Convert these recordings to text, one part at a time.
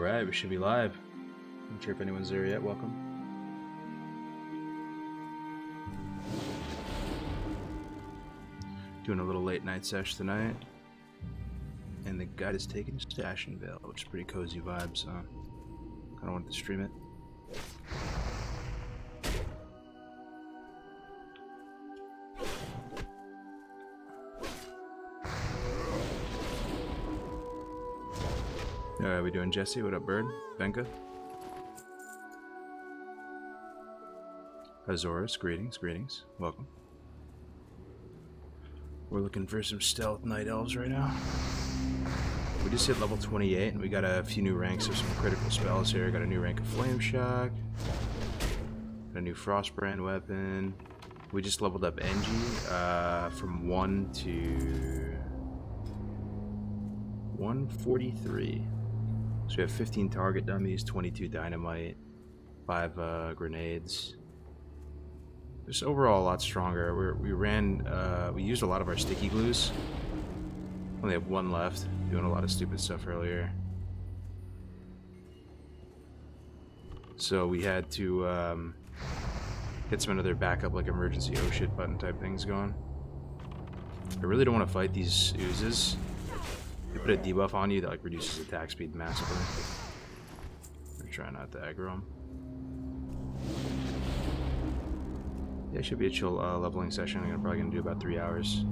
Alright, we should be live. I'm not sure if anyone's there yet. Welcome. Doing a little late night sesh tonight. And the guide is taking Stashingville, which is pretty cozy vibes, so I don't want to stream it. Alright, we doing Jesse? What up, Bird? Venka? Azorus, greetings, greetings. Welcome. We're looking for some stealth night elves right now. We just hit level 28 and we got a few new ranks of some critical spells here. Got a new rank of Flame Shock. Got a new Frostbrand weapon. We just leveled up Engie from 1 to 143. So we have 15 target dummies, 22 dynamite, 5 grenades. Just overall a lot stronger. We used a lot of our sticky glues. Only have 1 left. Doing a lot of stupid stuff earlier. So we had to get some other backup, like emergency oh shit button type things going. I really don't want to fight these oozes. They put a debuff on you that like reduces attack speed massively. I'm trying not to aggro them. Yeah, it should be a chill leveling session. I'm probably gonna do about 3 hours.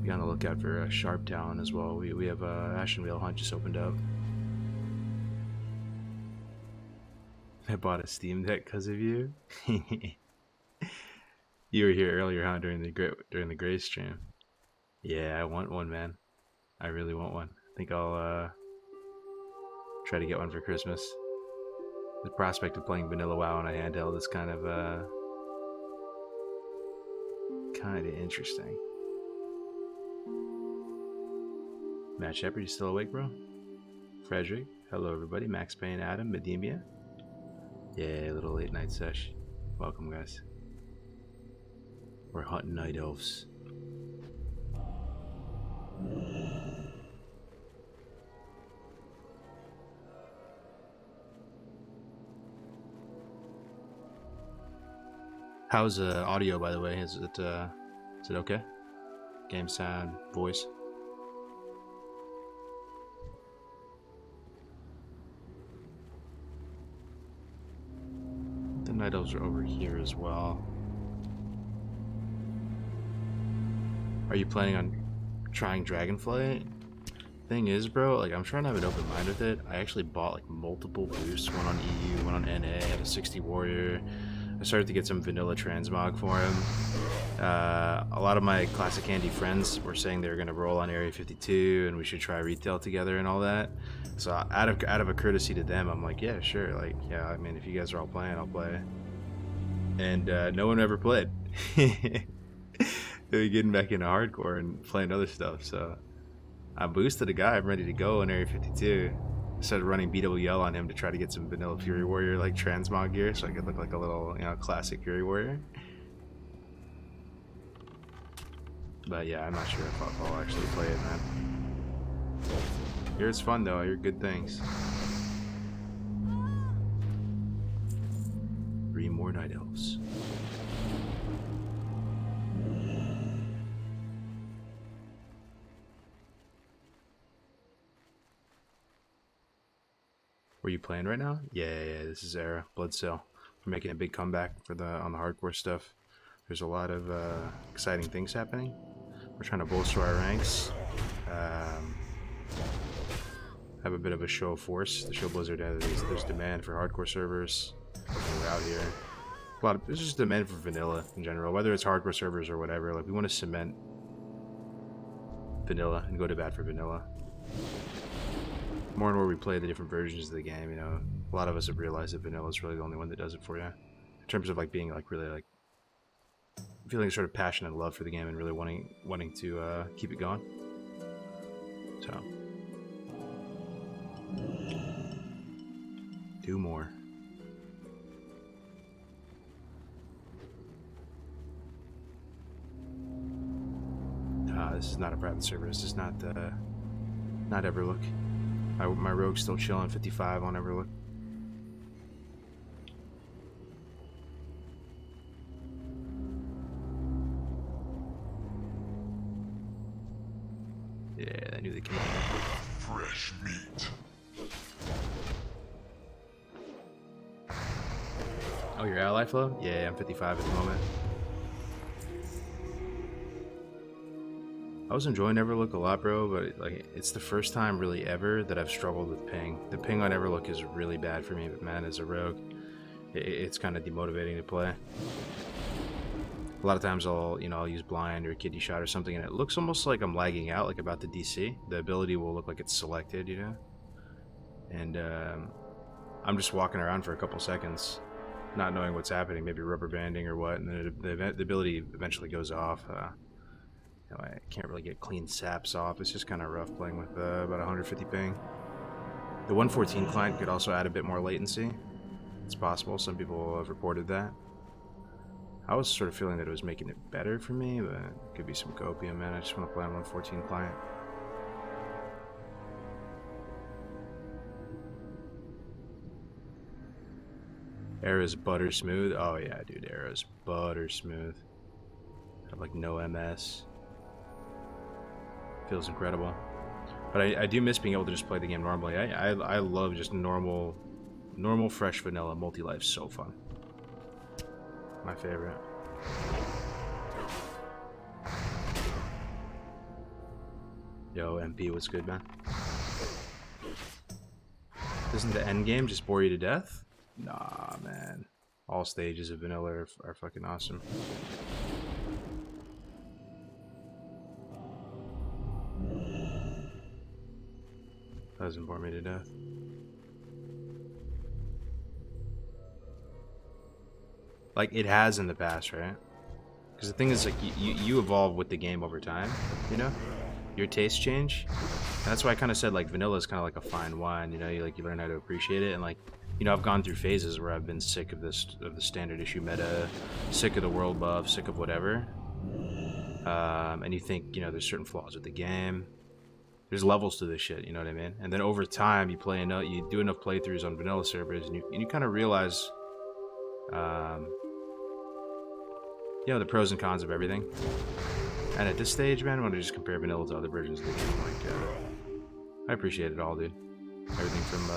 Be on the lookout for Sharp Talon as well. We have Ashenvale Hunt just opened up. I bought a Steam Deck because of you. You were here earlier, huh? During the Gray stream. Yeah, I want one, man. I really want one. I think I'll try to get one for Christmas. The prospect of playing vanilla WoW on a handheld is kind of interesting. Matt Shepard, you still awake, bro? Frederick, hello everybody. Max Payne, Adam, Medemia. Yeah, little late night sesh. Welcome, guys. We're hunting night elves. How's audio, by the way? Is it okay? Game sound, voice. The night elves are over here as well. Are you planning on trying Dragonflight? Thing is, bro, like I'm trying to have an open mind with it. I actually bought like multiple boosts, one on EU, one on NA, I had a 60 warrior. I started to get some vanilla transmog for him. A lot of my Classic Candy friends were saying they were going to roll on Area 52 and we should try retail together and all that. So out of a courtesy to them, I'm like, yeah, sure. Like, yeah, I mean, if you guys are all playing, I'll play. And no one ever played. They were getting back into hardcore and playing other stuff. So I boosted a guy. I'm ready to go in Area 52. Started running BWL on him to try to get some vanilla Fury Warrior like transmog gear so I could look like a little, you know, classic Fury Warrior. But yeah, I'm not sure if I'll actually play it, man. Here it's fun though, I hear good things. 3 more night elves. Were you playing right now? Yeah, this is Era, Bloodsail. We're making a big comeback for on the hardcore stuff. There's a lot of exciting things happening. We're trying to bolster our ranks. Have a bit of a show of force. The show Blizzard has, there's demand for hardcore servers. We're out here. There's just demand for vanilla in general, whether it's hardcore servers or whatever. Like we want to cement vanilla and go to bat for vanilla. More and more we play the different versions of the game, you know, a lot of us have realized that vanilla is really the only one that does it for you. In terms of like being like really like feeling sort of passion and love for the game and really wanting to keep it going. So 2 more. This is not a private server. This is not Everlook. My rogue's still chilling, 55 on Everlook. Yeah, I knew they came out. Fresh meat. Oh, your ally flow? Yeah, I'm 55 at the moment. I was enjoying Everlook a lot, bro, but like it's the first time really ever that I've struggled with ping. The ping on Everlook is really bad for me, but man, as a rogue, it's kind of demotivating to play. A lot of times I'll use blind or a kidney shot or something, and it looks almost like I'm lagging out, like about the DC. The ability will look like it's selected, and I'm just walking around for a couple seconds, not knowing what's happening, maybe rubber banding or what, and then the ability eventually goes off. I can't really get clean saps off. It's just kind of rough playing with about 150 ping. The 114 client could also add a bit more latency. It's possible. Some people have reported that. I was sort of feeling that it was making it better for me, but it could be some copium, man. I just want to play on 114 client. Era's butter smooth. Oh yeah, dude, Era's butter smooth. Have like no MS. Feels incredible. But I do miss being able to just play the game normally. I love just normal fresh vanilla multi-life. So fun. My favorite. Yo, MP, what's good, man? Doesn't the end game just bore you to death? Nah, man. All stages of vanilla are fucking awesome. Doesn't bore me to death. Like it has in the past, right? Because the thing is, like, you evolve with the game over time, your tastes change. And that's why I kind of said like vanilla is kind of like a fine wine, you learn how to appreciate it. And like, I've gone through phases where I've been sick of the standard issue meta, sick of the world buff, sick of whatever. And you think, there's certain flaws with the game. There's levels to this shit, you know what I mean? And then over time, you do enough playthroughs on vanilla servers, and you kind of realize, the pros and cons of everything. And at this stage, man, I want to just compare vanilla to other versions of the game. Like, I appreciate it all, dude. Everything from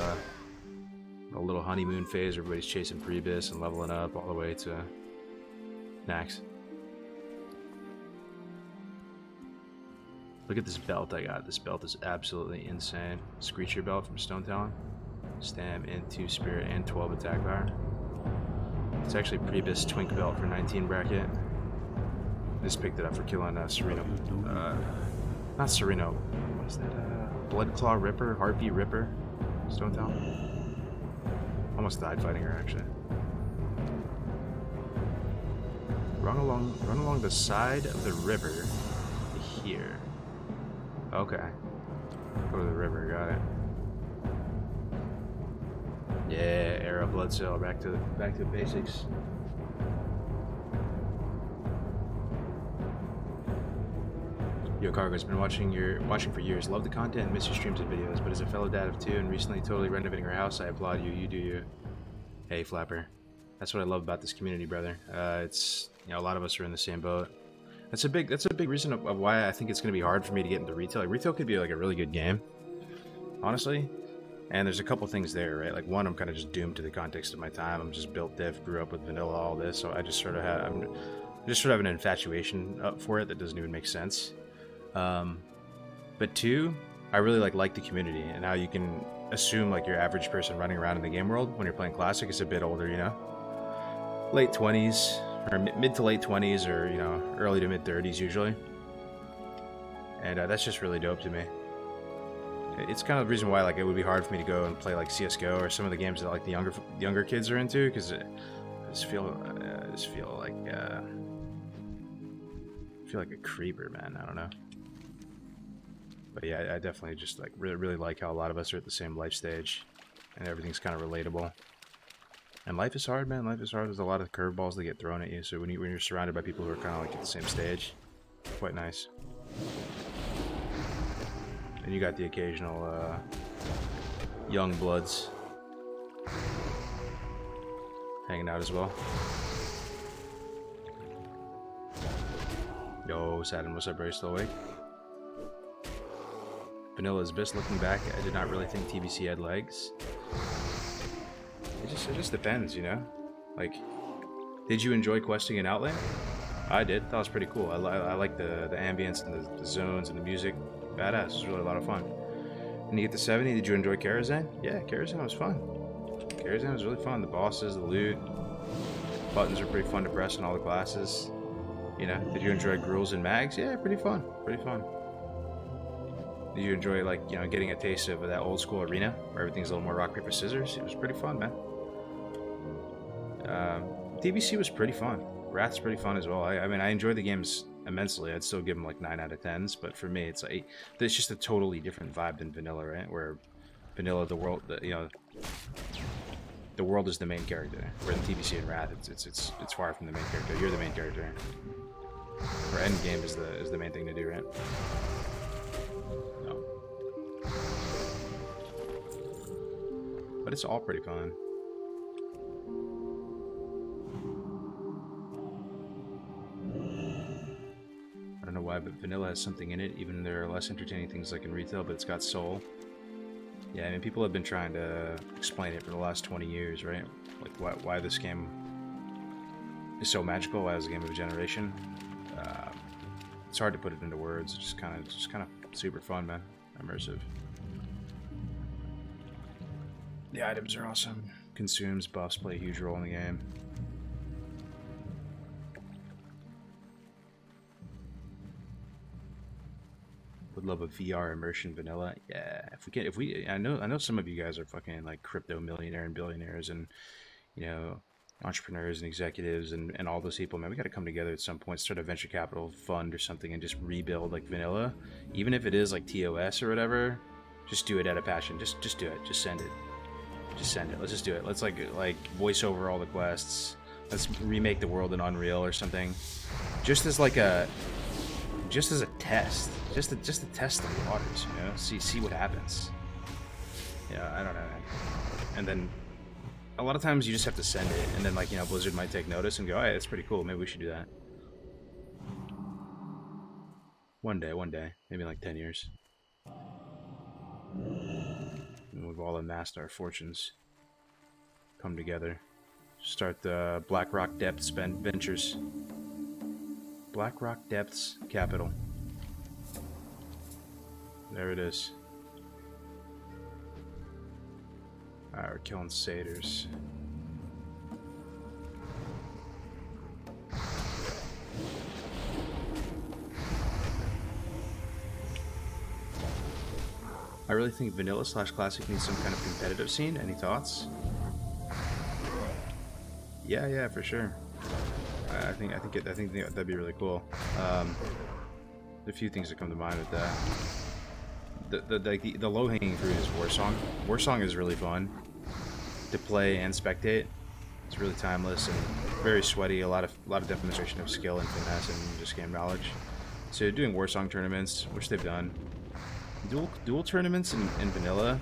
a little honeymoon phase, everybody's chasing Prebis and leveling up, all the way to Nax. Look at this belt I got. This belt is absolutely insane. Screecher belt from Stone Talon. Stam, Int, 2 Spirit, and 12 attack power. It's actually Prebis Twink belt for 19 bracket. Just picked it up for killing Sereno. Not Sereno. What is that? Bloodclaw Ripper? Harpy Ripper? Stone Talon? Almost died fighting her, actually. Run along the side of the river to here. Okay. Go to the river, got it. Yeah, Era Blood Cell, back to basics. Yo, Cargo's been watching for years. Love the content and miss your streams and videos, but as a fellow dad of 2 and recently totally renovating her house, I applaud you. You do you. Hey, Flapper. That's what I love about this community, brother. It's a lot of us are in the same boat. That's a big reason of why I think it's going to be hard for me to get into retail. Like, retail could be like a really good game, honestly. And there's a couple things there, right? Like, one, I'm kind of just doomed to the context of my time. I'm just built diff, grew up with vanilla, all this, so I just sort of have an infatuation up for it that doesn't even make sense. But 2, I really like the community and how you can assume like your average person running around in the game world when you're playing Classic is a bit older, late 20s or mid to late 20s, or early to mid 30s usually. And that's just really dope to me. It's kind of the reason why like it would be hard for me to go and play like CS:GO or some of the games that like the younger kids are into, because I just feel like a creeper, man. I don't know. But yeah, I definitely just like really like how a lot of us are at the same life stage, and everything's kind of relatable. And life is hard, man. Life is hard. There's a lot of curveballs that get thrown at you. So when you're surrounded by people who are kind of like at the same stage, quite nice. And you got the occasional Young bloods hanging out as well. Yo, Saturn, what's up, bro? Still awake? Vanilla's Abyss, looking back, I did not really think TBC had legs. It just depends, you know? Like, did you enjoy questing in Outland? I did. Thought it was pretty cool. I like the ambience and the zones and the music. Badass. It was really a lot of fun. And you get to 70, did you enjoy Karazhan? Yeah, Karazhan was fun. Karazhan was really fun. The bosses, the loot, buttons are pretty fun to press in all the classes. You know, did you enjoy Gruels and Mags? Yeah, pretty fun. Pretty fun. Did you enjoy, like, you know, getting a taste of that old school arena where everything's a little more rock, paper, scissors? It was pretty fun, man. DBC was pretty fun. Wrath's pretty fun as well. I mean, I enjoyed the games immensely. I'd still give them like 9 out of 10s, but for me, it's like it's just a totally different vibe than vanilla, right? Where vanilla, the world, you know, the world is the main character. Where in TBC and Wrath, it's far from the main character. You're the main character. Or end game is the main thing to do, right? No. But it's all pretty fun. I don't know why, but vanilla has something in it. Even there are less entertaining things like in retail, but it's got soul. Yeah, I mean, people have been trying to explain it for the last 20 years, right? Like why this game is so magical. Why it's a game of a generation. It's hard to put it into words. It's just kind of super fun, man. Immersive. The items are awesome. Consumes, buffs play a huge role in the game. Would love a VR immersion vanilla. Yeah, if we I know some of you guys are fucking like crypto millionaire and billionaires and, you know, entrepreneurs and executives and all those people, man. We got to come together at some point, start a venture capital fund or something and just rebuild like vanilla, even if it is like TOS or whatever. Just do it out of passion. Just do it. Just send it. Just send it. Let's just do it. Let's like voice over all the quests. Let's remake the world in Unreal or something. Just as a test. Just to test the waters, you know? See what happens. Yeah, I don't know. And then a lot of times you just have to send it, and then, like, you know, Blizzard might take notice and go, hey, that's pretty cool. Maybe we should do that. One day. Maybe in like 10 years. And we've all amassed our fortunes. Come together. Start the Blackrock Depths Ventures. Blackrock Depths Capital. There it is. Alright, we're killing satyrs. I really think vanilla / classic needs some kind of competitive scene. Any thoughts? Yeah, for sure. I think that'd be really cool. A few things that come to mind with that. The low-hanging fruit is Warsong. Warsong is really fun to play and spectate. It's really timeless and very sweaty. A lot of demonstration of skill and finesse and just game knowledge. So doing Warsong tournaments, which they've done, dual tournaments in vanilla.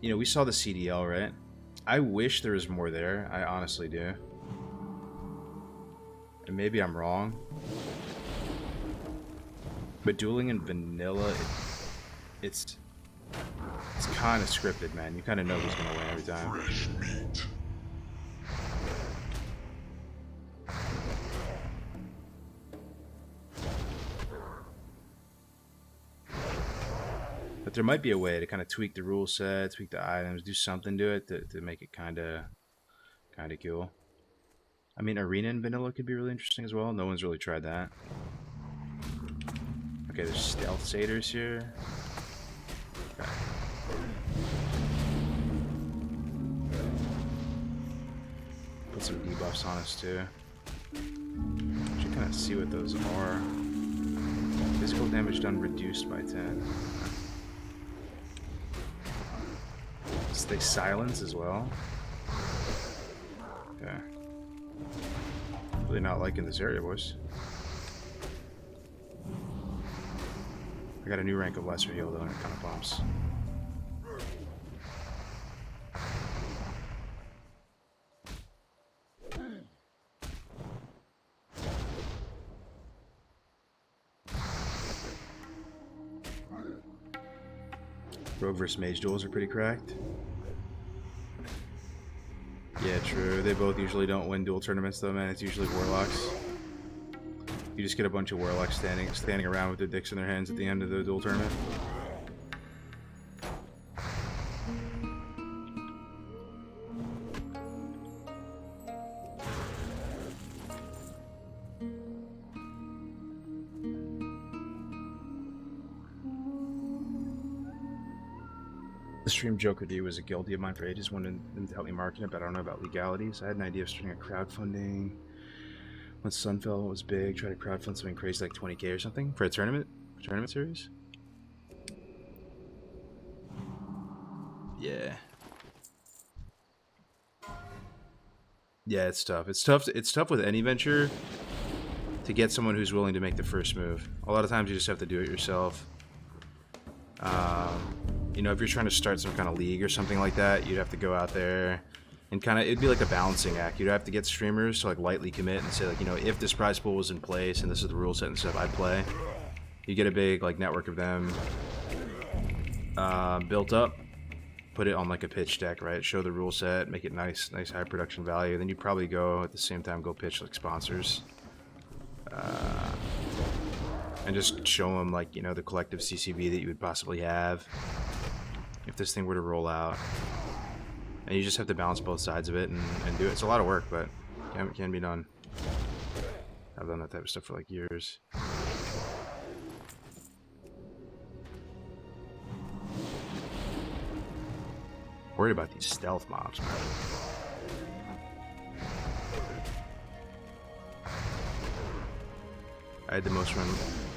You know, we saw the CDL, right? I wish there was more there. I honestly do. And maybe I'm wrong. But dueling in vanilla, it's kind of scripted, man. You kind of know who's gonna win every time. Fresh meat. But there might be a way to kind of tweak the rule set, tweak the items, do something to it to make it kind of cool. I mean, arena in vanilla could be really interesting as well. No one's really tried that. Okay, there's stealth satyrs here. Okay. Put some debuffs on us too. Should kind of see what those are. Physical damage done reduced by 10. They silence as well. Okay. Really not liking this area, boys. I got a new rank of lesser heal though, and it kind of bumps. Rogue vs Mage duels are pretty cracked. Yeah, true. They both usually don't win duel tournaments though, man. It's usually Warlocks. You just get a bunch of Warlocks standing around with their dicks in their hands at the end of the duel tournament. The stream joke with you was a guilty of mine for ages. Wanted them to help me market it, but I don't know about legalities. I had an idea of starting a crowdfunding. When Sunfell was big, try to crowdfund something crazy like 20K or something for a tournament series. Yeah. Yeah, it's tough. It's tough with any venture to get someone who's willing to make the first move. A lot of times you just have to do it yourself. You know, if you're trying to start some kind of league or something like that, you'd have to go out there and kind of, it'd be like a balancing act. You'd have to get streamers to like lightly commit and say like, you know, if this prize pool was in place and this is the rule set and stuff, I'd play. You get a big like network of them built up, put it on like a pitch deck, right? Show the rule set, make it nice high production value. Then you'd probably go at the same time go pitch like sponsors. And just show them like, you know, the collective CCV that you would possibly have if this thing were to roll out. And you just have to balance both sides of it and do it. It's a lot of work, but it can be done. I've done that type of stuff for like years. Worried about these stealth mobs, man. I had the most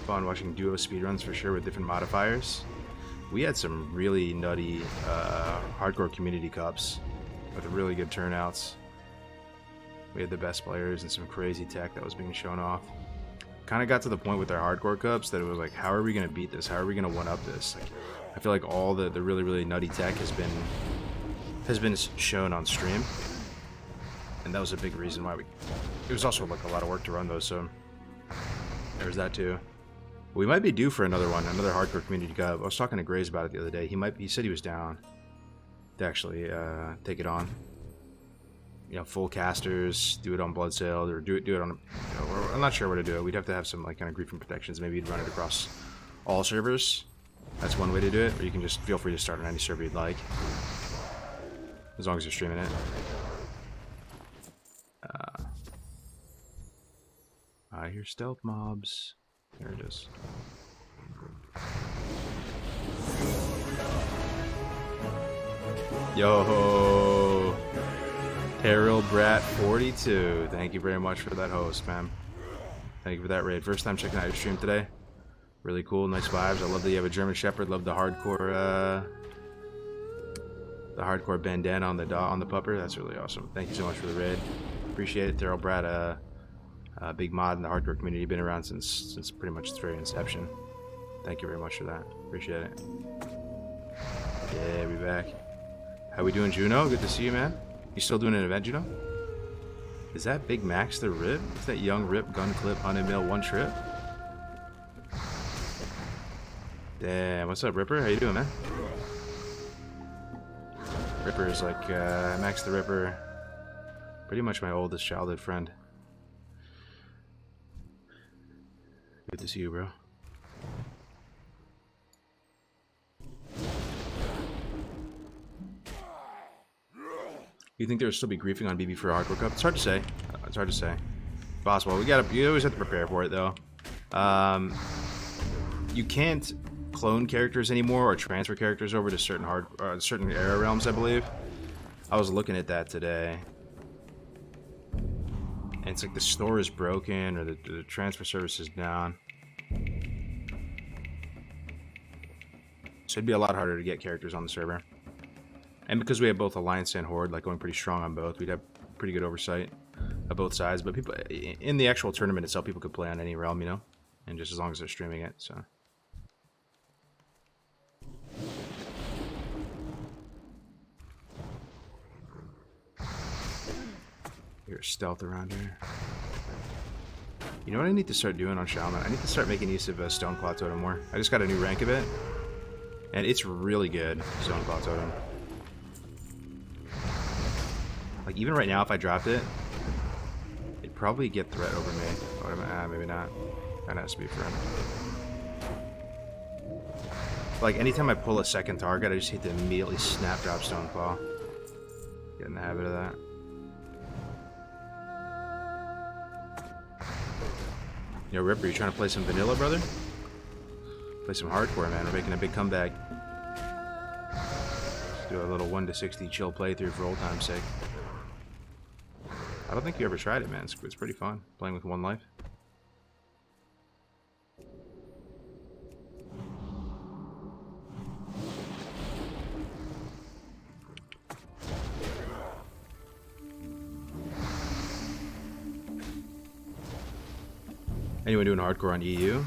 fun watching duo speedruns for sure with different modifiers. We had some really nutty hardcore community cups with really good turnouts. We had the best players and some crazy tech that was being shown off. Kind of got to the point with our hardcore cups that it was like, how are we going to beat this? How are we going to one-up this? Like, I feel like all the really nutty tech has been shown on stream, and that was a big reason why it was also like a lot of work to run those, so there's that too. We might be due for another one, another hardcore community cup. I was talking to Grays about it the other day. He said he was down to actually take it on. You know, full casters, do it on Blood Sail, or do it on. You know, I'm not sure where to do it. We'd have to have some like kind of griefing protections. Maybe you'd run it across all servers. That's one way to do it. Or you can just feel free to start on any server you'd like, as long as you're streaming it. I hear stealth mobs. There it is. Yo, Terrell Brat 42. Thank you very much for that host, man. Thank you for that raid. First time checking out your stream today. Really cool, nice vibes. I love that you have a German Shepherd. Love the hardcore bandana on the pupper. That's really awesome. Thank you so much for the raid. Appreciate it, Terrell Brat. Big mod in the hardcore community. Been around since pretty much its very inception. Thank you very much for that. Appreciate it. Yeah, we back. How we doing, Juno? Good to see you, man. You still doing an event, Juno? Is that Big Max the Rip? Is that young Rip gun clip 100 mil one trip? Damn, what's up, Ripper? How you doing, man? Ripper is like Max the Ripper. Pretty much my oldest childhood friend. Good to see you, bro. You think there will still be griefing on BB for a hardcore cup? It's hard to say. It's hard to say. Possible. You always have to prepare for it, though. You can't clone characters anymore or transfer characters over to certain era realms, I believe. I was looking at that today. And it's like the store is broken or the transfer service is down. So it'd be a lot harder to get characters on the server. And because we have both Alliance and Horde, like going pretty strong on both, we'd have pretty good oversight of both sides. But people in the actual tournament itself, people could play on any realm, you know? And just as long as they're streaming it, so. Here's stealth around here. You know what I need to start doing on Shaman? I need to start making use of Stoneclaw Totem more. I just got a new rank of it. And it's really good, Stone Claw Totem. Like, even right now, if I dropped it, it'd probably get threat over me. But maybe not. That has to be for him. Like, anytime I pull a second target, I just hate to immediately snap drop Stone Claw. Get in the habit of that. Yo, Ripper, you trying to play some vanilla, brother? Play some hardcore, man. We're making a big comeback. Let's do a little 1 to 60 chill playthrough for old time's sake. I don't think you ever tried it, man. It's pretty fun, playing with one life. Anyone doing hardcore on EU?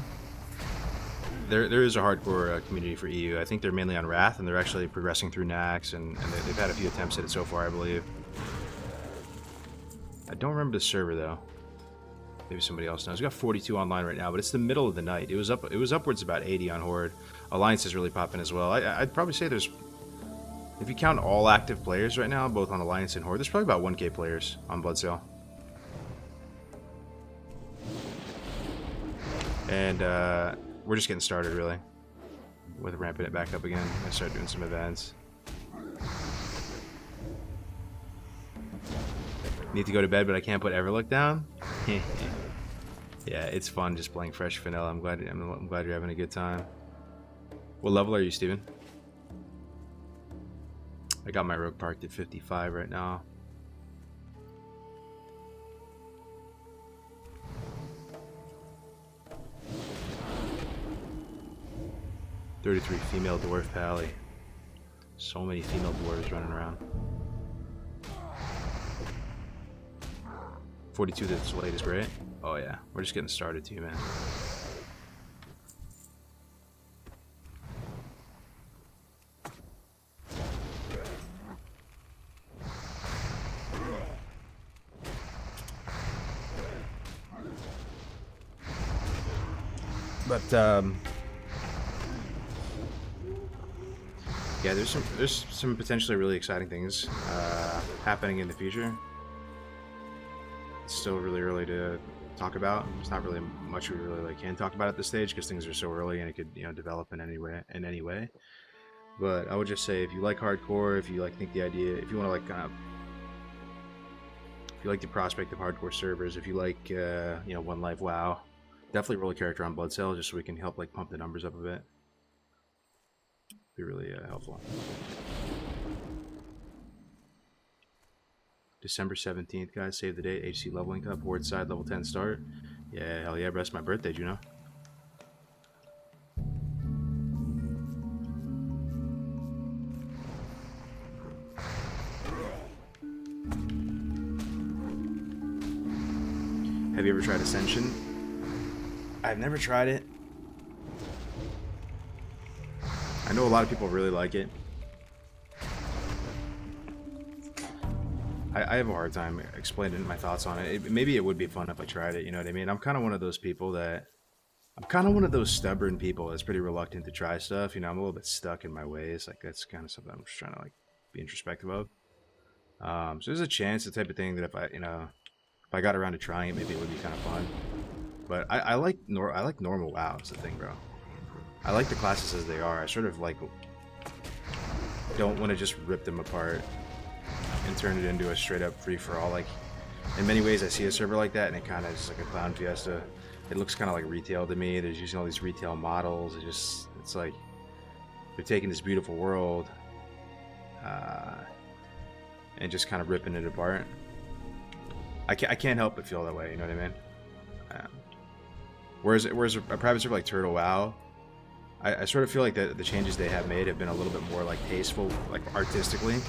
There is a hardcore community for EU. I think they're mainly on Wrath, and they're actually progressing through Nax, and they've had a few attempts at it so far, I believe. I don't remember the server though. Maybe somebody else knows. We got 42 online right now, but it's the middle of the night. It was upwards about 80 on Horde. Alliance is really popping as well. I'd probably say there's, if you count all active players right now, both on Alliance and Horde, there's probably about 1K players on Bloodsail. And we're just getting started, really, with ramping it back up again. I'm gonna start doing some events. Need to go to bed, but I can't put Everlook down. Yeah, it's fun just playing fresh vanilla. I'm glad you're having a good time. What level are you, Steven? I got my rogue parked at 55 right now. "33 female dwarf pally." So many female dwarves running around. 42 that's late is great. Oh yeah, we're just getting started too, man. But yeah, there's some potentially really exciting things happening in the future. It's still really early to talk about. There's not really much we really can talk about at this stage because things are so early and it could, develop in any way. But I would just say, if you like hardcore, if you think the idea, if you want to if you like the prospect of hardcore servers, if you like One Life WoW, definitely roll a character on Bloodsail just so we can help pump the numbers up a bit. Be really helpful. December 17th, guys, save the date. HC leveling cup, Horde side, level 10 start. Yeah, hell yeah, bro, that's my birthday, you know. Have you ever tried Ascension? I've never tried it. I know a lot of people really like it. I have a hard time explaining my thoughts on it. Maybe it would be fun if I tried it, you know what I mean? I'm kind of one of those people that... I'm kind of one of those stubborn people that's pretty reluctant to try stuff. I'm a little bit stuck in my ways. That's kind of something I'm just trying to, be introspective of. So there's a chance, the type of thing that if I got around to trying it, maybe it would be kind of fun. But I like normal WoW is the thing, bro. I like the classes as they are. I sort of don't want to just rip them apart and turn it into a straight up free for all. In many ways, I see a server like that, and it kind of is like a clown fiesta. It looks kind of like retail to me. There's using all these retail models. It's like they're taking this beautiful world and just kind of ripping it apart. I can't help but feel that way. You know what I mean? Whereas a private server like Turtle WoW, I sort of feel like the changes they have made have been a little bit more tasteful, artistically.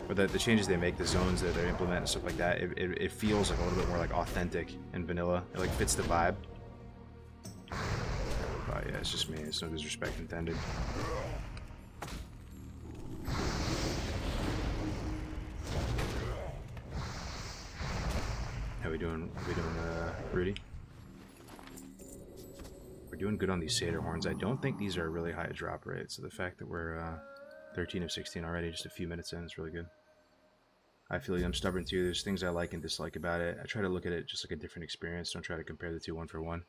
But the changes they make, the zones that they implement and stuff like that, it feels a little bit more authentic and vanilla. It fits the vibe. But yeah, it's just me. It's no disrespect intended. How we doing, Rudy? We're doing good on these Satyr Horns. I don't think these are really high drop rates, so the fact that we're 13 of 16 already, just a few minutes in, is really good. I feel like I'm stubborn too. There's things I like and dislike about it. I try to look at it just like a different experience. Don't try to compare the two one for one.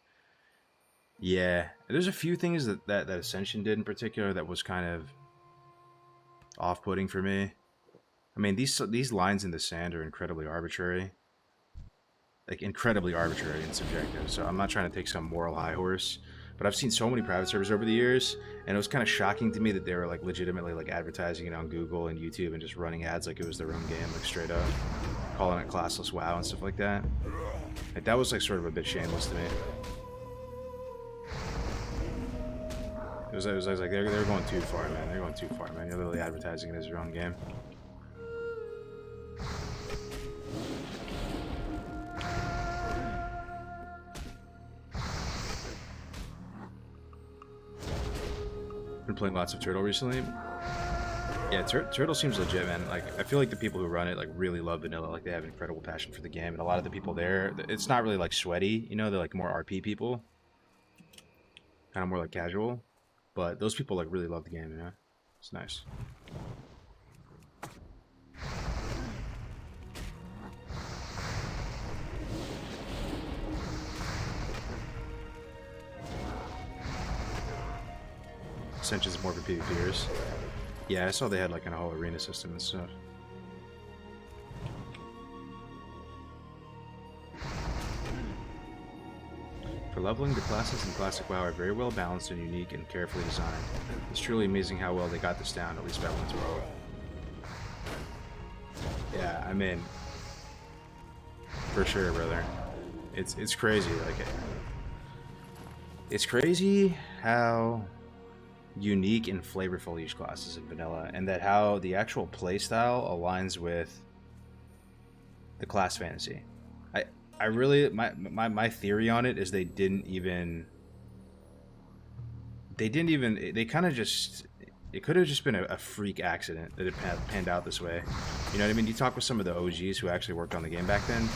Yeah, there's a few things that Ascension did in particular that was kind of off-putting for me. I mean, these lines in the sand are incredibly arbitrary. Like, incredibly arbitrary and subjective. So I'm not trying to take some moral high horse. But I've seen so many private servers over the years, and it was kind of shocking to me that they were like legitimately like advertising it on Google and YouTube and just running ads like it was their own game, like straight up, calling it classless WoW and stuff like that. Like that was like sort of a bit shameless to me. It was like they're going too far, man. They're going too far, man. You're literally advertising it as your own game. Been playing lots of Turtle recently. Yeah, Turtle seems legit, man. Like, I feel like the people who run it like really love vanilla. Like, they have an incredible passion for the game, and a lot of the people there, it's not really like sweaty, you know. They're like more RP people, kind of more like casual. But those people like really love the game, you know. It's nice. Ascension's more for PvPers. Yeah, I saw they had like a whole arena system and stuff. For leveling, the classes in Classic WoW are very well balanced and unique and carefully designed. It's truly amazing how well they got this down, at least by 112. Yeah, I mean, for sure, brother. It's crazy. Like, it's crazy how unique and flavorful each class is in vanilla, and that how the actual playstyle aligns with the class fantasy. I really, my theory on it is they kind of just, it could have just been a freak accident that it panned out this way. You know what I mean? You talk with some of the OGs who actually worked on the game back then,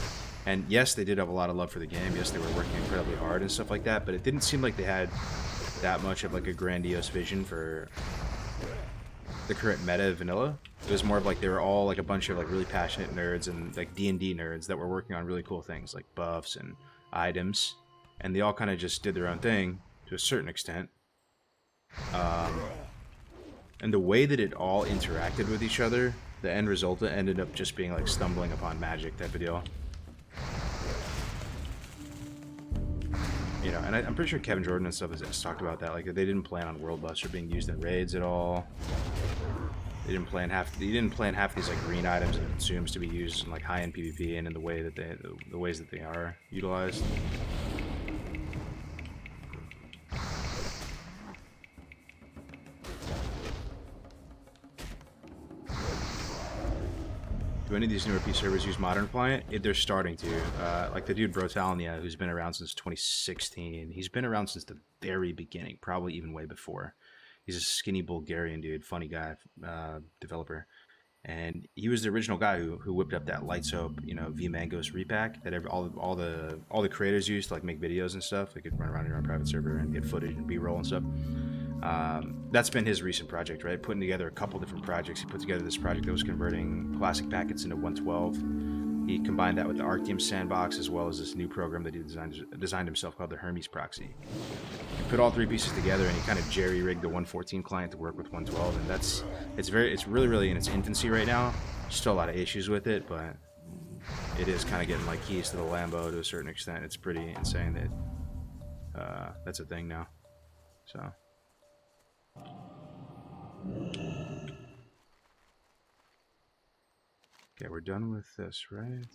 and yes, they did have a lot of love for the game. Yes, they were working incredibly hard and stuff like that, but it didn't seem like they had that much of like a grandiose vision for the current meta of vanilla. It was more of like they were all like a bunch of like really passionate nerds and like D&D nerds that were working on really cool things like buffs and items, and they all kind of just did their own thing to a certain extent. And the way that it all interacted with each other, the end result ended up just being like stumbling upon magic type of deal. You know, and I'm pretty sure Kevin Jordan and stuff has talked about that. Like, they didn't plan on World Buster being used in raids at all. They didn't plan half these like green items and consumes to be used in like high-end PvP and in the way that the ways that they are utilized. Do any of these newer P servers use modern client? They're starting to. Like the dude Brotalinia, who's been around since 2016. He's been around since the very beginning, probably even way before. He's a skinny Bulgarian dude, funny guy, developer. And he was the original guy who whipped up that Light Soap, you know, V-Mangos repack that all the creators used to like make videos and stuff. They could run around in their own private server and get footage and B-roll and stuff. That's been his recent project, right? Putting together a couple different projects. He put together this project that was converting classic packets into 112. He combined that with the Arctium sandbox as well as this new program that he designed himself called the Hermes proxy. He put all three pieces together and he kind of jerry-rigged the 114 client to work with 112, and it's really in its infancy right now. Still a lot of issues with it, but it is kind of getting like keys to the Lambo to a certain extent. It's pretty insane that that's a thing now. So. Okay, we're done with this, right?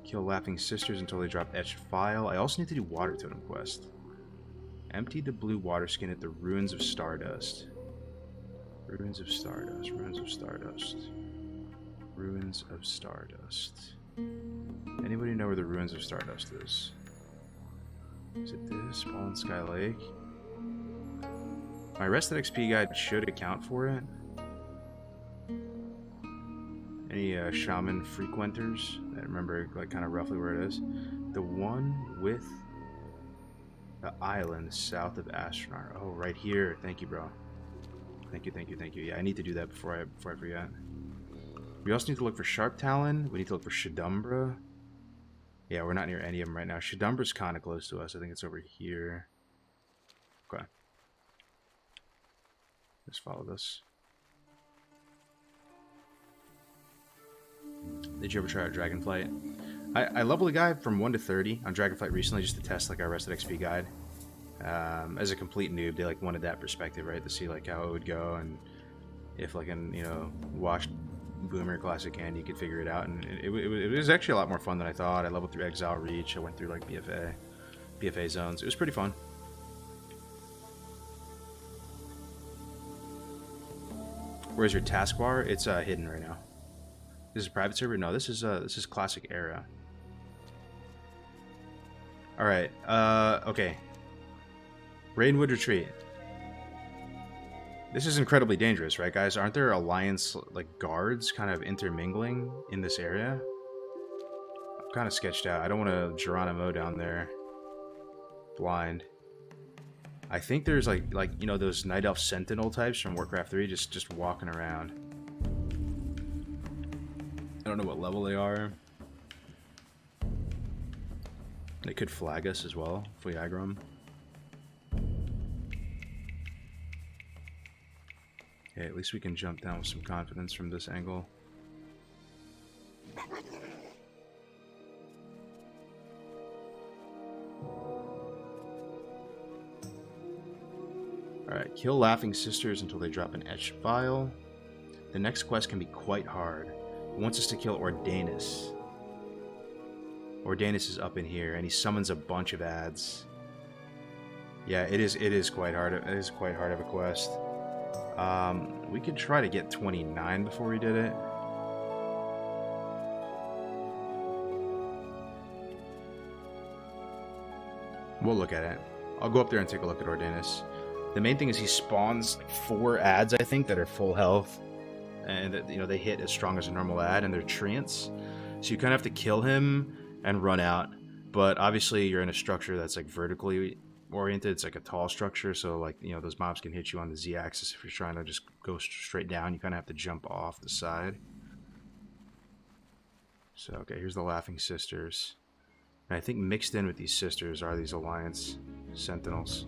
Kill Laughing Sisters until they drop Etched File. I also need to do Water Totem Quest. Empty the blue water skin at the Ruins of Stardust. Ruins of Stardust. Ruins of Stardust. Ruins of Stardust. Anybody know where the Ruins of Stardust is? Is it this? Fallen Sky Lake? My Rested XP guide should account for it. Any Shaman frequenters that remember like kind of roughly where it is? The one with The island south of Astronaut. Oh, right here. Thank you, bro. Thank you, thank you, thank you. Yeah, I need to do that before I forget. We also need to look for Sharp Talon. We need to look for Shadumbra. Yeah, we're not near any of them right now. Shadumbra's kind of close to us. I think it's over here. Okay. Just follow this. Did you ever try out Dragonflight? I leveled a guy from 1 to 30 on Dragonflight recently just to test like our Rested XP guide. As a complete noob, they like wanted that perspective, right? To see like how it would go and if like an, you know, washed Boomer Classic and you could figure it out. And it was actually a lot more fun than I thought. I leveled through Exile Reach. I went through like BFA zones. It was pretty fun. Where's your taskbar? It's hidden right now. This is a private server? No, this is classic era. Alright, okay. Rainwood Retreat. This is incredibly dangerous, right, guys? Aren't there Alliance, like, guards kind of intermingling in this area? I'm kind of sketched out. I don't want to Geronimo down there. Blind. I think there's, like you know, those Night Elf Sentinel types from Warcraft 3 just walking around. I don't know what level they are. They could flag us as well if we aggro them. Okay, at least we can jump down with some confidence from this angle. Alright, kill Laughing Sisters until they drop an Etched Vial. The next quest can be quite hard. It wants us to kill Ordainus. Ordainus is up in here, and he summons a bunch of ads. Yeah, it is quite hard. It is quite hard of a quest. We could try to get 29 before we did it. We'll look at it. I'll go up there and take a look at Ordainus. The main thing is he spawns like 4 ads, I think, that are full health. And, you know, they hit as strong as a normal ad, and they're treants. So you kind of have to kill him and run out. But obviously you're in a structure that's like vertically oriented. It's like a tall structure, so like, you know, those mobs can hit you on the Z-axis. If you're trying to just go straight down, you kind of have to jump off the side. So, okay, here's the Laughing Sisters. And I think mixed in with these sisters are these Alliance Sentinels.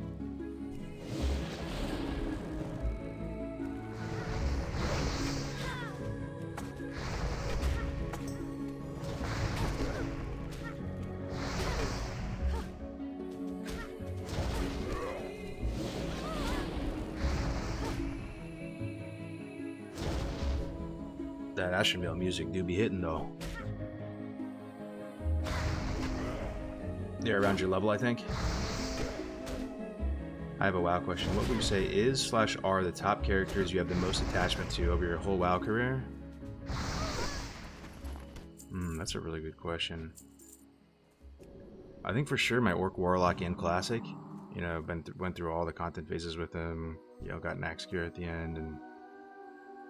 That Ashenvale music do be hitting though. They're around your level, I think. I have a WoW question. What would you say is/are the top characters you have the most attachment to over your whole WoW career? That's a really good question. I think for sure my Orc Warlock in Classic. You know, went through all the content phases with him. You know, got an Axe Gear at the end, and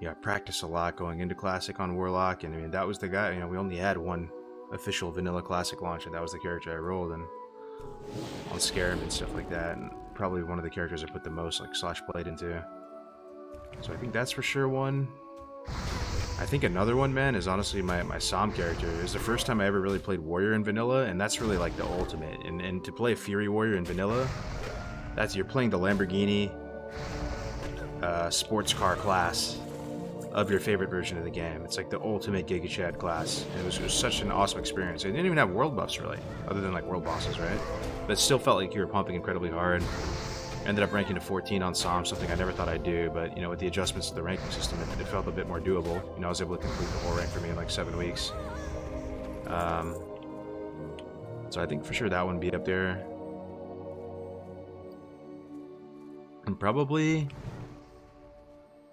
yeah, I practiced a lot going into Classic on Warlock, and I mean, that was the guy. You know, we only had one official vanilla Classic launch, and that was the character I rolled, and on Scarab and stuff like that, and probably one of the characters I put the most like slash played into. So I think that's for sure one. I think another one, man, is honestly my Psalm character. It was the first time I ever really played Warrior in vanilla, and that's really like the ultimate. And to play a Fury Warrior in vanilla, that's, you're playing the Lamborghini sports car class of your favorite version of the game. It's like the ultimate Giga Chad class. And it was such an awesome experience. It didn't even have world buffs really, other than like world bosses, right? But it still felt like you were pumping incredibly hard. Ended up ranking to 14 on Psalm, something I never thought I'd do, but you know, with the adjustments to the ranking system, it felt a bit more doable. You know, I was able to complete the whole rank for me in like 7 weeks. So I think for sure that one would be up there. And probably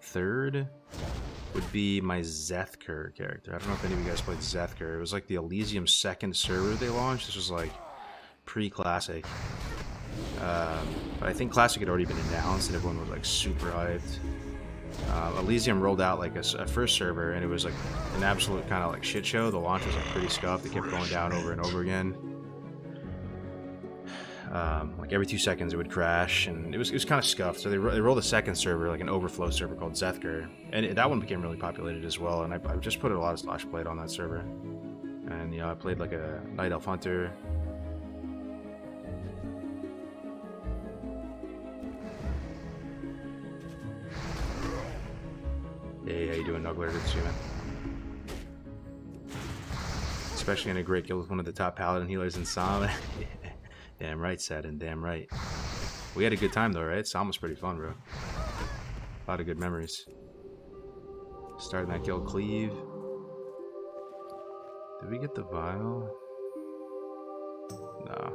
third would be my Zethker character. I don't know if any of you guys played Zethker. It was like the Elysium 2nd server they launched. This was like pre-Classic. But I think Classic had already been announced and everyone was like super hyped. Elysium rolled out like a first server, and it was like an absolute kind of like shit show. The launch was like pretty scuffed. It kept going down over and over again. Like every 2 seconds it would crash, and it was kind of scuffed. So they rolled a second server, like an overflow server called Zethker, and that one became really populated as well. And I just put a lot of Slash Blade on that server, and I played like a Night Elf Hunter. Hey, how you doing, Nuggler? Good to see you, man. Especially in a great guild with one of the top paladin healers in Shaman. Damn right, Satin. Damn right. We had a good time though, right? Shaman was pretty fun, bro. A lot of good memories. Starting that guild cleave. Did we get the vial? No.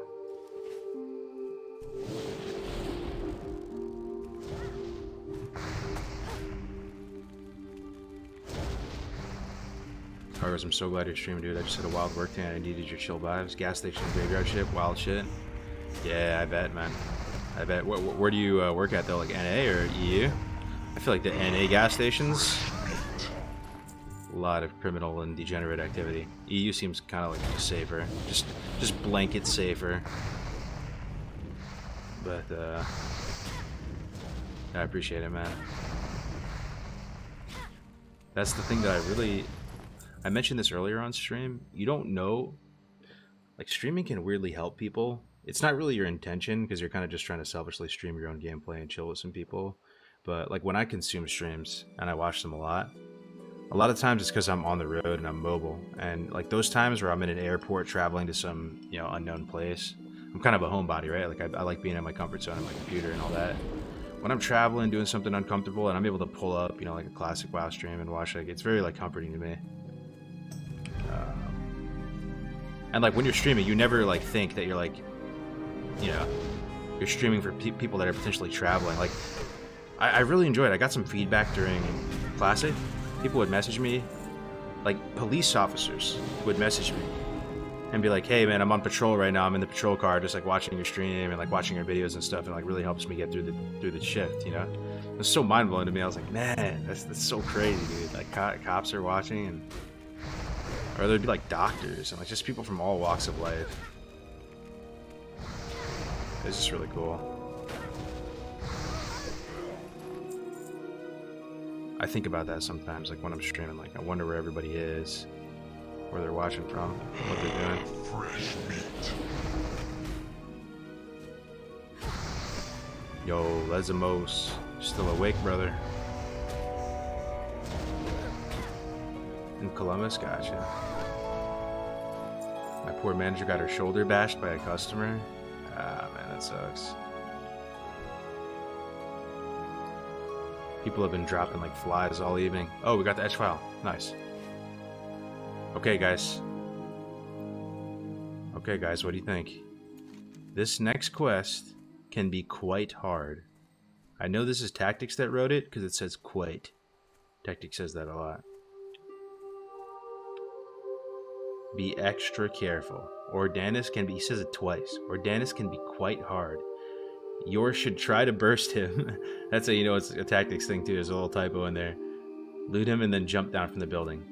Cargos, I'm so glad you're streaming, dude. I just had a wild work day and I needed your chill vibes. Gas station, graveyard shit, wild shit. Yeah, I bet, man. I bet. Where do you work at though? Like NA or EU? I feel like the NA gas stations, a lot of criminal and degenerate activity. EU seems kind of like safer, just blanket safer. But I appreciate it, man. That's the thing that I mentioned this earlier on stream. You don't know, like, streaming can weirdly help people. It's not really your intention because you're kind of just trying to selfishly stream your own gameplay and chill with some people. But like when I consume streams and I watch them a lot of times it's because I'm on the road and I'm mobile. And like those times where I'm in an airport traveling to some unknown place, I'm kind of a homebody, right? Like I like being in my comfort zone on my computer and all that. When I'm traveling, doing something uncomfortable, and I'm able to pull up, like a classic WoW stream and watch, like, it's very like comforting to me. And like when you're streaming, you never like think that you're like, you're streaming for people that are potentially traveling. Like, I really enjoyed it. I got some feedback during Classic. People would message me, like police officers would message me and be like, hey man, I'm on patrol right now. I'm in the patrol car, just like watching your stream and like watching your videos and stuff, and like really helps me get through the shift. It was so mind blowing to me. I was like, man, that's so crazy, dude. Like cops are watching, and or there'd be like doctors and like just people from all walks of life. It's just really cool. I think about that sometimes, like when I'm streaming, like I wonder where everybody is, where they're watching from, what they're doing. Fresh meat. Yo, Lesamos, still awake, brother? In Columbus, gotcha. My poor manager got her shoulder bashed by a customer. Ah, man, that sucks. People have been dropping like flies all evening. Oh, we got the etch file. Nice. Okay, guys. Okay, guys, what do you think? This next quest can be quite hard. I know this is Tactics that wrote it because it says quite. Tactics says that a lot. Be extra careful. Ordanis can be, he says it twice. Ordanis can be quite hard. Yours should try to burst him. That's how you know it's a Tactics thing too. There's a little typo in there. Loot him and then jump down from the building.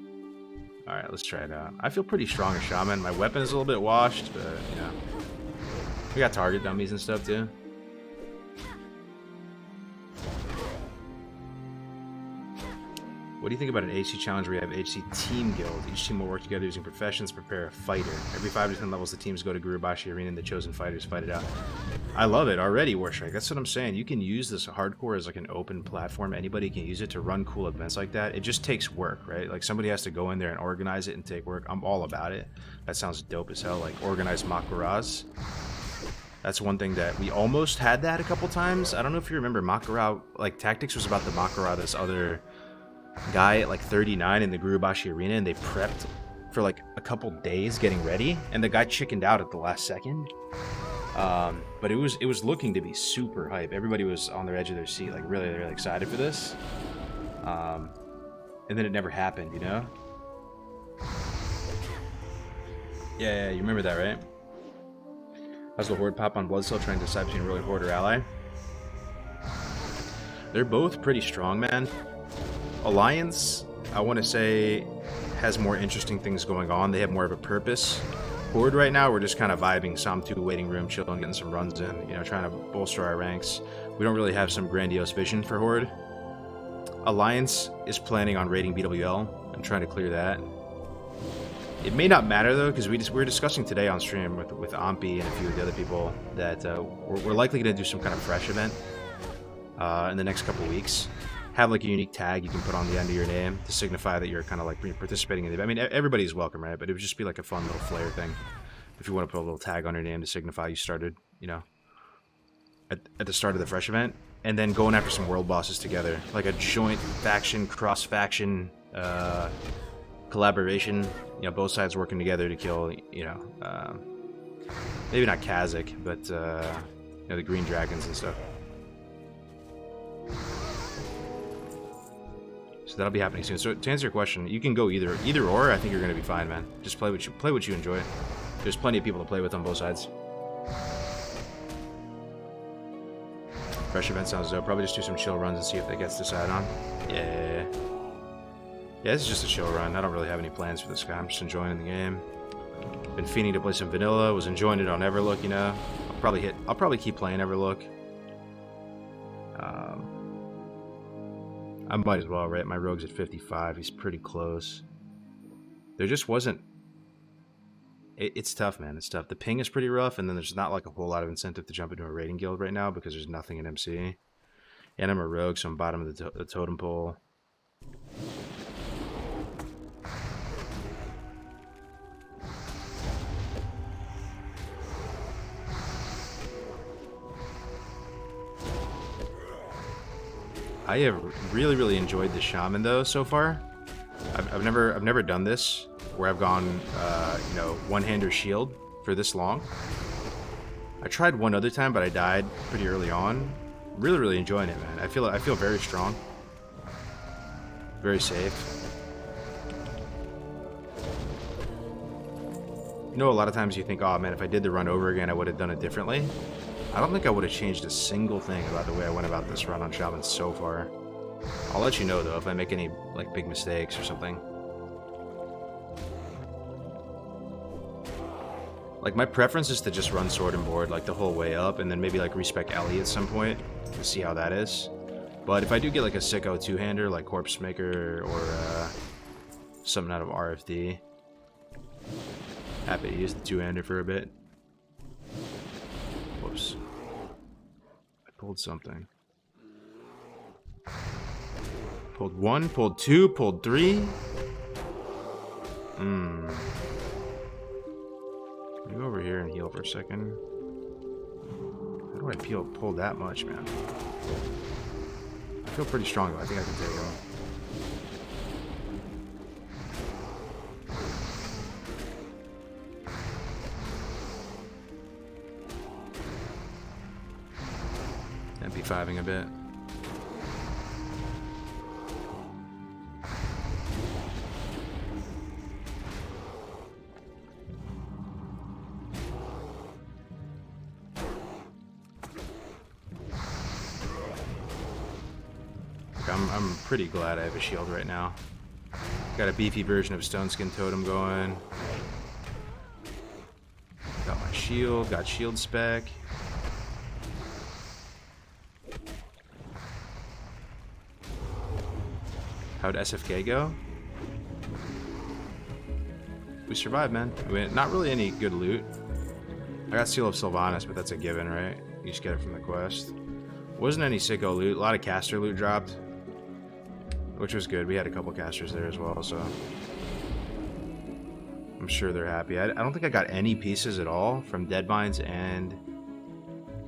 Alright, let's try it out. I feel pretty strong as Shaman. My weapon is a little bit washed, but we got target dummies and stuff too. What do you think about an HC challenge where you have HC team guild? Each team will work together using professions to prepare a fighter. Every 5 to 10 levels, the teams go to Gurubashi Arena and the chosen fighters fight it out. I love it already, Warstrike. That's what I'm saying. You can use this hardcore as like an open platform. Anybody can use it to run cool events like that. It just takes work, right? Like somebody has to go in there and organize it and take work. I'm all about it. That sounds dope as hell. Like organized Makuras. That's one thing that we almost had that a couple times. I don't know if you remember Makura. Like Tactics was about the Makura, this other guy at like 39 in the Gurubashi Arena, and they prepped for like a couple days getting ready, and the guy chickened out at the last second. But it was looking to be super hype. Everybody was on their edge of their seat, like really excited for this. And then it never happened, Yeah, you remember that, right? How's the Horde pop on Bloodcell trying to decide between really Horde or Ally? They're both pretty strong, man. Alliance, I want to say, has more interesting things going on. They have more of a purpose. Horde right now, we're just kind of vibing Som 2 waiting room, chilling, getting some runs in, you know, trying to bolster our ranks. We don't really have some grandiose vision for Horde. Alliance is planning on raiding BWL and trying to clear that. It may not matter though, because we were discussing today on stream with Ampi and a few of the other people that we're likely going to do some kind of fresh event in the next couple weeks. Have like a unique tag you can put on the end of your name to signify that you're kind of like participating in the event. I mean, everybody's welcome, right? But it would just be like a fun little flair thing if you want to put a little tag on your name to signify you started, you know, at the start of the fresh event. And then going after some world bosses together, like a joint faction, cross-faction collaboration. You know, both sides working together to kill, you know, maybe not Kazakh, but you know, the green dragons and stuff. So that'll be happening soon. So to answer your question, you can go either or. I think you're gonna be fine, man. Just play what you enjoy. There's plenty of people to play with on both sides. Fresh event sounds dope. Probably just do some chill runs and see if that gets decided on. Yeah. Yeah, this is just a chill run. I don't really have any plans for this guy. I'm just enjoying the game. Been fiending to play some vanilla. Was enjoying it on Everlook, you know. I'll probably keep playing Everlook. I might as well, right? My rogue's at 55. He's pretty close. There just wasn't... It's tough, man. It's tough. The ping is pretty rough, and then there's not like a whole lot of incentive to jump into a raiding guild right now because there's nothing in MC. And I'm a rogue, so I'm bottom of the totem pole. I have really enjoyed the Shaman though so far. I've never done this where I've gone you know, one-hander shield for this long. I tried one other time, but I died pretty early on. Really enjoying it, man. I feel very strong, very safe. You know, a lot of times you think, oh man, if I did the run over again, I would have done it differently. I don't think I would have changed a single thing about the way I went about this run on Shaman so far. I'll let you know though if I make any like big mistakes or something. Like my preference is to just run sword and board like the whole way up, and then maybe like respec Ellie at some point to see how that is. But if I do get like a sicko two-hander like Corpse Maker or something out of RFD, happy to use the two-hander for a bit. Whoops. I pulled something. Pulled one, pulled two, pulled three. Let me go over here and heal for a second. How do I pull that much, man? I feel pretty strong though. I think I can take him. MP5ing a bit. I'm pretty glad I have a shield right now. Got a beefy version of Stone Skin Totem going. Got my shield, got shield spec. How'd SFK go? We survived, man. Not really any good loot. I got Seal of Sylvanas, but that's a given, right? You just get it from the quest. Wasn't any sicko loot. A lot of caster loot dropped, which was good. We had a couple casters there as well, so I'm sure they're happy. I don't think I got any pieces at all from Deadmines and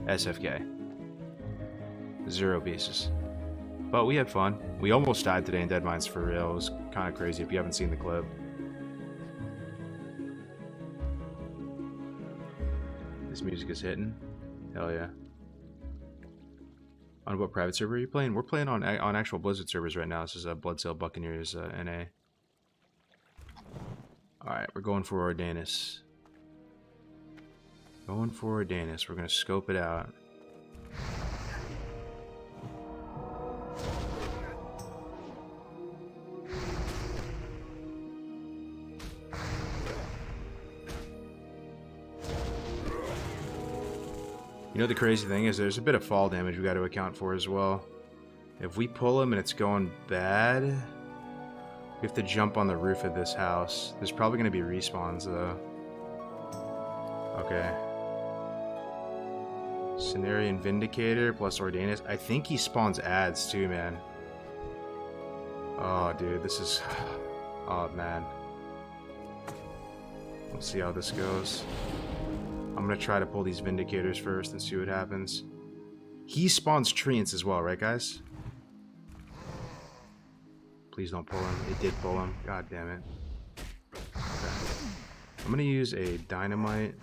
SFK. 0 pieces. But we had fun. We almost died today in Deadmines for real. It was kind of crazy if you haven't seen the clip. This music is hitting. Hell yeah. On what private server are you playing? We're playing on actual Blizzard servers right now. This is a Bloodsail Buccaneers NA. Alright, we're going for Ordanis. Going for Ordanis. We're going to scope it out. You know the crazy thing is there's a bit of fall damage we got to account for as well. If we pull him and it's going bad, we have to jump on the roof of this house. There's probably going to be respawns though. Okay. Cenarian Vindicator plus Ordainus. I think he spawns ads too, man. Oh, dude, this is... Oh, man. Let's see how this goes. I'm going to try to pull these Vindicators first and see what happens. He spawns Treants as well, right, guys? Please don't pull him. It did pull him. God damn it. Okay. I'm going to use a Dynamite.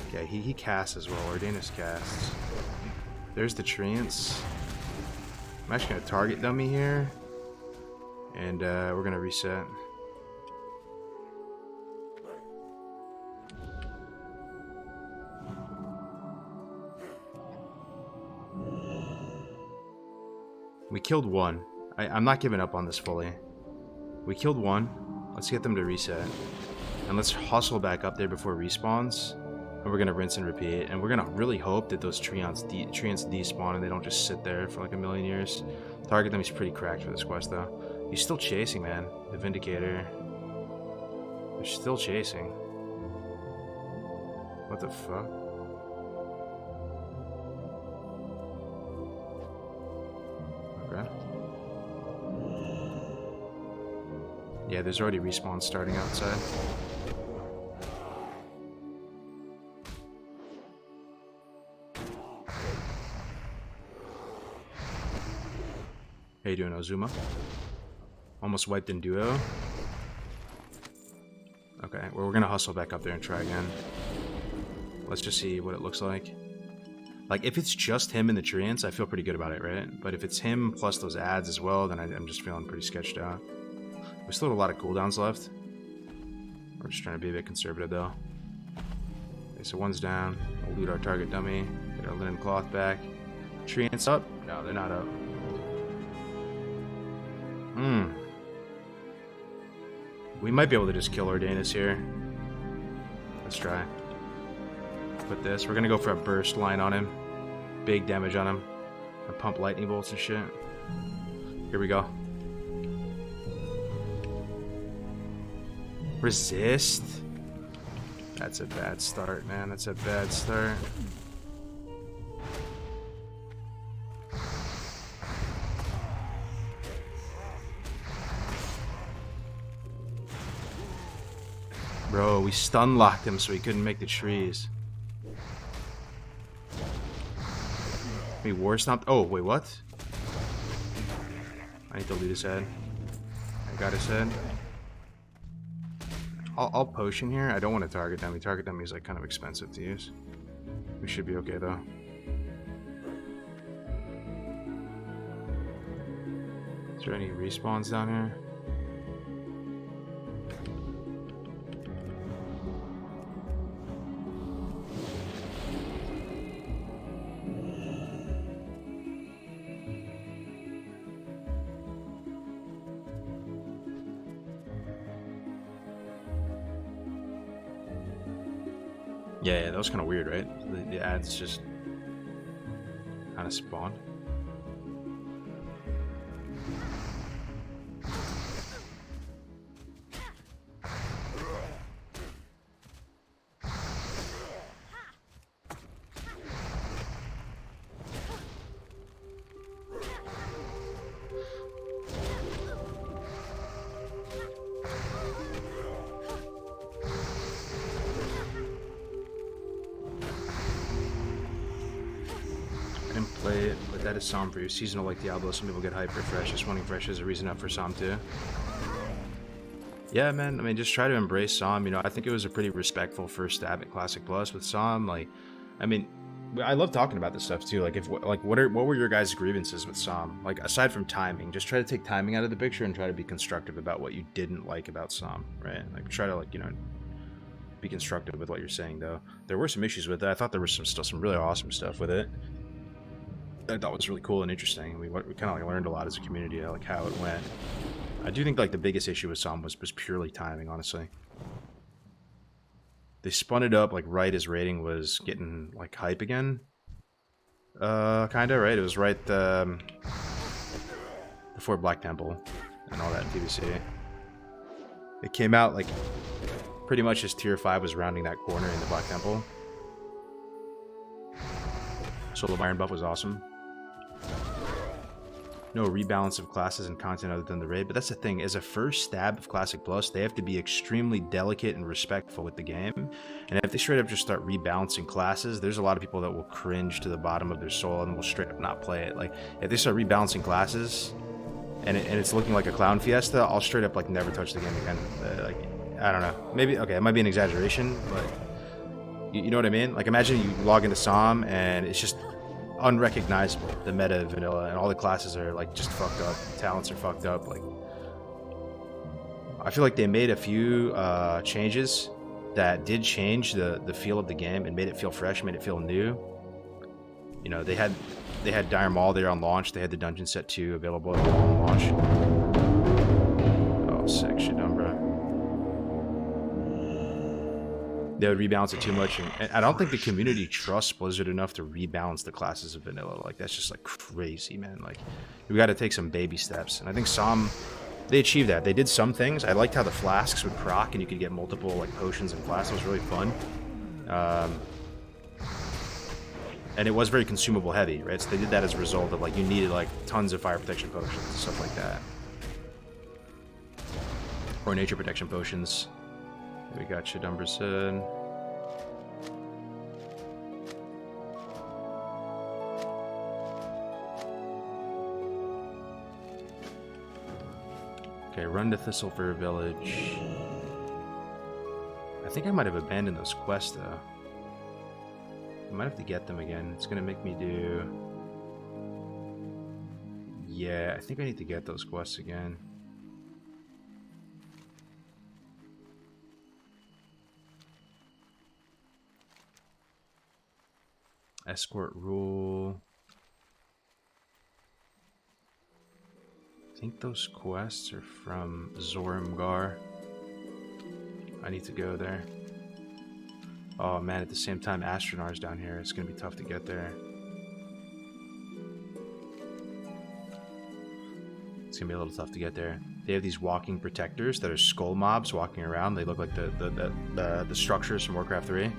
Okay, he casts as well. Ordainus casts. There's the Treants. I'm actually going to target dummy here. And we're going to reset. We killed one. I'm not giving up on this fully. We killed one. Let's get them to reset. And let's hustle back up there before respawns. And we're going to rinse and repeat. And we're going to really hope that those Treants despawn and they don't just sit there for like a million years. Target them, he's pretty cracked for this quest though. He's still chasing, man. The Vindicator. They're still chasing. What the fuck? Okay. Yeah, there's already respawns starting outside. How you doing, Ozuma? Almost wiped in duo. Okay, well, we're gonna hustle back up there and try again. Let's just see what it looks like. Like, if it's just him and the Treants, I feel pretty good about it, right? But if it's him plus those ads as well, then I'm just feeling pretty sketched out. We still have a lot of cooldowns left. We're just trying to be a bit conservative, though. Okay, so one's down. We'll loot our target dummy. Get our linen cloth back. Treants up? No, they're not up. We might be able to just kill Ordainus here. Let's try. Put this. We're gonna go for a burst line on him. Big damage on him. And pump lightning bolts and shit. Here we go. Resist? That's a bad start, man. That's a bad start. Bro, we stun locked him so he couldn't make the trees. We war stomped. Oh, wait, what? I need to loot his head. I got his head. I'll potion here. I don't want to target dummy. Target dummy is like kind of expensive to use. We should be okay though. Is there any respawns down here? Yeah, that was kind of weird, right? The ads just kind of spawned. Play it, but that is Psalm for you. Seasonal like Diablo, some people get hyped for fresh. Just wanting fresh is a reason up for Psalm too. Yeah, man, I mean, just try to embrace Psalm. You know, I think it was a pretty respectful first stab at Classic Plus with Psalm. Like, I mean, I love talking about this stuff too. Like, what were your guys' grievances with Psalm? Like, aside from timing, just try to take timing out of the picture and try to be constructive about what you didn't like about Psalm, right? Like, try to, like, you know, be constructive with what you're saying though. There were some issues with it. I thought there was some really awesome stuff with it. I thought was really cool and interesting. We kind of like learned a lot as a community, like how it went. I do think like the biggest issue with Psalm was purely timing, honestly. They spun it up like right as rating was getting like hype again. Kinda, right? It was right before Black Temple and all that PvC. It came out like pretty much as Tier 5 was rounding that corner in the Black Temple. Soul of Iron buff was awesome. No rebalance of classes and content other than the raid, but that's the thing. As a first stab of Classic Plus, they have to be extremely delicate and respectful with the game. And if they straight up just start rebalancing classes, there's a lot of people that will cringe to the bottom of their soul and will straight up not play it. Like, if they start rebalancing classes and it's looking like a clown fiesta, I'll straight up like never touch the game again. Like, I don't know. Maybe, okay, it might be an exaggeration, but you know what I mean? Like, imagine you log into SOM and it's just unrecognizable, the meta of vanilla, and all the classes are like just fucked up, talents are fucked up. Like, I feel like they made a few changes that did change the feel of the game and made it feel fresh, made it feel new. You know, they had Dire Maul there on launch, they had the Dungeon Set 2 available on launch. Oh, sick shit done, bro. They would rebalance it too much, and I don't think the community trusts Blizzard enough to rebalance the classes of vanilla. Like, that's just like crazy, man. Like, we got to take some baby steps, and I think SOM, they achieved that. They did some things. I liked how the flasks would proc and you could get multiple like potions and flasks. It was really fun, and it was very consumable heavy, right? So they did that as a result of like you needed like tons of fire protection potions and stuff like that, or nature protection potions. We got Shadumberson. Okay, run to Thistlefur Village. I think I might have abandoned those quests though. I might have to get them again. It's gonna make me do... Yeah, I think I need to get those quests again. Escort rule. I think those quests are from Zorimgar. I need to go there. Oh man, at the same time, Astronar's down here. It's gonna be tough to get there. It's gonna be a little tough to get there. They have these walking protectors that are skull mobs walking around. They look like the structures from Warcraft 3.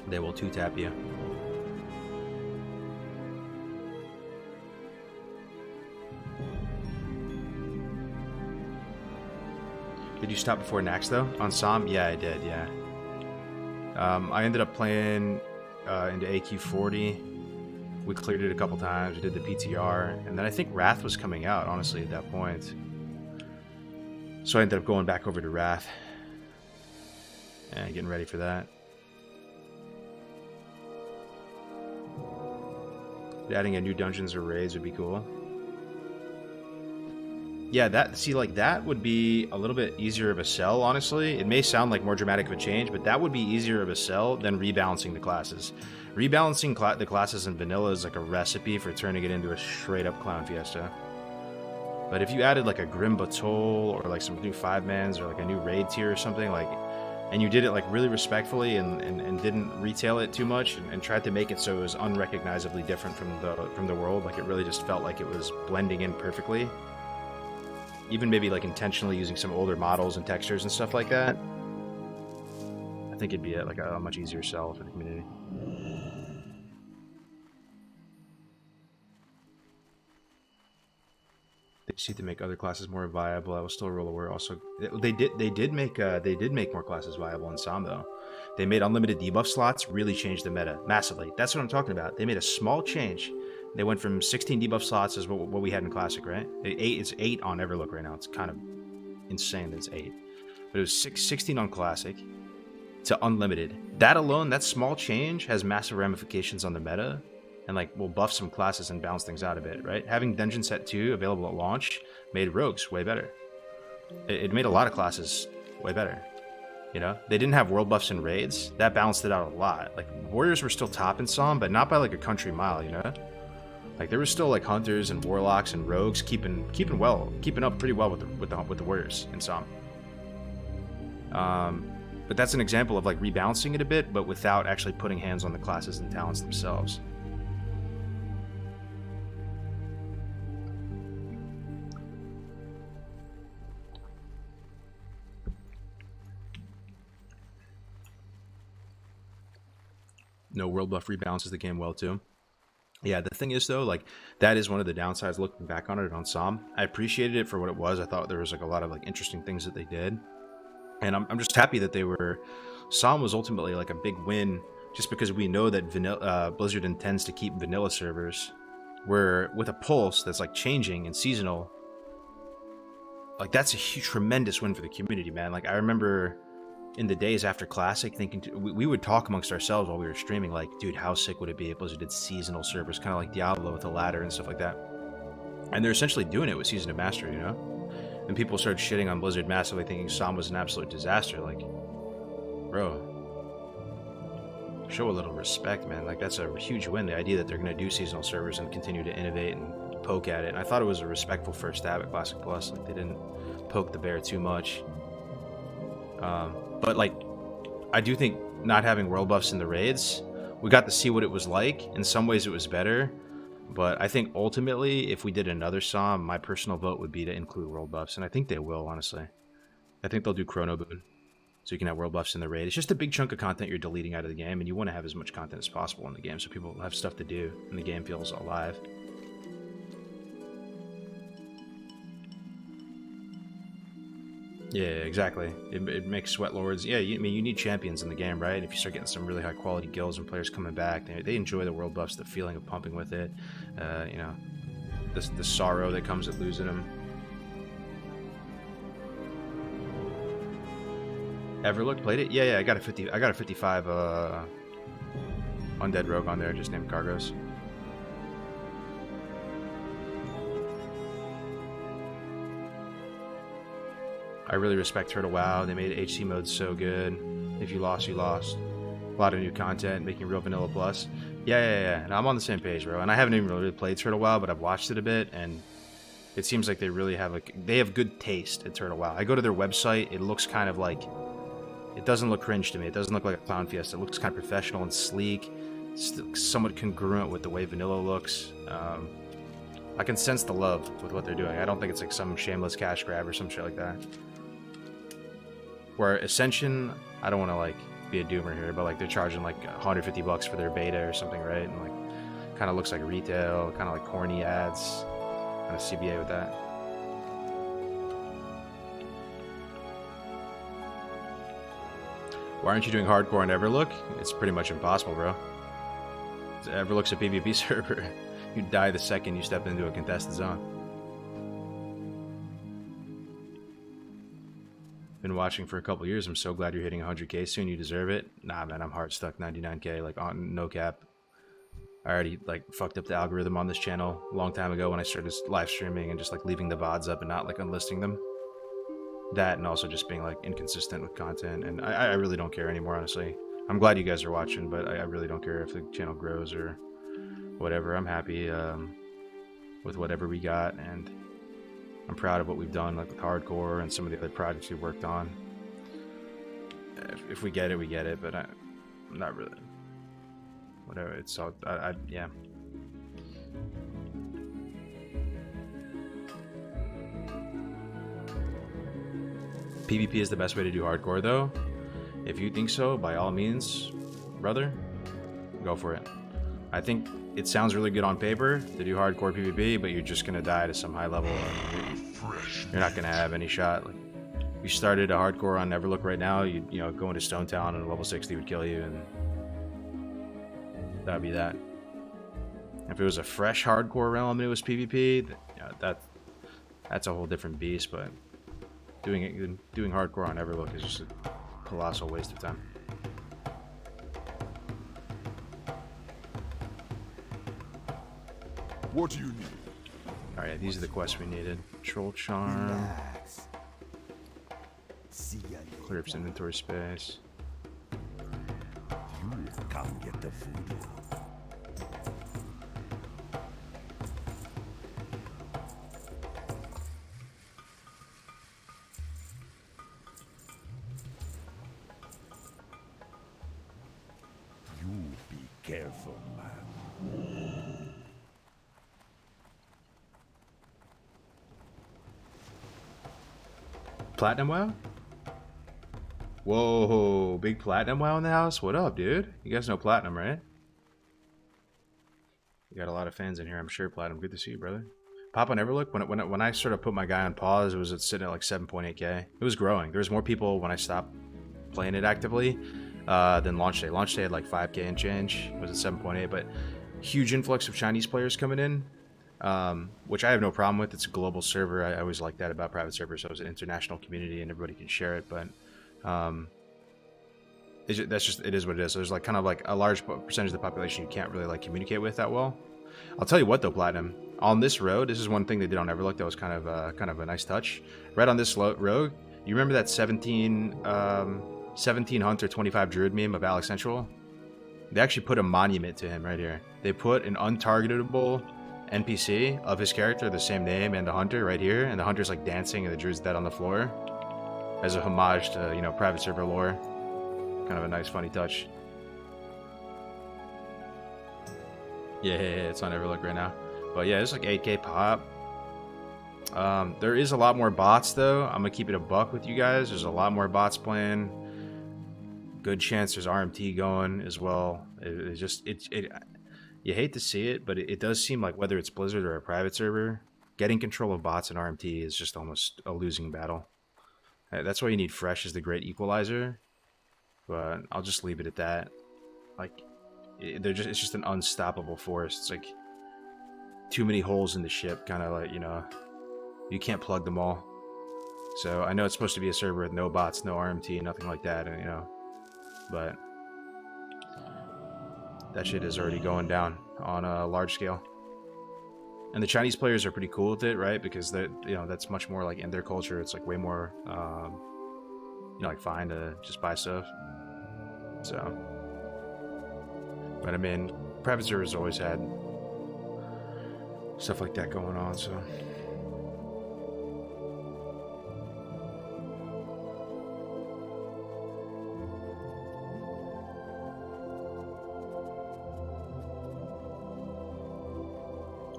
They will 2-tap you. Did you stop before Nax though? On SOM? Yeah, I did, yeah. I ended up playing into AQ40. We cleared it a couple times. We did the PTR. And then I think Wrath was coming out, honestly, at that point. So I ended up going back over to Wrath. And getting ready for that. Adding a new dungeons or raids would be cool. Yeah, that would be a little bit easier of a sell, honestly. It may sound like more dramatic of a change, but that would be easier of a sell than rebalancing the classes. Rebalancing the classes in vanilla is like a recipe for turning it into a straight-up clown fiesta. But if you added like a Grim Batol or like some new 5-mans or like a new raid tier or something, like, and you did it like really respectfully and didn't retail it too much and tried to make it so it was unrecognizably different from the world, like it really just felt like it was blending in perfectly. Even maybe like intentionally using some older models and textures and stuff like that. I think it'd be like a much easier sell for the community. They just need to make other classes more viable. I was still real aware. Also, they did make more classes viable in SOM though. They made unlimited debuff slots. Really changed the meta massively. That's what I'm talking about. They made a small change. They went from 16 debuff slots as what we had in Classic, right? It's 8 on Everlook right now. It's kind of insane that it's 8. But it was 16 on Classic to unlimited. That alone, that small change has massive ramifications on the meta and like will buff some classes and balance things out a bit, right? Having Dungeon Set 2 available at launch made Rogues way better. It made a lot of classes way better. You know, they didn't have world buffs and raids. That balanced it out a lot. Like, Warriors were still top in SOM, but not by like a country mile, you know? Like, there was still like Hunters and Warlocks and Rogues keeping up pretty well with the Warriors in SOM. But that's an example of like rebalancing it a bit, but without actually putting hands on the classes and talents themselves. No, world buff rebalances the game well too. Yeah, the thing is though, like that is one of the downsides looking back on it on Psalm. I appreciated it for what it was. I thought there was like a lot of like interesting things that they did. And I'm just happy that they were. Psalm was ultimately like a big win, just because we know that Blizzard intends to keep vanilla servers, where with a pulse that's like changing and seasonal, like that's a huge, tremendous win for the community, man. Like I remember in the days after Classic, thinking we would talk amongst ourselves while we were streaming, like, dude, how sick would it be if Blizzard did seasonal servers, kind of like Diablo with a ladder and stuff like that. And they're essentially doing it with Season of Mastery, you know. And people started shitting on Blizzard massively, thinking Psalm was an absolute disaster. Like, bro, show a little respect, man. Like, that's a huge win. The idea that they're going to do seasonal servers and continue to innovate and poke at it. And I thought it was a respectful first stab at Classic Plus. Like, they didn't poke the bear too much. But, like, I do think not having world buffs in the raids, we got to see what it was like. In some ways, it was better. But I think ultimately, if we did another Psalm, my personal vote would be to include world buffs. And I think they will, honestly. I think they'll do Chrono Boon, so you can have world buffs in the raid. It's just a big chunk of content you're deleting out of the game, and you want to have as much content as possible in the game so people have stuff to do and the game feels alive. Yeah, exactly. It makes Sweat Lords. Yeah, I mean, you need champions in the game, right? If you start getting some really high quality guilds and players coming back, they enjoy the world buffs, the feeling of pumping with it. You know, the sorrow that comes with losing them. Everlook played it? Yeah, I got a 55 undead rogue on there, just named Cargos. I really respect Turtle WoW. They made HC mode so good. If you lost, you lost. A lot of new content, making real vanilla plus. Yeah. And I'm on the same page, bro. And I haven't even really played Turtle WoW, but I've watched it a bit, and it seems like they really have they have good taste at Turtle WoW. I go to their website. It looks kind of like, it doesn't look cringe to me. It doesn't look like a Clown Fiesta. It looks kind of professional and sleek. It's somewhat congruent with the way vanilla looks. I can sense the love with what they're doing. I don't think it's like some shameless cash grab or some shit like that. Where Ascension, I don't want to like be a doomer here, but like they're charging like $150 for their beta or something, right? And like kind of looks like retail, kind of like corny ads, kind of CBA with that. Why aren't you doing hardcore on Everlook? It's pretty much impossible, bro. Everlook's a PvP server. You die the second you step into a contested zone. Been watching for a couple years. I'm so glad you're hitting 100k soon. You deserve it. Nah, man, I'm hard stuck 99k, like on no cap. I already like fucked up the algorithm on this channel a long time ago when I started live streaming and just like leaving the VODs up and not like unlisting them. That, and also just being like inconsistent with content, and I really don't care anymore, honestly. I'm glad you guys are watching, but I really don't care if the channel grows or whatever. I'm happy with whatever we got, and I'm proud of what we've done, like with hardcore and some of the other projects we worked on. If we get it, we get it, but I'm not really. Whatever, it's all, yeah. PvP is the best way to do hardcore, though. If you think so, by all means, brother, go for it. I think it sounds really good on paper to do hardcore PvP, but you're just gonna die to some high level. You're not gonna have any shot. Like, if you started a hardcore on Everlook right now, you know, go into Stone Town and a level 60 would kill you, and that'd be that. If it was a fresh hardcore realm and it was PvP, that's a whole different beast. But doing hardcore on Everlook is just a colossal waste of time. What do you need? Alright, these are the quests we needed. Troll Charm. Clear up some inventory space. Come get the food. Careful, man. Platinum WoW? Whoa, big Platinum WoW in the house? What up, dude? You guys know Platinum, right? You got a lot of fans in here, I'm sure, Platinum. Good to see you, brother. Pop on Everlook, when I sort of put my guy on pause, it was sitting at like 7.8k. It was growing. There was more people when I stopped playing it actively than launch day. Launch day had like 5k and change. It was at 7.8, but huge influx of Chinese players coming in, which I have no problem with. It's a global server. I always like that about private servers. So it's an international community and everybody can share it, but it is what it is. So there's like kind of like a large percentage of the population you can't really like communicate with that well. I'll tell you what though, Platinum, on this road, this is one thing they did on Everlook that was kind of a nice touch. Right on this road, you remember that 17 Hunter 25 Druid meme of Alex Central? They actually put a monument to him right here. They put an untargetable NPC of his character, the same name, and the Hunter right here, and the Hunter's like dancing and the Druid's dead on the floor, as a homage to, you know, private server lore. Kind of a nice, funny touch. Yeah, it's on Everlook right now. But yeah, it's like 8k pop. There is a lot more bots though. I'm gonna keep it a buck with you guys. There's a lot more bots playing. Good chance there's RMT going as well. You hate to see it, but it does seem like whether it's Blizzard or a private server, getting control of bots and RMT is just almost a losing battle. That's why you need Fresh as the great equalizer. But I'll just leave it at that. Like, it's just an unstoppable force. It's like too many holes in the ship, kind of like, you know, you can't plug them all. So I know it's supposed to be a server with no bots, no RMT, nothing like that, and, you know, but that shit is already going down on a large scale. And the Chinese players are pretty cool with it, right? Because they're, you know, that's much more like in their culture. It's like way more, you know, like fine to just buy stuff. So, but I mean, private servers always had stuff like that going on, so.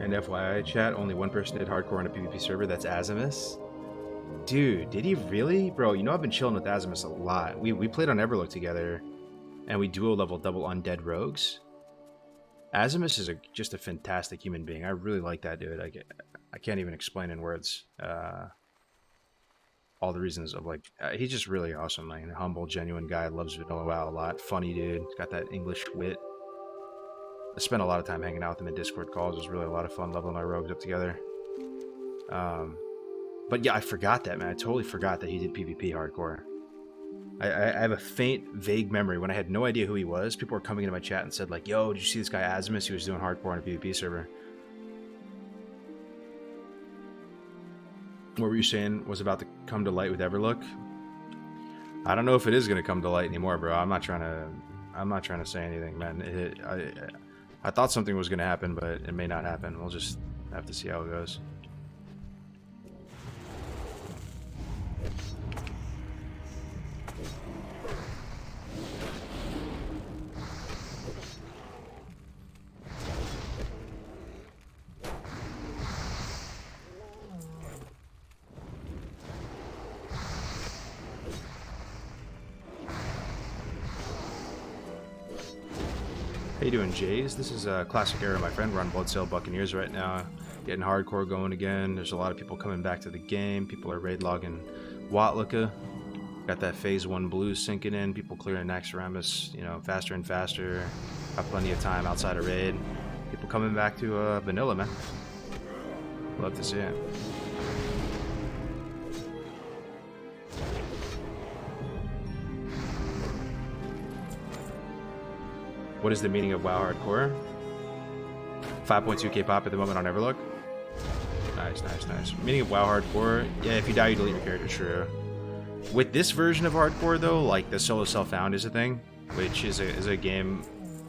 And FYI, chat, only one person did hardcore on a PvP server. That's Azimus. Dude, did he really? Bro, you know I've been chilling with Azimus a lot. We played on Everlook together, and we duo level double undead rogues. Azimus is just a fantastic human being. I really like that dude. I can't even explain in words all the reasons of, like, he's just really awesome, like, a humble, genuine guy. Loves vanilla WoW a lot. Funny dude. Got that English wit. I spent a lot of time hanging out with him in Discord calls. It was really a lot of fun leveling my rogues up together. But yeah, I forgot that, man. I totally forgot that he did PvP hardcore. I have a faint, vague memory when I had no idea who he was. People were coming into my chat and said, like, yo, did you see this guy Azimus? He was doing hardcore on a PvP server. What were you saying was about to come to light with Everlook? I don't know if it is going to come to light anymore, bro. I'm not trying to say anything, man. I thought something was going to happen, but it may not happen. We'll just have to see how it goes. How you doing, Jays? This is a classic era, my friend. We're on Bloodsail Buccaneers right now, getting hardcore going again. There's a lot of people coming back to the game. People are raid logging Watlika. Got that phase 1 blues sinking in. People clearing Naxxramas, you know, faster and faster. Got plenty of time outside of raid. People coming back to vanilla, man. Love to see it. What is the meaning of WoW Hardcore? 5.2k pop at the moment on Everlook. Nice, nice, nice. Meaning of WoW Hardcore, yeah, if you die, you delete your character, true. With this version of Hardcore, though, like, the solo self-found is a thing, which is a game,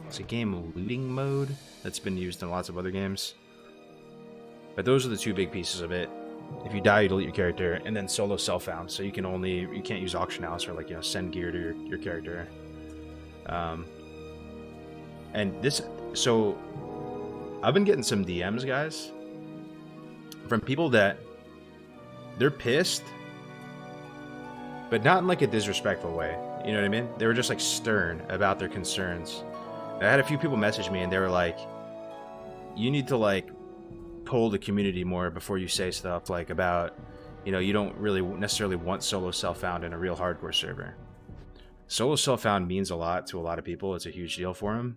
it's a game looting mode that's been used in lots of other games. But those are the two big pieces of it. If you die, you delete your character, and then solo self-found, so you can't use auction house or, like, you know, send gear to your character. And this, So I've been getting some DMs, guys, from people that they're pissed, but not in like a disrespectful way. You know what I mean? They were just like stern about their concerns. I had a few people message me and they were like, you need to like poll the community more before you say stuff like about, you know, you don't really necessarily want solo self-found in a real hardcore server. Solo self-found means a lot to a lot of people. It's a huge deal for them.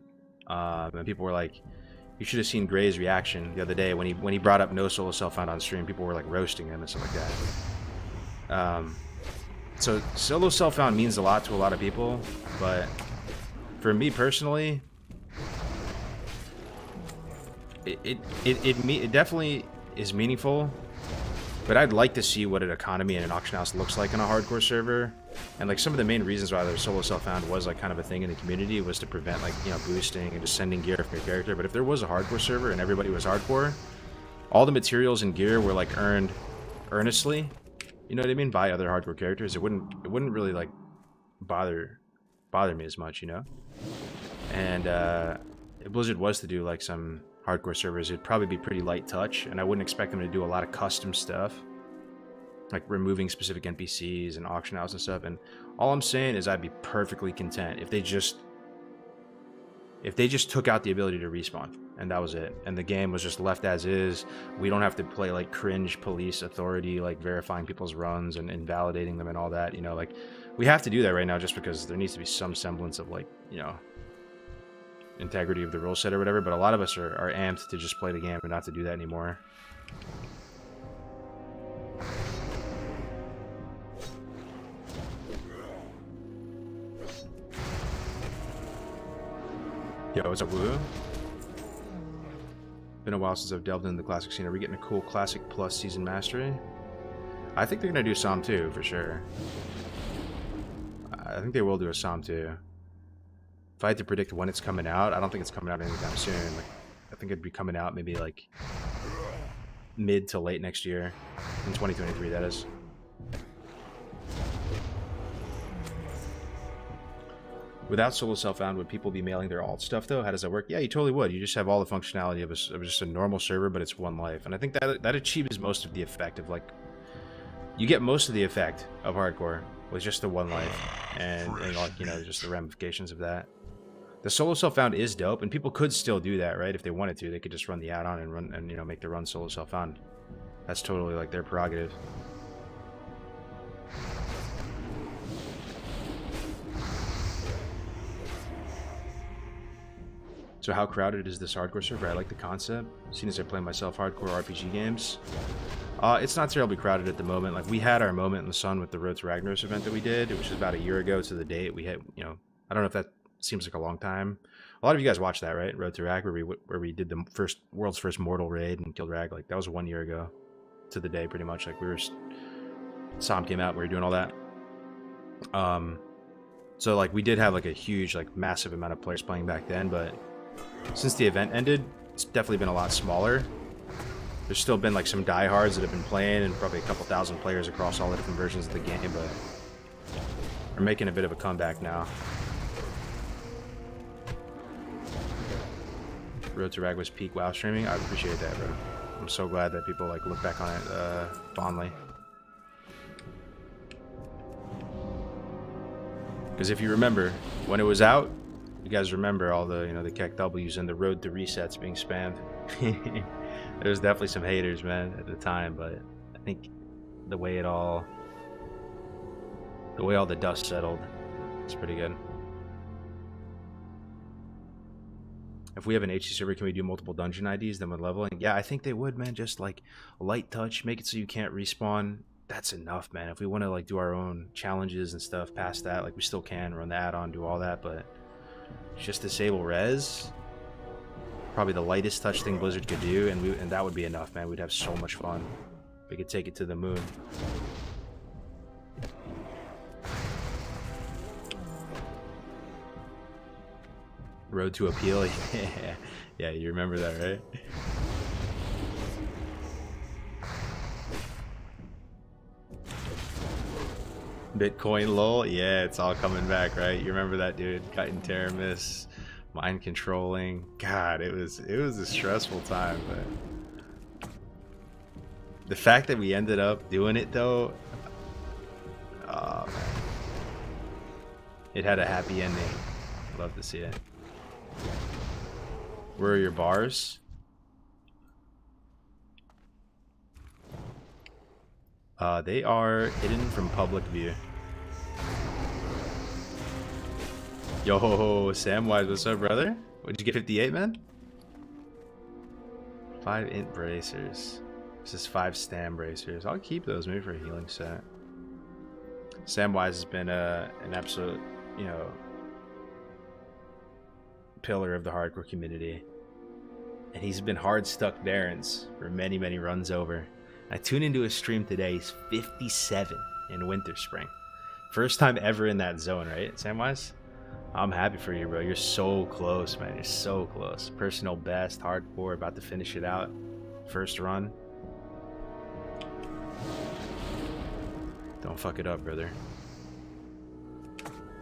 And people were like, you should have seen Gray's reaction the other day when he brought up no solo self-found on stream. People were like roasting him and stuff like that. So solo self-found means a lot to a lot of people, but for me personally, it definitely is meaningful. But I'd like to see what an economy and an auction house looks like on a hardcore server. And like some of the main reasons why the solo self-found was like kind of a thing in the community was to prevent like, you know, boosting and just sending gear from your character. But if there was a hardcore server and everybody was hardcore, all the materials and gear were like earned earnestly, you know what I mean, by other hardcore characters. It wouldn't really like bother me as much, you know. And if Blizzard was to do like some hardcore servers, it'd probably be pretty light touch, and I wouldn't expect them to do a lot of custom stuff like removing specific NPCs and auction house and stuff. And all I'm saying is I'd be perfectly content if they just took out the ability to respawn and that was it, and the game was just left as is. We don't have to play like cringe police authority, like verifying people's runs and invalidating them and all that, you know. Like we have to do that right now just because there needs to be some semblance of like, you know, integrity of the rule set or whatever. But a lot of us are amped to just play the game and not to do that anymore. Yo, what's up, Woo? Been a while since I've delved into the classic scene. Are we getting a cool classic plus season mastery? I think they're gonna do Psalm 2 for sure. I think they will do a Psalm 2. If I had to predict when it's coming out, I don't think it's coming out anytime soon. Like, I think it'd be coming out maybe like mid to late next year, in 2023, that is. Without solo self-found, would people be mailing their alt stuff though? How does that work? Yeah, you totally would. You just have all the functionality of just a normal server, but it's one life. And I think that achieves most of the effect of like, you get most of the effect of hardcore with just the one life, and like, you know, just the ramifications of that. The solo self-found is dope, and people could still do that, right? If they wanted to, they could just run the add-on and run, and you know, make the run solo self-found. That's totally like their prerogative. So how crowded is this hardcore server? I like the concept. Seeing as I play myself hardcore RPG games, it's not terribly crowded at the moment. Like we had our moment in the sun with the Road to Ragnaros event that we did, which was about a year ago to the date. We had, you know, I don't know if that seems like a long time. A lot of you guys watched that, right? Road to Rag, where we did the world's first mortal raid and killed Rag. Like that was 1 year ago to the day, pretty much. Like we were, Psalm came out, we were doing all that. So like we did have like a huge, like massive amount of players playing back then, but since the event ended, it's definitely been a lot smaller. There's still been like some diehards that have been playing, and probably a couple thousand players across all the different versions of the game, but we're making a bit of a comeback now. Road to Rag was peak WoW streaming. I appreciate that, bro. I'm so glad that people like look back on it fondly. Because if you remember, when it was out, you guys remember all the, you know, the Keck W's and the road to resets being spammed. There was definitely some haters, man, at the time, but I think the way all the dust settled, it's pretty good. If we have an HC server, can we do multiple dungeon IDs then with leveling? Yeah, I think they would, man. Just like a light touch, make it so you can't respawn. That's enough, man. If we want to like do our own challenges and stuff past that, like we still can run the add-on, do all that, but just disable res, probably the lightest touch thing Blizzard could do, and that would be enough, man. We'd have so much fun. We could take it to the moon. Road to Appeal. Yeah, you remember that, right? Bitcoin lol. Yeah, it's all coming back, right? You remember that, dude? Kite and Terramis, Mind controlling. God, it was a stressful time, but the fact that we ended up doing it though, oh man. It had a happy ending. Love to see it. Where are your bars? They are hidden from public view. Yo, Samwise, what's up, brother? What'd you get, 58, man? 5 int bracers. This is 5 stam bracers. I'll keep those maybe for a healing set. Samwise has been an absolute, you know, pillar of the hardcore community. And he's been hard stuck Barons for many, many runs over. I tuned into his stream today. He's 57 in Winter Spring. First time ever in that zone, right, Samwise? I'm happy for you, bro. You're so close, man. You're so close. Personal best, hardcore, about to finish it out. First run. Don't fuck it up, brother.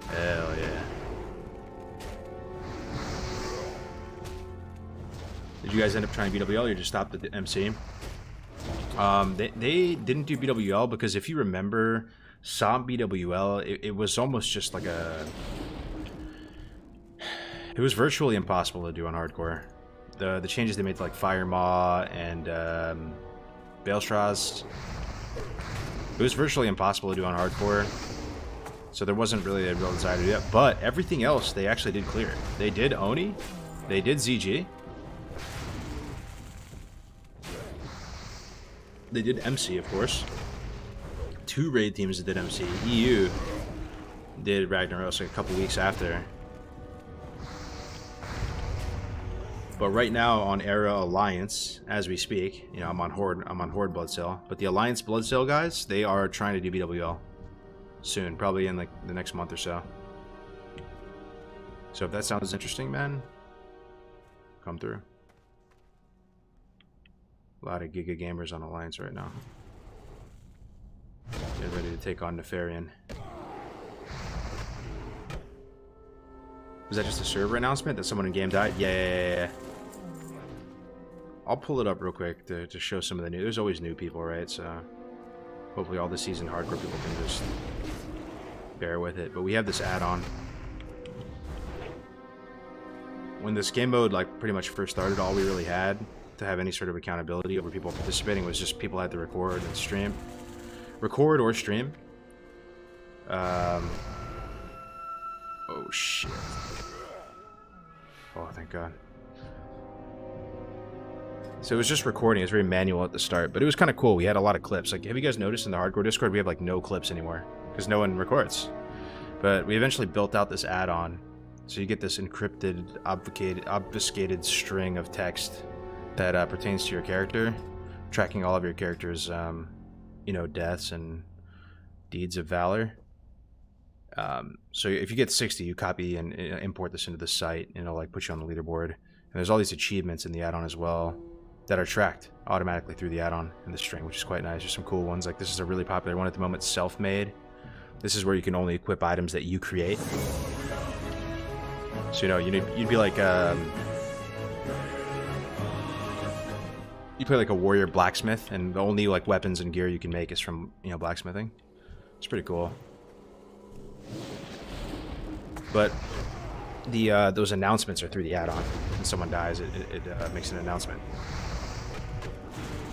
Hell yeah. Did you guys end up trying BWL or you just stopped at the MC? They didn't do BWL because if you remember, some BWL, it was almost just like a... It was virtually impossible to do on hardcore. The changes they made to like Fire Maw and Baelstras, it was virtually impossible to do on hardcore. So there wasn't really a real desire to do that. But everything else they actually did clear. They did Oni, they did ZG, they did MC, of course. 2 raid teams that did MC. EU did Ragnaros like a couple weeks after. But right now on Era Alliance, as we speak, you know, I'm on Horde Bloodsail. But the Alliance Bloodsail guys, they are trying to do BWL soon, probably in like the next month or so. So if that sounds interesting, man, come through. A lot of Giga gamers on Alliance right now. Get ready to take on Nefarian. Was that just a server announcement that someone in game died? Yeah. I'll pull it up real quick to show some of the new. There's always new people, right? So hopefully all the seasoned hardcore people can just bear with it. But we have this add-on. When this game mode like pretty much first started, all we really had to have any sort of accountability over people participating was just people had to record and stream. Record or stream. Oh shit. Oh, thank God. So it was just recording. It was very manual at the start, but it was kind of cool. We had a lot of clips. Like, have you guys noticed in the hardcore Discord, we have like no clips anymore because no one records. But we eventually built out this add-on. So you get this encrypted, obfuscated string of text that pertains to your character, tracking all of your character's, you know, deaths and deeds of valor. So if you get 60, you copy and import this into the site, and it'll like put you on the leaderboard. And there's all these achievements in the add-on as well that are tracked automatically through the add-on in the string, which is quite nice. There's some cool ones. Like this is a really popular one at the moment, self-made. This is where you can only equip items that you create. So you know, you'd be like you play like a warrior blacksmith, and the only like weapons and gear you can make is from, you know, blacksmithing. It's pretty cool. But the those announcements are through the add-on. When someone dies, it makes an announcement.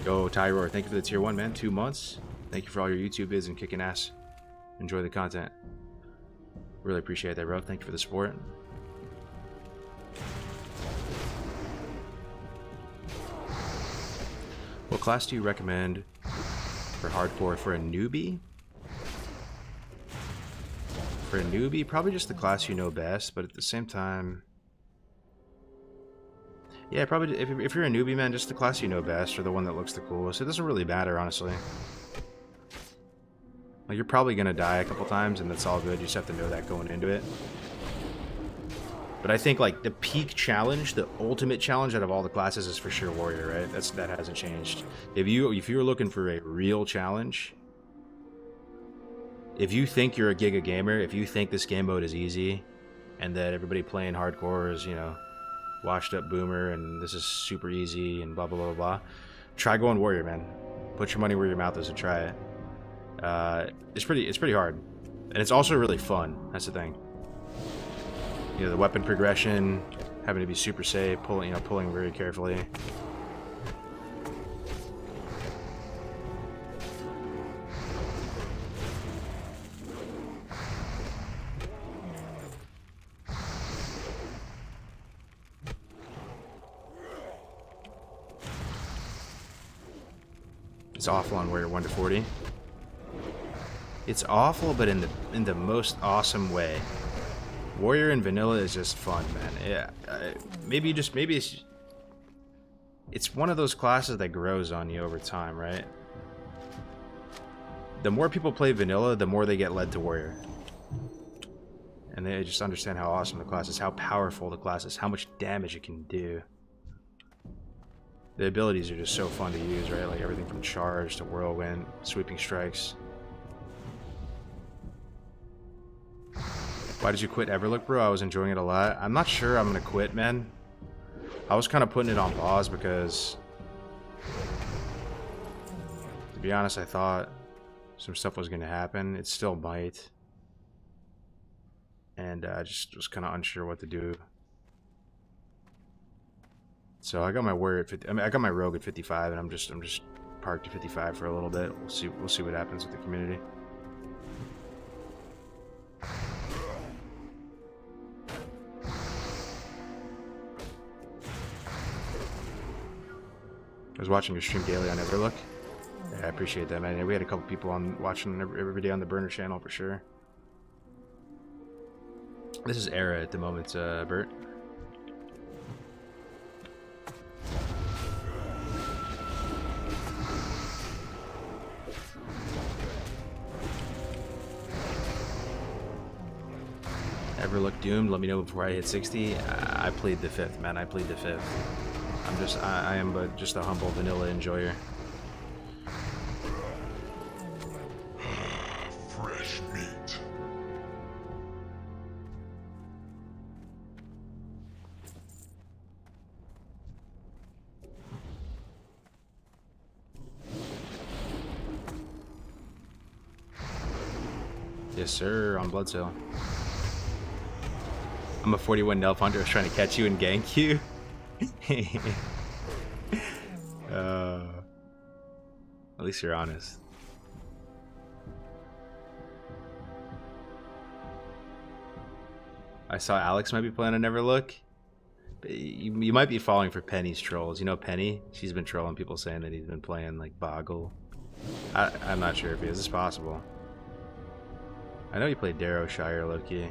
Go Tyroar, thank you for the tier 1, man. 2 months. Thank you for all your YouTube vids and kicking ass. Enjoy the content. Really appreciate that, bro. Thank you for the support. What class do you recommend for hardcore for a newbie? For a newbie, probably just the class you know best, but at the same time, yeah, probably if you're a newbie, man, just the class you know best or the one that looks the coolest. It doesn't really matter, honestly. Like, you're probably gonna die a couple times, and that's all good. You just have to know that going into it. But I think like the peak challenge, the ultimate challenge out of all the classes is for sure warrior, right? That hasn't changed. If you're looking for a real challenge, if you think you're a Giga gamer, if you think this game mode is easy, and that everybody playing hardcore is, you know, washed up boomer and this is super easy and blah blah blah blah. Try going warrior, man. Put your money where your mouth is and try it. It's pretty hard, and it's also really fun. That's the thing. You know, the weapon progression, having to be super safe, pulling very carefully. It's awful on warrior 1 to 40. It's awful, but in the most awesome way. Warrior and vanilla is just fun, man. Yeah, maybe it's one of those classes that grows on you over time, right? The more people play vanilla, the more they get led to warrior, and they just understand how awesome the class is, how powerful the class is, how much damage it can do. The abilities are just so fun to use, right? Like everything from charge to whirlwind, sweeping strikes. Why did you quit Everlook, bro? I was enjoying it a lot. I'm not sure I'm gonna quit, man. I was kind of putting it on pause because, to be honest, I thought some stuff was gonna happen. It still might, and I just was kind of unsure what to do. So I got my warrior at 50. I mean, I got my rogue at 55, and I'm just parked at 55 for a little bit. We'll see what happens with the community. I was watching your stream daily on Everlook. Yeah, I appreciate that, man. Yeah, we had a couple people on watching every day on the Burner channel for sure. This is Era at the moment, Bert. Everlook doomed. Let me know before I hit 60. I plead the fifth, man. I plead the fifth. I am but just a humble vanilla enjoyer. Fresh meat. Yes, sir, on Blood Sale. I'm a 41 Nelf Hunter. I was trying to catch you and gank you. At least you're honest. I saw Alex might be playing on Everlook. You might be falling for Penny's trolls. You know Penny? She's been trolling people saying that he's been playing like Boggle. I'm not sure if he is. It's possible. I know you played Darrow Shire low-key.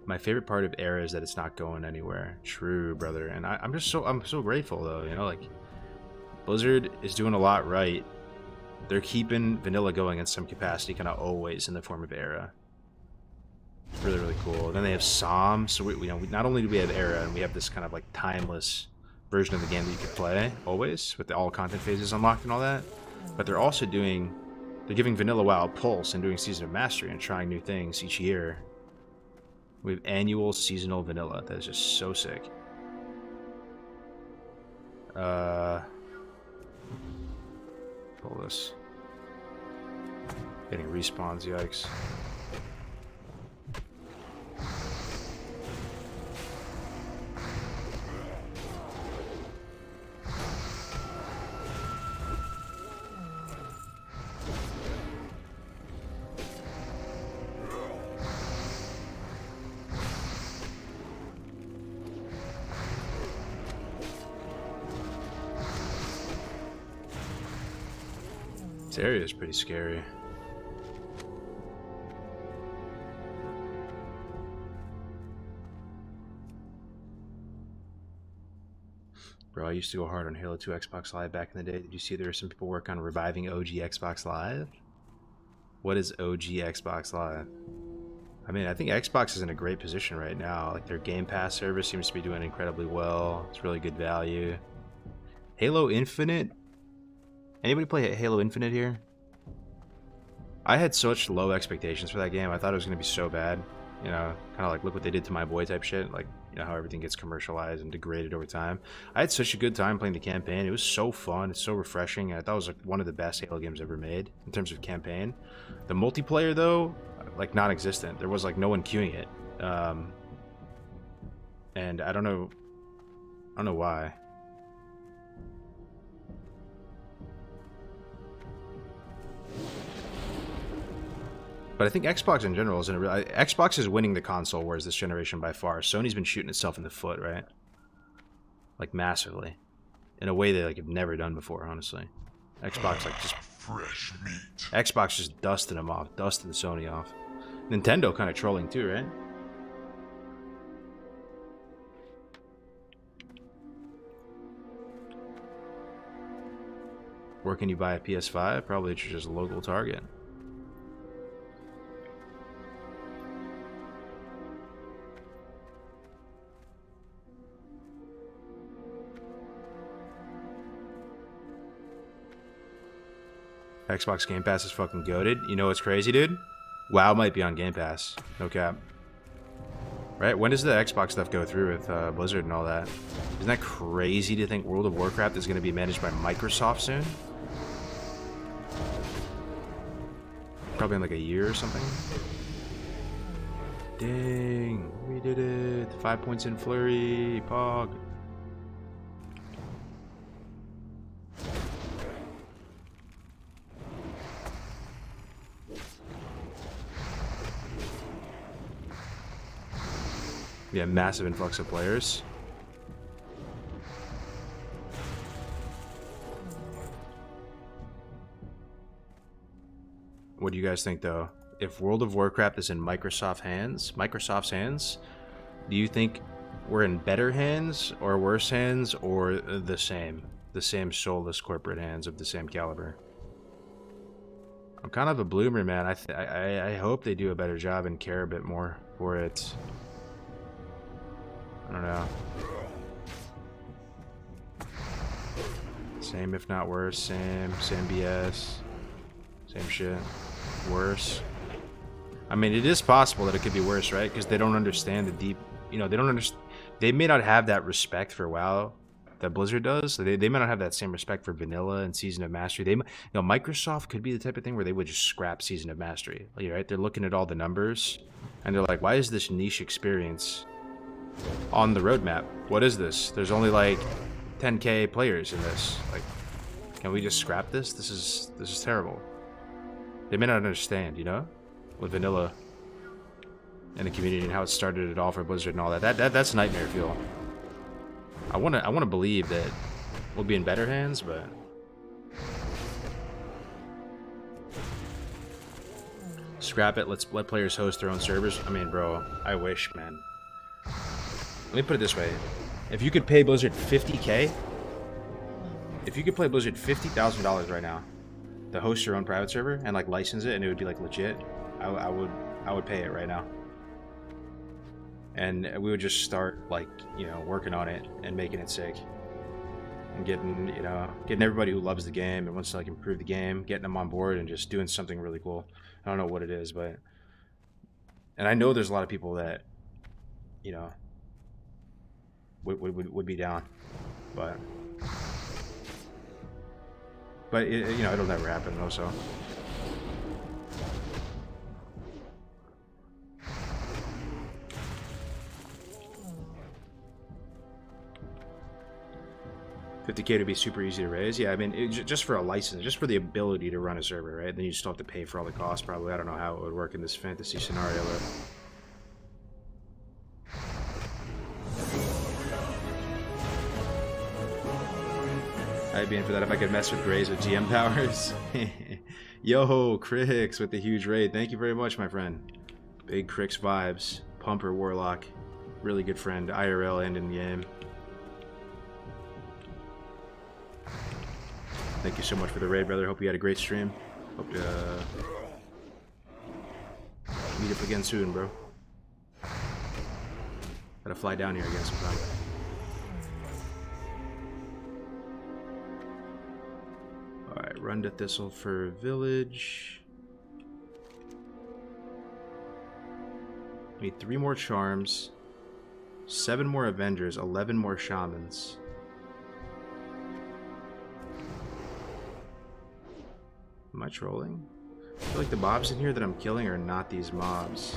My favorite part of Era is that it's not going anywhere. True, brother. And I'm so grateful though, you know, like Blizzard is doing a lot right. They're keeping vanilla going in some capacity, kind of always in the form of Era. It's really, really cool. And then they have Psalm, so we not only do we have Era, and we have this kind of like timeless version of the game that you could play always with all content phases unlocked and all that, but they're also they're giving vanilla WoW a pulse and doing Season of Mastery and trying new things each year. We have annual seasonal vanilla. That is just so sick. Pull this. Getting respawns, yikes. This area is pretty scary. Bro, I used to go hard on Halo 2 Xbox Live back in the day. Did you see there were some people work on reviving OG Xbox Live? What is OG Xbox Live? I mean, I think Xbox is in a great position right now. Like, their Game Pass service seems to be doing incredibly well. It's really good value. Halo Infinite? Anybody play Halo Infinite here? I had such low expectations for that game. I thought it was going to be so bad. You know, kind of like look what they did to my boy type shit. Like, you know, how everything gets commercialized and degraded over time. I had such a good time playing the campaign. It was so fun. It's so refreshing. I thought it was like one of the best Halo games ever made in terms of campaign. The multiplayer, though, like non-existent. There was like no one queuing it. And I don't know why. But I think Xbox in general is in a real... Xbox is winning the console wars this generation by far. Sony's been shooting itself in the foot, right? Like massively, in a way they like have never done before. Honestly, Xbox like just Fresh meat. Xbox just dusting them off, dusting Sony off. Nintendo kind of trolling too, right? Where can you buy a PS5? Probably at just a local Target. Xbox Game Pass is fucking goated. You know what's crazy, dude? WoW might be on Game Pass. No cap. Right? When does the Xbox stuff go through with Blizzard and all that? Isn't that crazy to think World of Warcraft is going to be managed by Microsoft soon? Probably in like a year or something. Dang. We did it. 5 points in Flurry. Pog. Yeah, massive influx of players. What do you guys think, though? If World of Warcraft is in Microsoft's hands, do you think we're in better hands or worse hands or the same soulless corporate hands of the same caliber? I'm kind of a bloomer, man. I hope they do a better job and care a bit more for it. I don't know. Same if not worse, same BS. Same shit. Worse. I mean, it is possible that it could be worse, right? Because they don't understand the deep, you know, they don't understand. They may not have that respect for WoW that Blizzard does. They may not have that same respect for vanilla and Season of Mastery. They, you know, Microsoft could be the type of thing where they would just scrap Season of Mastery, right? They're looking at all the numbers and they're like, why is this niche experience on the roadmap? What is this? There's only like 10k players in this. Like, can we just scrap this? This is terrible. They may not understand, you know, with vanilla and the community and how it started it all for Blizzard and all that. That's nightmare fuel. I wanna believe that we'll be in better hands, but scrap it. Let players host their own servers. I mean, bro, I wish, man. Let me put it this way: if you could pay Blizzard 50k, if you could pay Blizzard $50,000 right now to host your own private server and like license it, and it would be like legit, I would pay it right now. And we would just start like, you know, working on it and making it sick, and getting everybody who loves the game and wants to like improve the game, getting them on board and just doing something really cool. I don't know what it is, but, and I know there's a lot of people that, you know, would be down, but it, you know, it'll never happen though. So $50K to be super easy to raise. Yeah, I mean, just for a license, just for the ability to run a server, right? Then you still have to pay for all the costs, probably. I don't know how it would work in this fantasy scenario, but I'd be in for that if I could mess with Grays with GM powers. Yo, Crix with the huge raid. Thank you very much, my friend. Big Crix vibes. Pumper Warlock. Really good friend, IRL and in game. Thank you so much for the raid, brother. Hope you had a great stream. Hope to meet up again soon, bro. Gotta fly down here again sometime. Alright, run to Thistlefur Village. need 3 more charms, 7 more Avengers, 11 more Shamans. Am I trolling? I feel like the mobs in here that I'm killing are not these mobs.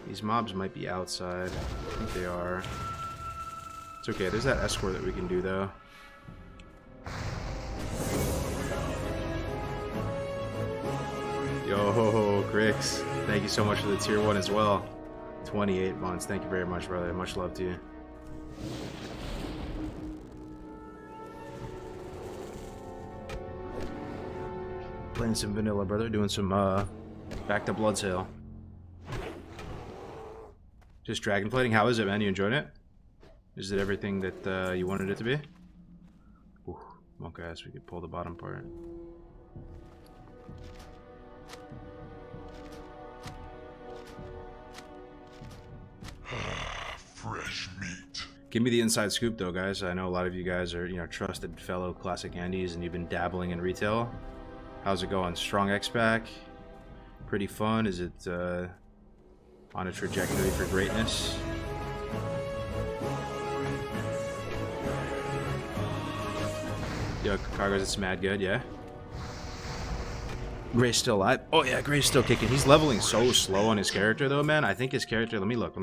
These mobs might be outside. I think they are. It's okay, there's that escort that we can do though. Yo, Grix, thank you so much for the tier 1 as well. 28 months, thank you very much, brother. Much love to you. Playing some vanilla, brother. Doing some back to blood sale. Just dragonflighting. How is it, man? You enjoying it? Is it everything that you wanted it to be? Ooh, monk ass. We could pull the bottom part. Fresh meat. Give me the inside scoop, though, guys. I know a lot of you guys are, you know, trusted fellow classic Andes, and you've been dabbling in retail. How's it going? Strong X-Pack? Pretty fun? Is it on a trajectory for greatness? Yo, Cargos, it's mad good, yeah? Gray's still alive? Oh yeah, Gray's still kicking. He's leveling so slow on his character, though, man. I think his character... Let me look.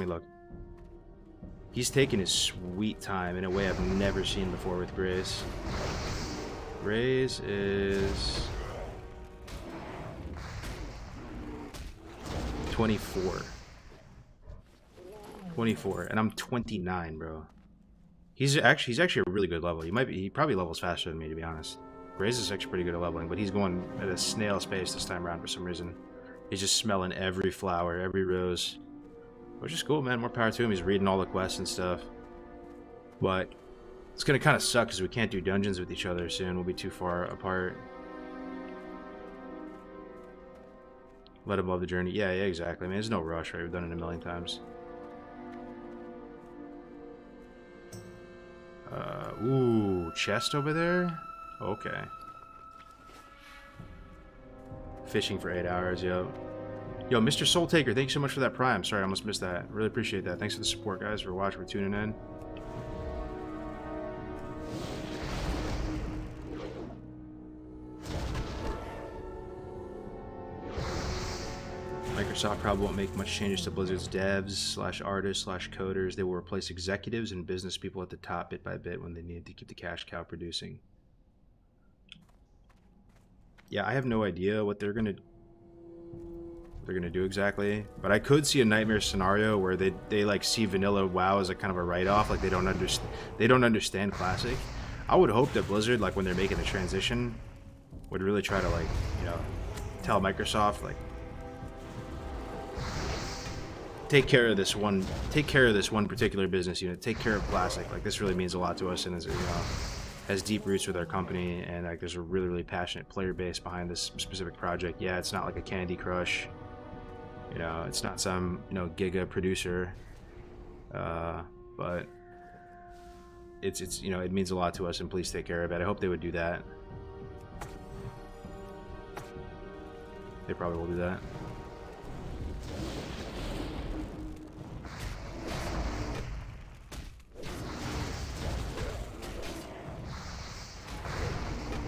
He's taking his sweet time in a way I've never seen before with Gray's. Gray's is... 24, and I'm 29, bro. He's actually a really good level. He probably levels faster than me, to be honest. Graze is actually pretty good at leveling, but he's going at a snail's pace this time around for some reason. He's just smelling every flower, every rose, which is cool, man. More power to him. He's reading all the quests and stuff. But it's gonna kind of suck because we can't do dungeons with each other soon. We'll be too far apart. Let him love the journey. Yeah, exactly. I mean, there's no rush, right? We've done it a million times. Ooh, chest over there? Okay. Fishing for 8 hours, yo. Yo, Mr. Soul Taker, thank you so much for that Prime. Sorry, I almost missed that. Really appreciate that. Thanks for the support, guys, for watching, for tuning in. Microsoft probably won't make much changes to Blizzard's devs / artists / coders. They will replace executives and business people at the top bit by bit when they need to keep the cash cow producing. Yeah, I have no idea what they're gonna do exactly, but I could see a nightmare scenario where they like see vanilla WoW as a kind of a write-off, like they don't understand classic. I would hope that Blizzard, like when they're making the transition, would really try to, like, you know, tell Microsoft, like, take care of this one particular business unit. Take care of classic. Like, this really means a lot to us, and is, you know, has deep roots with our company, and like there's a really passionate player base behind this specific project. Yeah, it's not like a Candy Crush. You know, it's not some, you know, giga producer. But it's you know, it means a lot to us, and please take care of it. I hope they would do that. They probably will do that.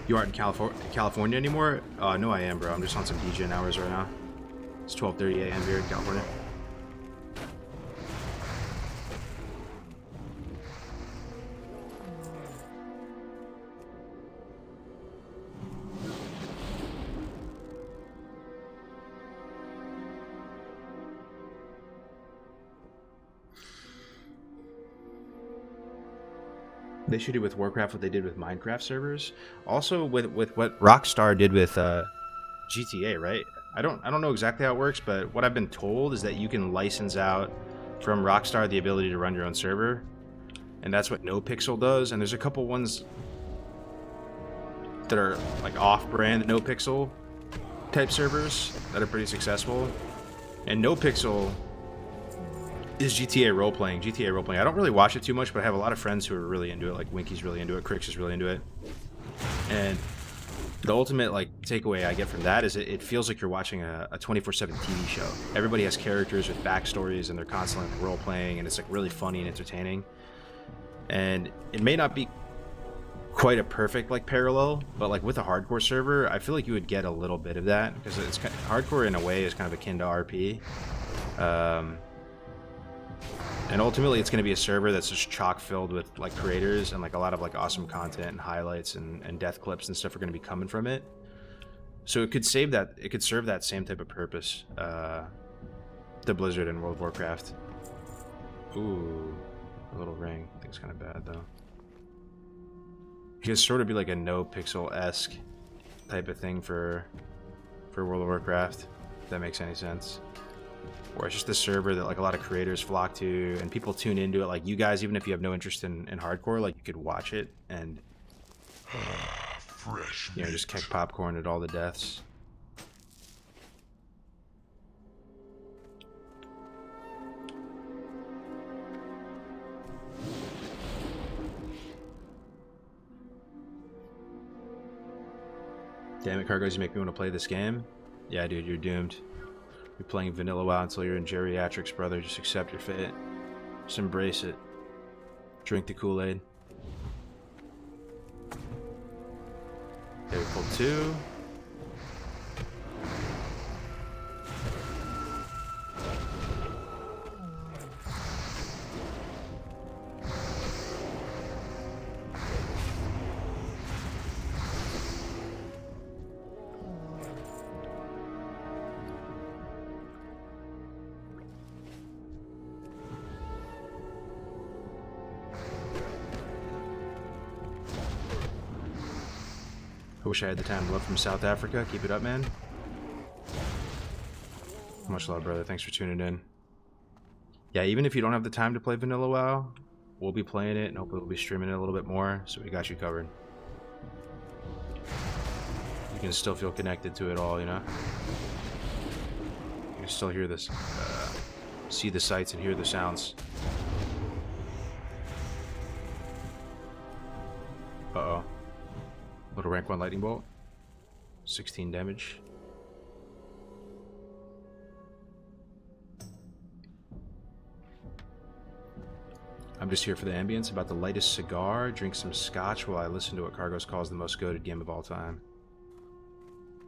You aren't in California anymore? No, I am, bro. I'm just on some DJ hours right now. It's 12:30 a.m. here in California. They should do with Warcraft what they did with Minecraft servers. Also with what Rockstar did with GTA, right? I don't know exactly how it works, but what I've been told is that you can license out from Rockstar the ability to run your own server, and that's what NoPixel does. And there's a couple ones that are like off-brand NoPixel type servers that are pretty successful. And NoPixel is GTA role-playing. I don't really watch it too much, but I have a lot of friends who are really into it. Like Winky's really into it, Crix is really into it. And the ultimate like takeaway I get from that is it feels like you're watching a 24/7 TV show. Everybody has characters with backstories, and they're constantly like, role playing, and it's like really funny and entertaining. And it may not be quite a perfect like parallel, but like with a hardcore server, I feel like you would get a little bit of that because it's kind of, hardcore in a way is kind of akin to RP. And ultimately, it's going to be a server that's just chock filled with like creators, and like a lot of like awesome content and highlights and death clips and stuff are going to be coming from it. So it could save that. It could serve that same type of purpose to Blizzard and World of Warcraft. Ooh, a little ring. I think it's kind of bad though. It could sort of be like a no pixel-esque type of thing for World of Warcraft, if that makes any sense. Or it's just a server that like a lot of creators flock to, and people tune into it. Like you guys, even if you have no interest in hardcore, like you could watch it and Fresh you know, just kick popcorn at all the deaths. Damn it, Cargos, you make me want to play this game. Yeah, dude, you're doomed. You're playing vanilla WoW until you're in geriatrics, brother. Just accept your fate. Just embrace it. Drink the Kool-Aid. Okay, we pulled 2. I wish I had the time. Love from South Africa. Keep it up, man. Much love, brother. Thanks for tuning in. Yeah, even if you don't have the time to play Vanilla WoW, we'll be playing it, and hopefully we'll be streaming it a little bit more, so we got you covered. You can still feel connected to it all, you know? You can still hear this, see the sights and hear the sounds. Uh-oh. Little rank 1 lightning bolt. 16 damage. I'm just here for the ambience. About the lightest cigar. Drink some scotch while I listen to what Cargos calls the most goated game of all time.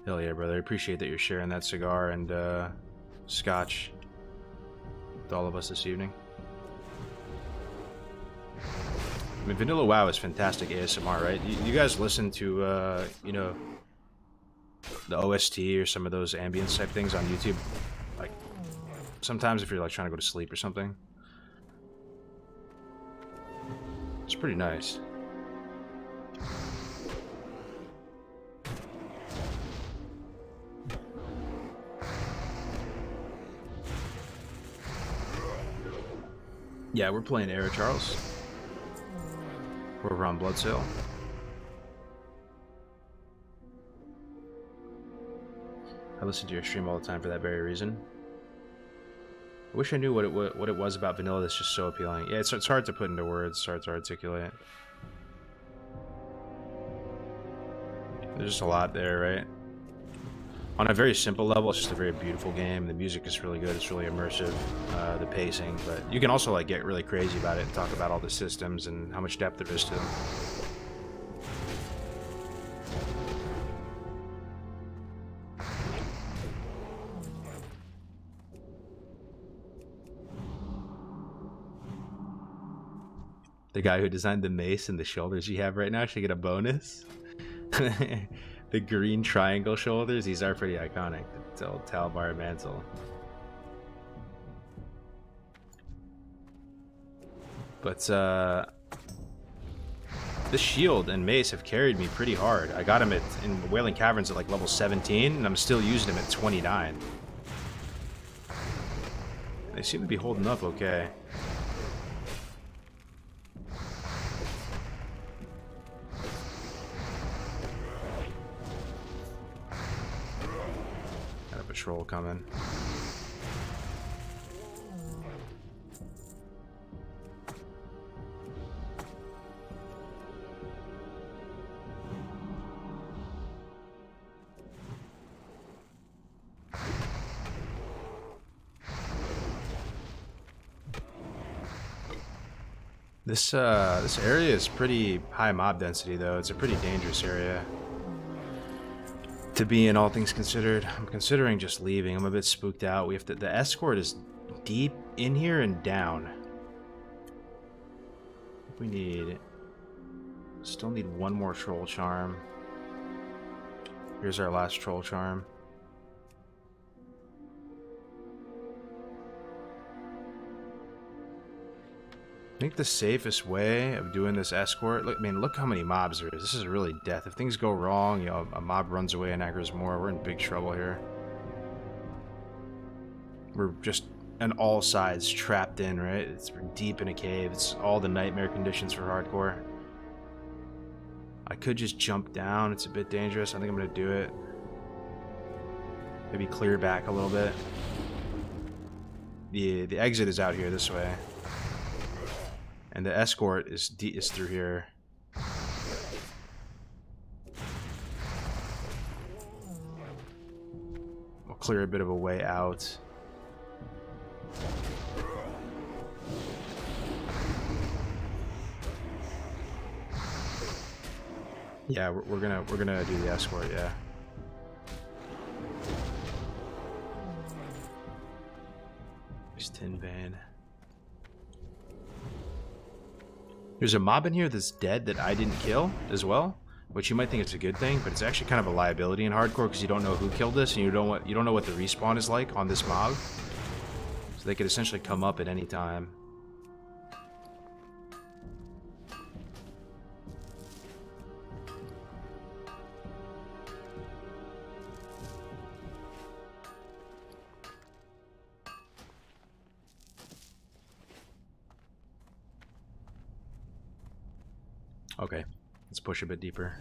Hell yeah, brother. I appreciate that you're sharing that cigar and scotch with all of us this evening. I mean, Vanilla WoW is fantastic ASMR, right? You guys listen to, you know, the OST or some of those ambience type things on YouTube? Like, sometimes if you're, like, trying to go to sleep or something. It's pretty nice. Yeah, we're playing Era, Charles. We're over on Bloodsail. I listen to your stream all the time for that very reason. I wish I knew what it was about vanilla that's just so appealing. Yeah, it's hard to put into words, it's hard to articulate. There's just a lot there, right? On a very simple level, it's just a very beautiful game. The music is really good. It's really immersive. The pacing, but you can also like get really crazy about it and talk about all the systems and how much depth there is to them. The guy who designed the mace and the shoulders you have right now should get a bonus. The green triangle shoulders, these are pretty iconic. It's old Talbar mantle. But this shield and mace have carried me pretty hard. I got him in Wailing Caverns at like level 17, and I'm still using him at 29. They seem to be holding up okay. Got a patrol coming. This area is pretty high mob density though. It's a pretty dangerous area to be in, all things considered. I'm considering just leaving. I'm a bit spooked out. We have to, the escort is deep in here and down. We need, still need one more troll charm. Here's our last troll charm. I think the safest way of doing this escort, look, I mean, look how many mobs there is. This is really death. If things go wrong, you know, a mob runs away and aggro's more, we're in big trouble here. We're just on all sides trapped in, right? We're deep in a cave. It's all the nightmare conditions for hardcore. I could just jump down. It's a bit dangerous. I think I'm going to do it. Maybe clear back a little bit. The exit is out here this way. And the escort is through here. We'll clear a bit of a way out. Yeah, we're gonna do the escort, yeah. There's tin van. There's a mob in here that's dead that I didn't kill as well, which you might think is a good thing, but it's actually kind of a liability in hardcore because you don't know who killed this and you don't know what the respawn is like on this mob. So they could essentially come up at any time. Okay, let's push a bit deeper.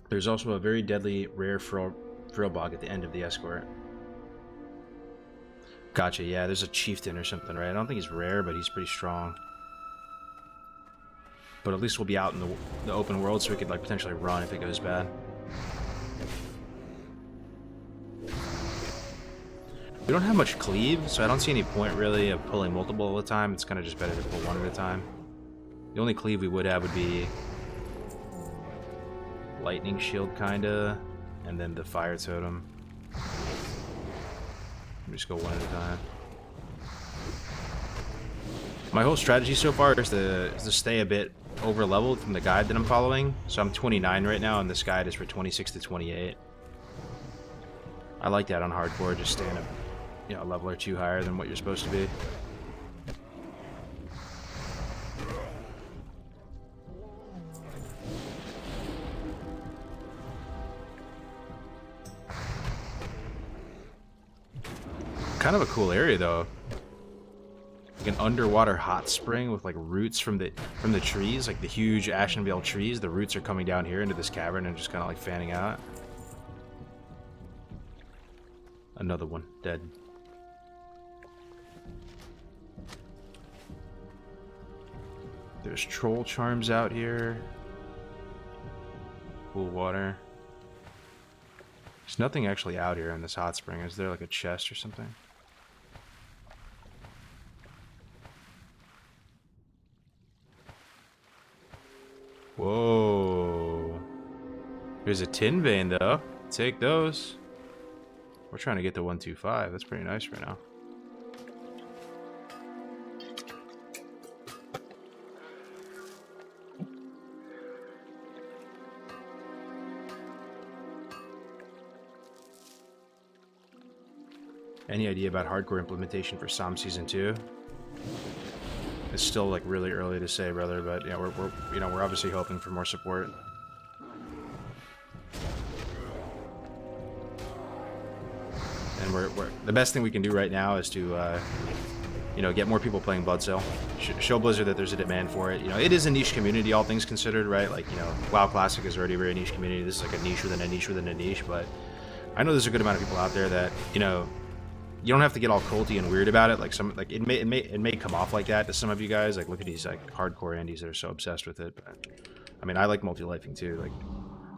There's also a very deadly rare frill bog at the end of the escort. Gotcha, yeah, there's a chieftain or something, right? I don't think he's rare, but he's pretty strong. But at least we'll be out in the open world, so we could like potentially run if it goes bad. We don't have much cleave, so I don't see any point really of pulling multiple all the time. It's kind of just better to pull one at a time. The only cleave we would have would be lightning shield, kinda, and then the fire totem. Just go one at a time. My whole strategy so far is to stay a bit over leveled from the guide that I'm following. So I'm 29 right now, and this guide is for 26 to 28. I like that on hardcore, just staying a level or two higher than what you're supposed to be. Kind of a cool area though, like an underwater hot spring with like roots from the trees, like the huge Ashenvale trees. The roots are coming down here into this cavern and just kind of like fanning out. Another one dead. There's troll charms out here. Cool water. There's nothing actually out here in this hot spring. Is there like a chest or something? Whoa. Here's a tin vein though. Take those. We're trying to get to 125. That's pretty nice right now. Any idea about hardcore implementation for SOM Season 2? It's still like really early to say, brother, but yeah, we're obviously hoping for more support. And we're the best thing we can do right now is to get more people playing Bloodsail. Show Blizzard that there's a demand for it. It is a niche community, all things considered, right? Like, WoW Classic is already a very niche community. This is like a niche within a niche within a niche, but I know there's a good amount of people out there that, you know, you don't have to get all culty and weird about it. Like some, like it may come off like that to some of you guys. Like look at these like hardcore Andes that are so obsessed with it. But I mean, I like multi-lifing too. Like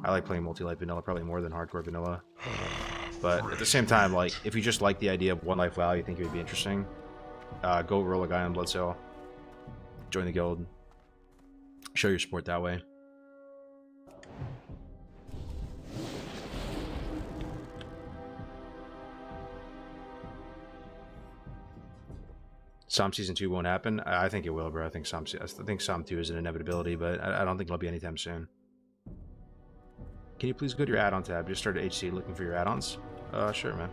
I like playing multi-life vanilla probably more than hardcore vanilla. But at the same time, like if you just like the idea of one life WoW, you think it would be interesting, go roll a guy on Blood Cell, join the guild, show your support that way. Psalm Season 2 won't happen. I think it will, bro. I think Psalm 2 is an inevitability, but I don't think it'll be anytime soon. Can you please go to your add-on tab? Just started HC looking for your add-ons. Sure, man.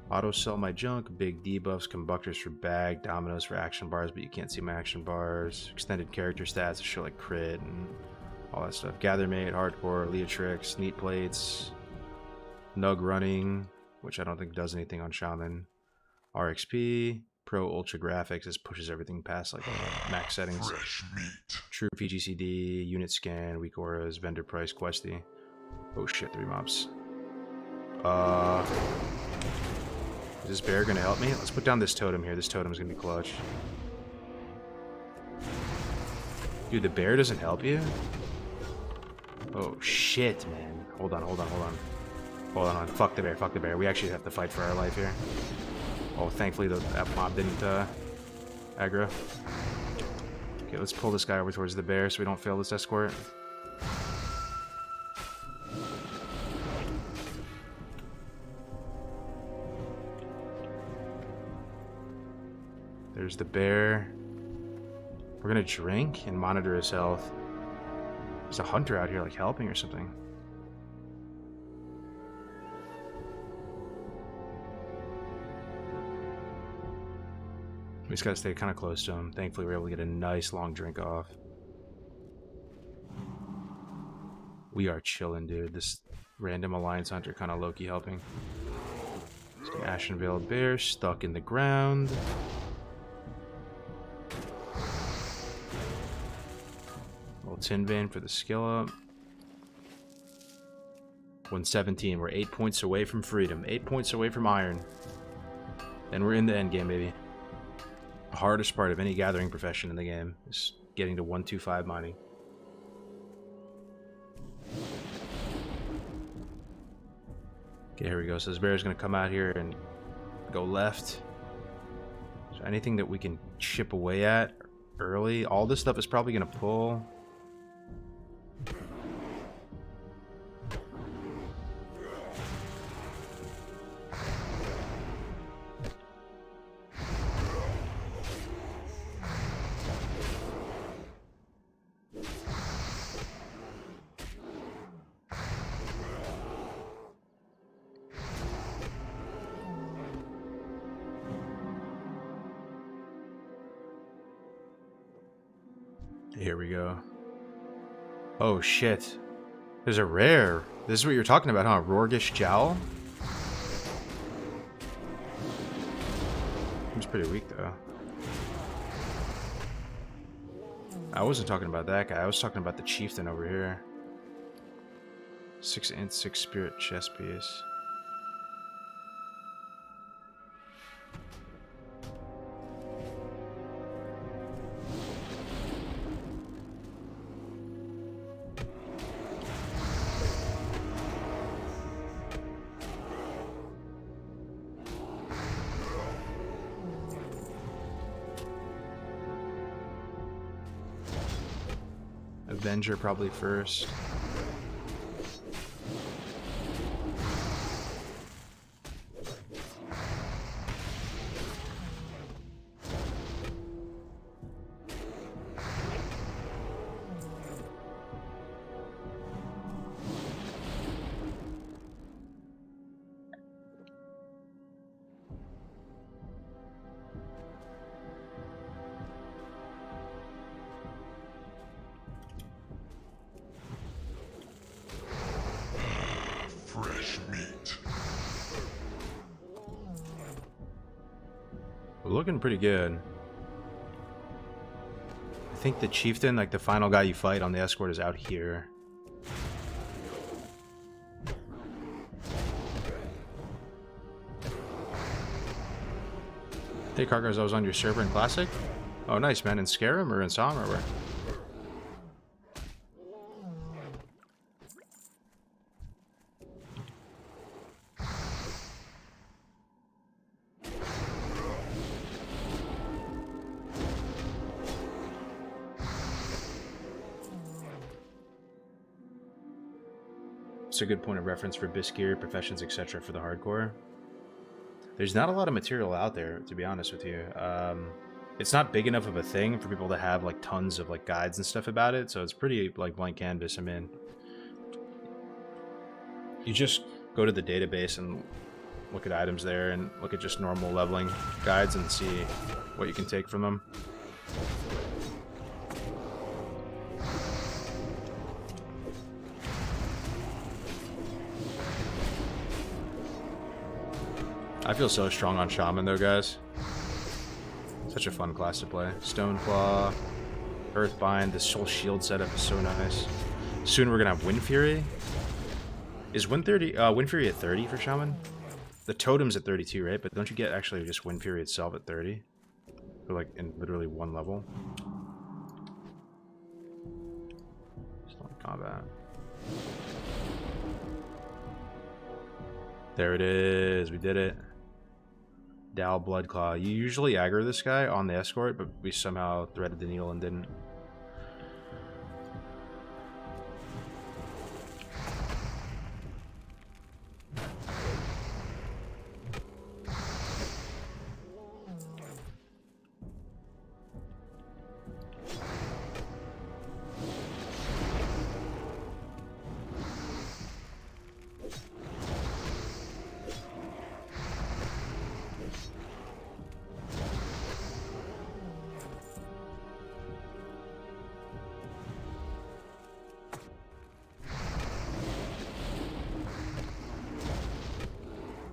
Auto sell my junk. Big debuffs, combuctors for bag, dominoes for action bars, but you can't see my action bars. Extended character stats to show like crit and all that stuff. Gathermate, hardcore, Leotrix, neat plates, nug running, which I don't think does anything on Shaman. RXP, Pro Ultra Graphics, this pushes everything past like max settings. Fresh meat. True PGCD, unit scan, weak auras, vendor price, questy. Oh shit, 3 mobs. Is this bear gonna help me? Let's put down this totem here. This totem is gonna be clutch. Dude, the bear doesn't help you? Oh shit, man. Hold on. Fuck the bear, fuck the bear. We actually have to fight for our life here. Oh, thankfully that mob didn't aggro. Okay, let's pull this guy over towards the bear so we don't fail this escort. There's the bear. We're gonna drink and monitor his health. There's a hunter out here like helping or something. We just gotta stay kind of close to him. Thankfully, we're able to get a nice long drink off. We are chilling, dude. This random alliance hunter kind of low-key helping. Ashen Veiled Bear stuck in the ground. Little Tin Vein for the skill up. 117. We're 8 points away from freedom. 8 points away from iron. And we're in the end game, baby. The hardest part of any gathering profession in the game is getting to 125 mining. Okay, here we go. So this bear is going to come out here and go left. So anything that we can chip away at early, all this stuff is probably going to pull. Here we go. Oh shit. There's a rare. This is what you're talking about, huh? Rorgish Jowl? Seems pretty weak though. I wasn't talking about that guy. I was talking about the chieftain over here. 6 int, 6 spirit chest piece. Avenger probably first. Fresh meat. We're looking pretty good. I think the chieftain, like the final guy you fight on the escort, is out here. Hey, Cargos, I was on your server in Classic. Oh, nice, man. In Skyrim or in Song or where? It's a good point of reference for Bisgear, Professions, etc. for the hardcore. There's not a lot of material out there, to be honest with you. It's not big enough of a thing for people to have like tons of like guides and stuff about it, so it's pretty like blank canvas. I mean, you just go to the database and look at items there and look at just normal leveling guides and see what you can take from them. I feel so strong on Shaman though, guys. Such a fun class to play. Stoneclaw, Earthbind, this whole shield setup is so nice. Soon we're gonna have Wind Fury. Is Wind Fury at 30 for Shaman? The totem's at 32, right? But don't you get actually just Wind Fury itself at 30? For like in literally one level. Still in combat. There it is, we did it. Dow Bloodclaw. You usually aggro this guy on the escort, but we somehow threaded the needle and didn't.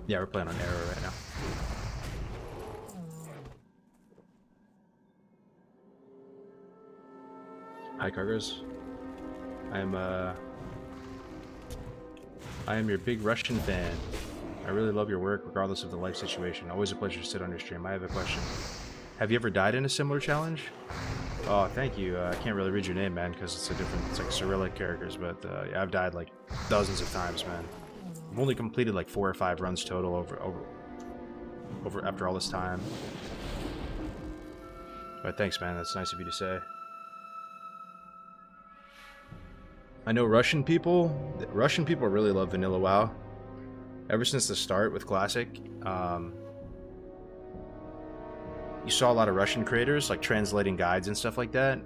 Yeah, we're playing on Arrow right now. Hi, Cargos. I am your big Russian fan. I really love your work, regardless of the life situation. Always a pleasure to sit on your stream. I have a question. Have you ever died in a similar challenge? Oh, thank you. I can't really read your name, man, because it's like Cyrillic characters, but yeah, I've died like dozens of times, man. I've only completed like 4 or 5 runs total over after all this time. But thanks, man. That's nice of you to say. I know Russian people really love Vanilla WoW. Ever since the start with Classic, you saw a lot of Russian creators like translating guides and stuff like that.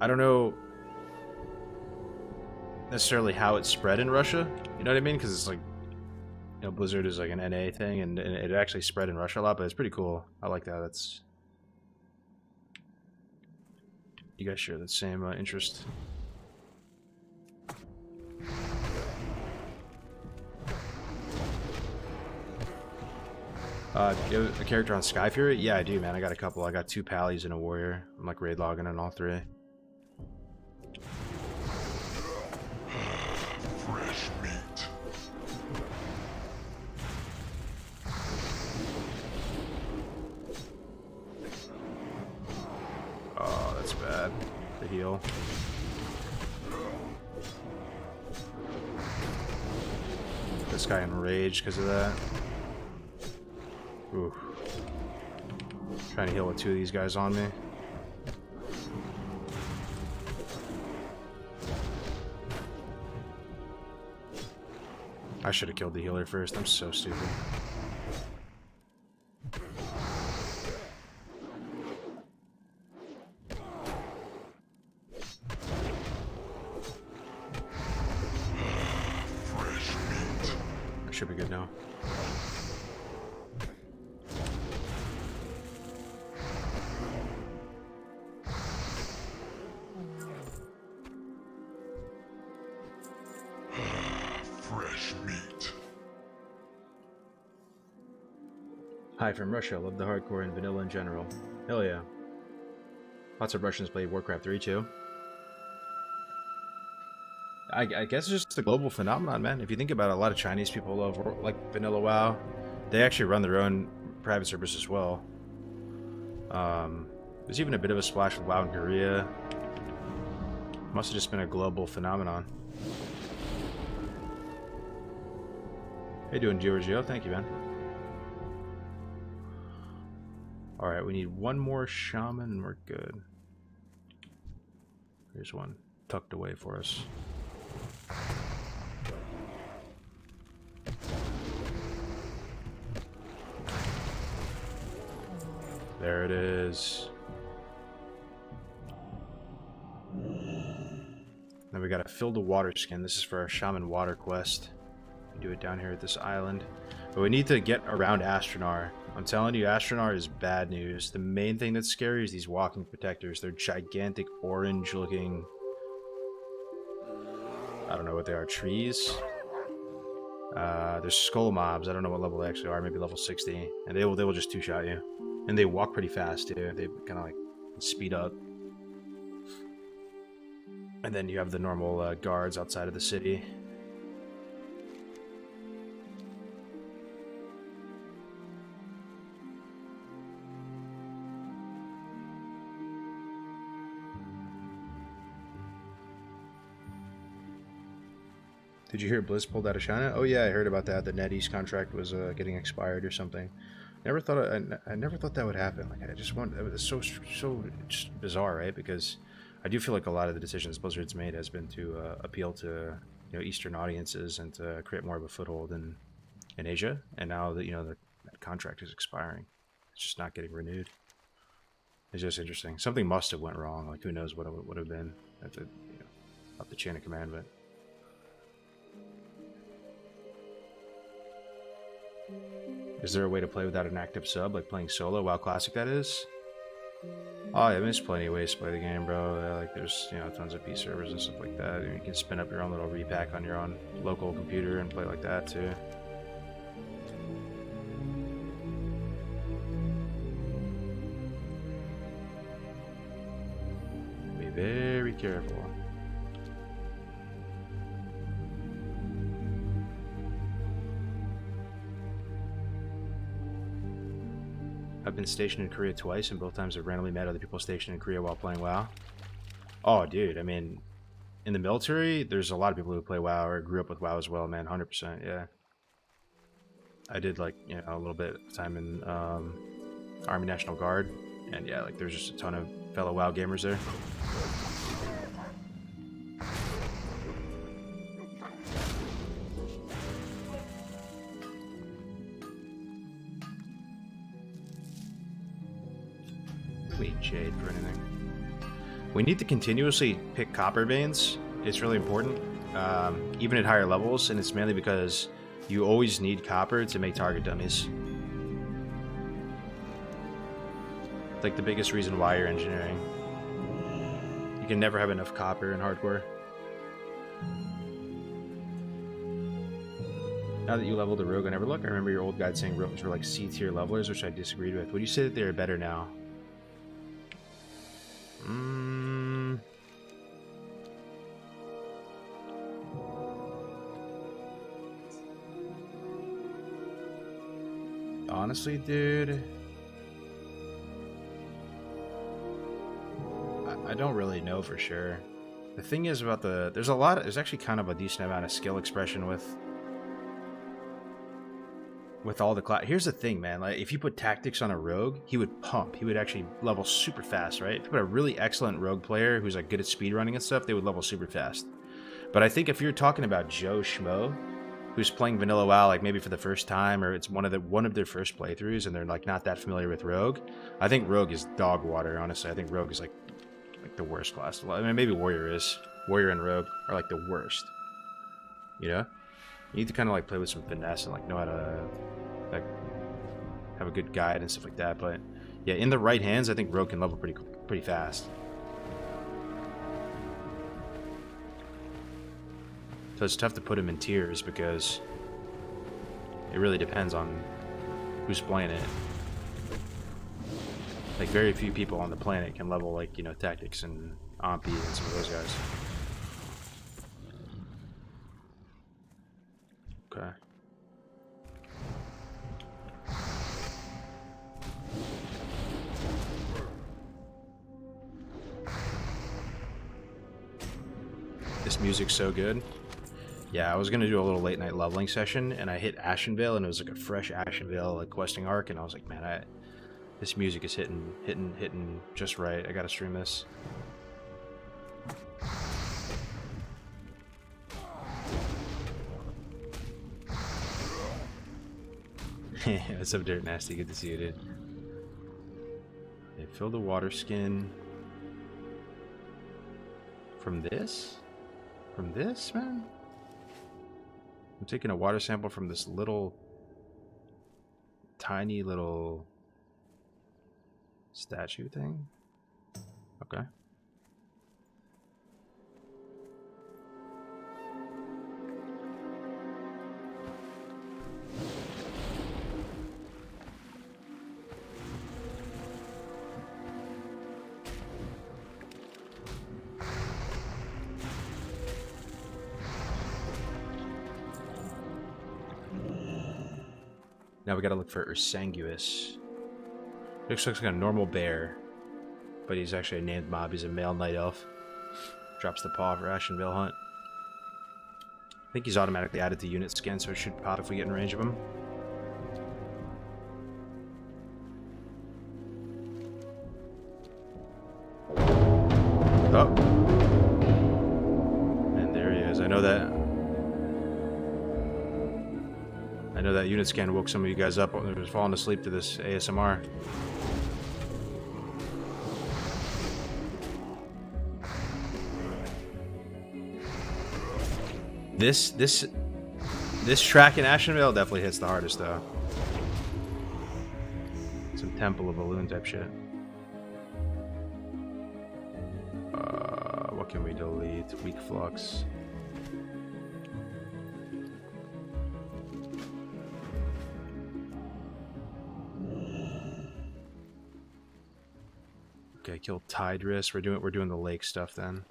I don't know necessarily how it spread in Russia, you know what I mean? Because it's like, you know, Blizzard is like an NA thing, and it actually spread in Russia a lot, but it's pretty cool. I like that. That's, you guys share the same interest. You have a character on Sky Fury? Yeah, I do, man. I got a couple. I got 2 Pallies and a Warrior. I'm like raid logging on all 3. Fresh meat. Oh, that's bad. The heal. This guy enraged because of that. Ooh. Trying to heal with 2 of these guys on me. I should have killed the healer first. I'm so stupid. Fresh meat. I should be good now. Fresh meat. Hi from Russia. Love the hardcore and vanilla in general. Hell yeah. Lots of Russians play Warcraft 3 too. I guess it's just a global phenomenon, man. If you think about it, a lot of Chinese people love like vanilla WoW. They actually run their own private servers as well. There's even a bit of a splash with WoW in Korea. Must have just been a global phenomenon. How you doing, Giorgio? Thank you, man. Alright, we need one more Shaman and we're good. Here's one tucked away for us. There it is. Now we gotta fill the water skin. This is for our Shaman water quest. We do it down here at this island. But we need to get around Astronar. I'm telling you, Astronar is bad news. The main thing that's scary is these walking protectors. They're gigantic orange looking... I don't know what they are. Trees? There's skull mobs. I don't know what level they actually are. Maybe level 60. And they will just two-shot you. And they walk pretty fast too. They kind of like speed up. And then you have the normal guards outside of the city. Did you hear Blizz pulled out of China? Oh yeah, I heard about that. The NetEase contract was getting expired or something. I never thought that would happen. Like I just want. It was so just bizarre, right? Because I do feel like a lot of the decisions Blizzard's made has been to appeal to Eastern audiences and to create more of a foothold in Asia. And now that that contract is expiring, it's just not getting renewed. It's just interesting. Something must have went wrong. Like who knows what it would have been at the up the chain of command, but. Is there a way to play without an active sub, like playing solo? WoW Classic, that is? Oh, yeah, there's plenty of ways to play the game, bro. Like, there's, tons of P servers and stuff like that. And you can spin up your own little repack on your own local computer and play like that, too. Be very careful. I've been stationed in Korea twice, and both times I've randomly met other people stationed in Korea while playing WoW. Oh, dude, I mean, in the military, there's a lot of people who play WoW or grew up with WoW as well, man, 100%, yeah. I did, like, a little bit of time in Army National Guard, and yeah, like, there's just a ton of fellow WoW gamers there. Jade for anything. We need to continuously pick copper veins. It's really important, even at higher levels, and it's mainly because you always need copper to make target dummies. It's like the biggest reason why you're engineering. You can never have enough copper in hardcore. Now that you leveled the rogue on Everlook, I remember your old guide saying rogues were like C-tier levelers, which I disagreed with. Would you say that they're better now? Honestly, dude, I don't really know for sure. The thing is about there's actually kind of a decent amount of skill expression with all the class. Here's the thing, man. Like, if you put tactics on a rogue, he would pump. He would actually level super fast, right? If you put a really excellent rogue player who's like good at speedrunning and stuff, they would level super fast. But I think if you're talking about Joe Schmo, who's playing vanilla WoW like maybe for the first time, or it's one of their first playthroughs, and they're like not that familiar with rogue, I think rogue is dog water. Honestly, I think rogue is like the worst class. I mean, maybe warrior is. Warrior and rogue are like the worst. You need to kind of like play with some finesse and like know how to like have a good guide and stuff like that. But yeah, in the right hands, I think rogue can level pretty fast. So it's tough to put him in tiers because it really depends on who's playing it. Like, very few people on the planet can level, like, tactics and Ompi and some of those guys. Okay. This music's so good. Yeah, I was gonna do a little late night leveling session, and I hit Ashenvale, and it was like a fresh Ashenvale like questing arc, and I was like, man, this music is hitting just right. I gotta stream this. What's up, Dirt Nasty? Good to see you, dude. They fill the water skin from this? From this, man? I'm taking a water sample from this little, tiny little statue thing. Okay. Now we gotta look for Ursanguis. Looks like a normal bear, but he's actually a named mob. He's a male night elf. Drops the paw for Ashenvale hunt. I think he's automatically added to unit scan, so it should pop if we get in range of him. Oh. And there he is. I know that unit scan woke some of you guys up when they were falling asleep to this ASMR. This track in Ashenvale definitely hits the hardest though. Some Temple of Balloon type shit. What can we delete? Weak flux. Okay, kill Tidris. We're doing the lake stuff then.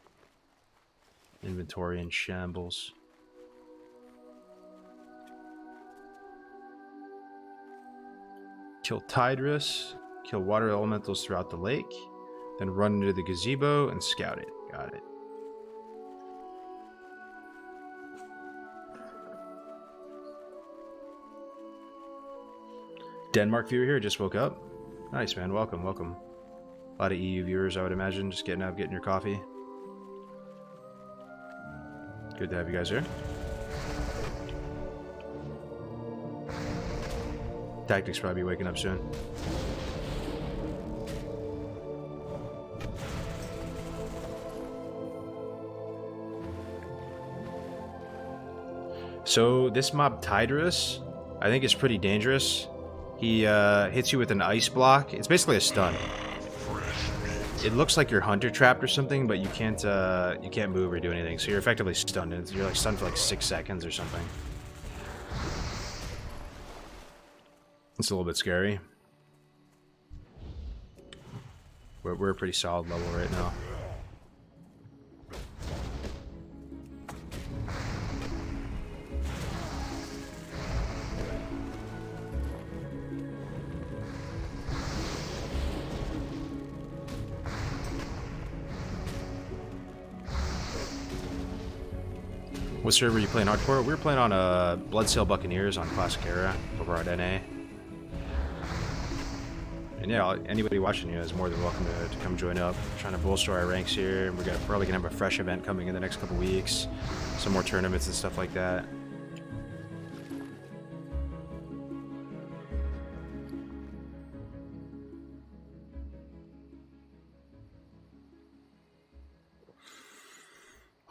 Inventory in shambles. Kill Tidris. Kill water elementals throughout the lake. Then run into the gazebo and scout it. Got it. Denmark viewer here, just woke up. Nice, man. Welcome, welcome. A lot of EU viewers, I would imagine, just getting up, getting your coffee. Good to have you guys here. Tactics probably waking up soon. So this mob Tidris, I think is pretty dangerous. He hits you with an ice block. It's basically a stun. It looks like you're hunter trapped or something, but you can't move or do anything. So you're effectively stunned. You're like stunned for like 6 seconds or something. It's a little bit scary. We're a pretty solid level right now. What server are you playing hardcore? We were playing on Bloodsail Buccaneers on Classic Era over at NA. And yeah, anybody watching you is more than welcome to come join up. We're trying to bolster our ranks here. We're probably gonna have a fresh event coming in the next couple weeks. Some more tournaments and stuff like that.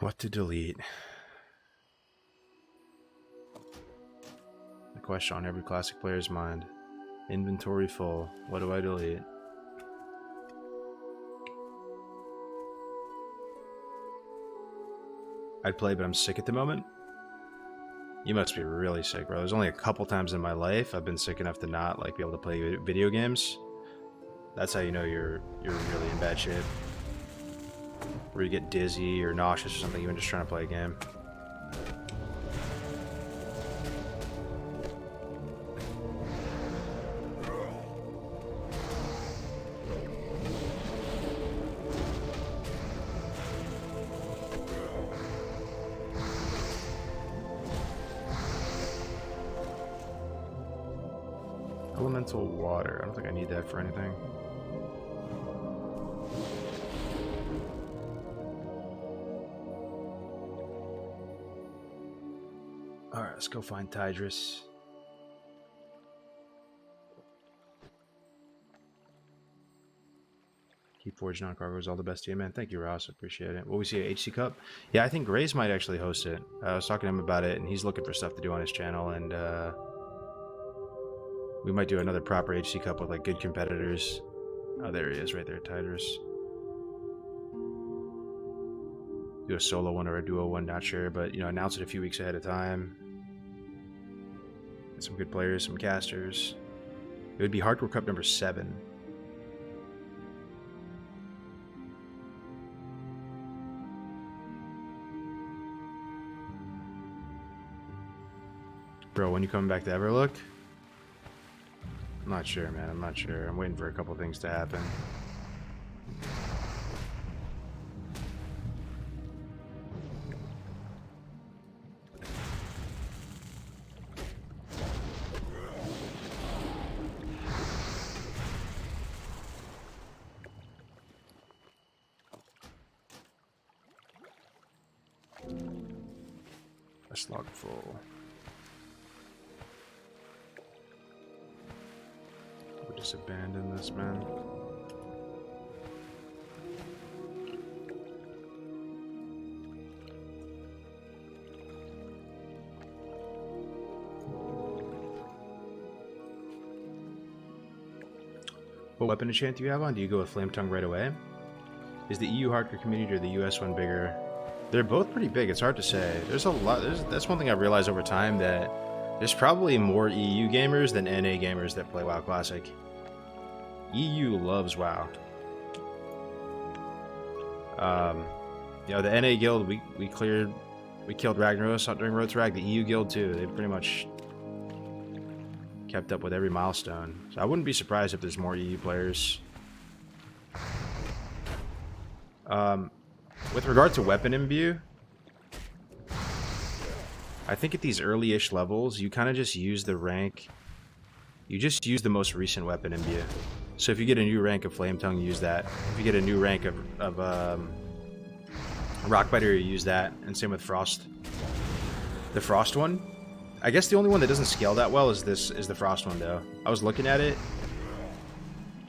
What to delete? The question on every classic player's mind. Inventory full. What do I delete? I'd play, but I'm sick at the moment. You must be really sick, bro. There's only a couple times in my life I've been sick enough to not like be able to play video games. That's how you know you're really in bad shape. Where you get dizzy or nauseous or something, even just trying to play a game. elemental water. I don't think I need that for anything. Alright, let's go find Tidris. Keep forging on cargoes. All the best to you, man. Thank you, Ross. Appreciate it. Will we see a HC Cup? Yeah, I think Grace might actually host it. I was talking to him about it, and he's looking for stuff to do on his channel, and we might do another proper HC Cup with like good competitors. Oh, there he is, right there, Tidris. Do a solo one or a duo one, not sure, but you know, announce it a few weeks ahead of time. Get some good players, some casters. It would be Hardcore Cup number 7. Bro, when you coming back to Everlook? I'm not sure, man. I'm not sure. I'm waiting for a couple things to happen. A slug full. We'll just abandon this, man. What weapon enchant do you have on? Do you go with Flame Tongue right away? Is the EU hardcore community or the US one bigger? They're both pretty big. It's hard to say. There's a lot. That's one thing I've realized over time, that there's probably more EU gamers than NA gamers that play WoW Classic. EU loves WoW. You know, the NA guild, we killed Ragnaros during Road to Rag. The EU guild too. They pretty much kept up with every milestone. So I wouldn't be surprised if there's more EU players. With regard to weapon imbue, I think at these early-ish levels, you kind of just use the rank. You just use the most recent weapon imbue. So if you get a new rank of Flame Tongue, use that. If you get a new rank of Rockbiter, you use that. And same with Frost. The Frost one, I guess the only one that doesn't scale that well is the Frost one, though. I was looking at it,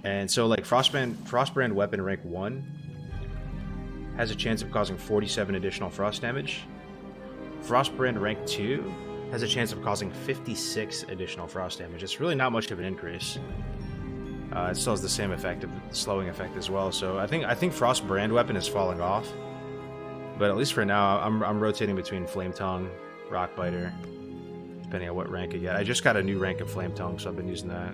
and so like Frostbrand weapon rank 1 has a chance of causing 47 additional frost damage. Frostbrand rank 2 has a chance of causing 56 additional frost damage. It's really not much of an increase. It still has the same effect of slowing effect as well. So I think Frostbrand weapon is falling off, but at least for now, I'm rotating between Flame Tongue, Rockbiter, depending on what rank I get. I just got a new rank of Flame Tongue, so I've been using that.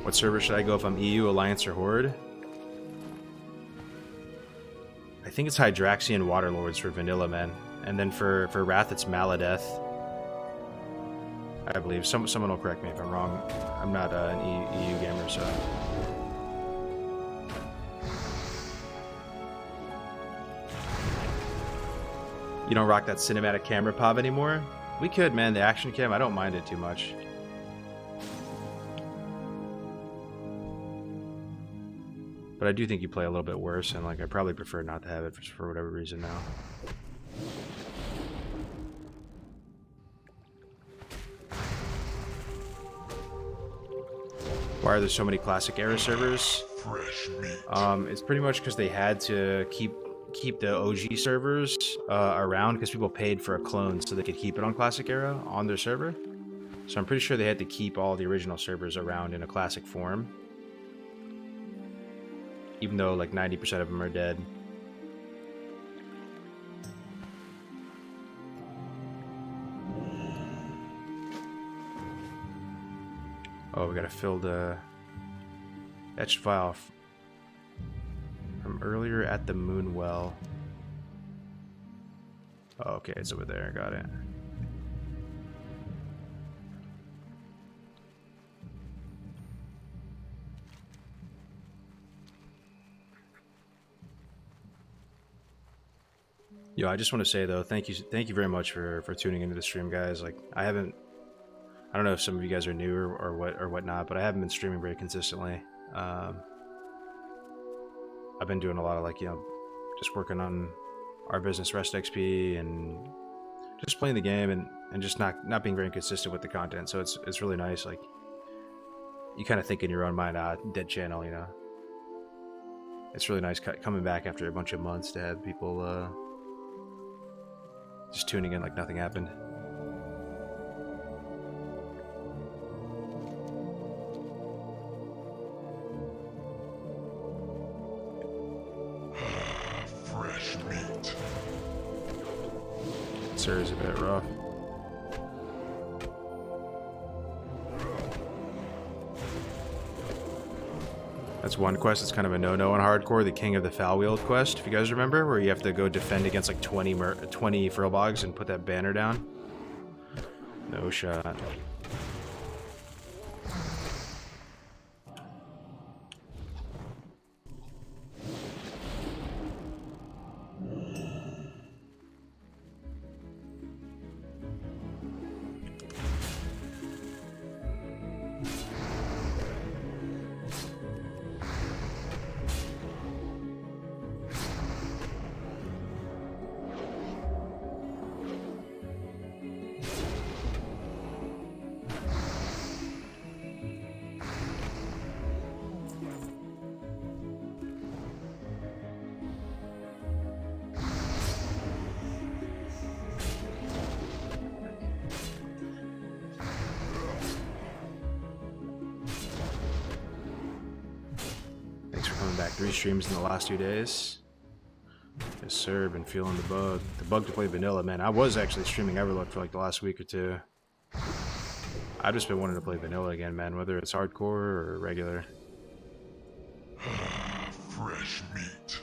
What server should I go if I'm EU, Alliance, or Horde? I think it's Hydraxian Waterlords for vanilla, man. And then for Wrath, it's Maladeth. I believe. Someone will correct me if I'm wrong. I'm not an EU gamer, so... You don't rock that cinematic camera pop anymore? We could, man. The action cam, I don't mind it too much. But I do think you play a little bit worse, and like I probably prefer not to have it for whatever reason now. Why are there so many classic era servers? Fresh meat. It's pretty much because they had to keep the OG servers around, because people paid for a clone so they could keep it on classic era on their server. So I'm pretty sure they had to keep all the original servers around in a classic form, even though like 90% of them are dead. Oh, we gotta fill the etched vial from earlier at the Moonwell. Oh, okay, it's over there. Got it. Yo, I just want to say though, thank you very much for tuning into the stream, guys. Like, I don't know if some of you guys are new or whatnot, but I haven't been streaming very consistently. I've been doing a lot of like, just working on our business, Rest XP, and just playing the game and just not being very consistent with the content. So it's really nice. Like, you kind of think in your own mind, dead channel, It's really nice coming back after a bunch of months to have people just tuning in like nothing happened. Fresh meat. Sir is a bit rough. That's one quest that's kind of a no-no on hardcore, the King of the Foul Wheeled quest, if you guys remember, where you have to go defend against like 20 Furlbogs and put that banner down. No shot. Back 3 streams in the last 2 days. Yes, sir. Been feeling the bug. The bug to play vanilla, man. I was actually streaming Everlook for like the last week or two. I've just been wanting to play vanilla again, man. Whether it's hardcore or regular. Fresh meat.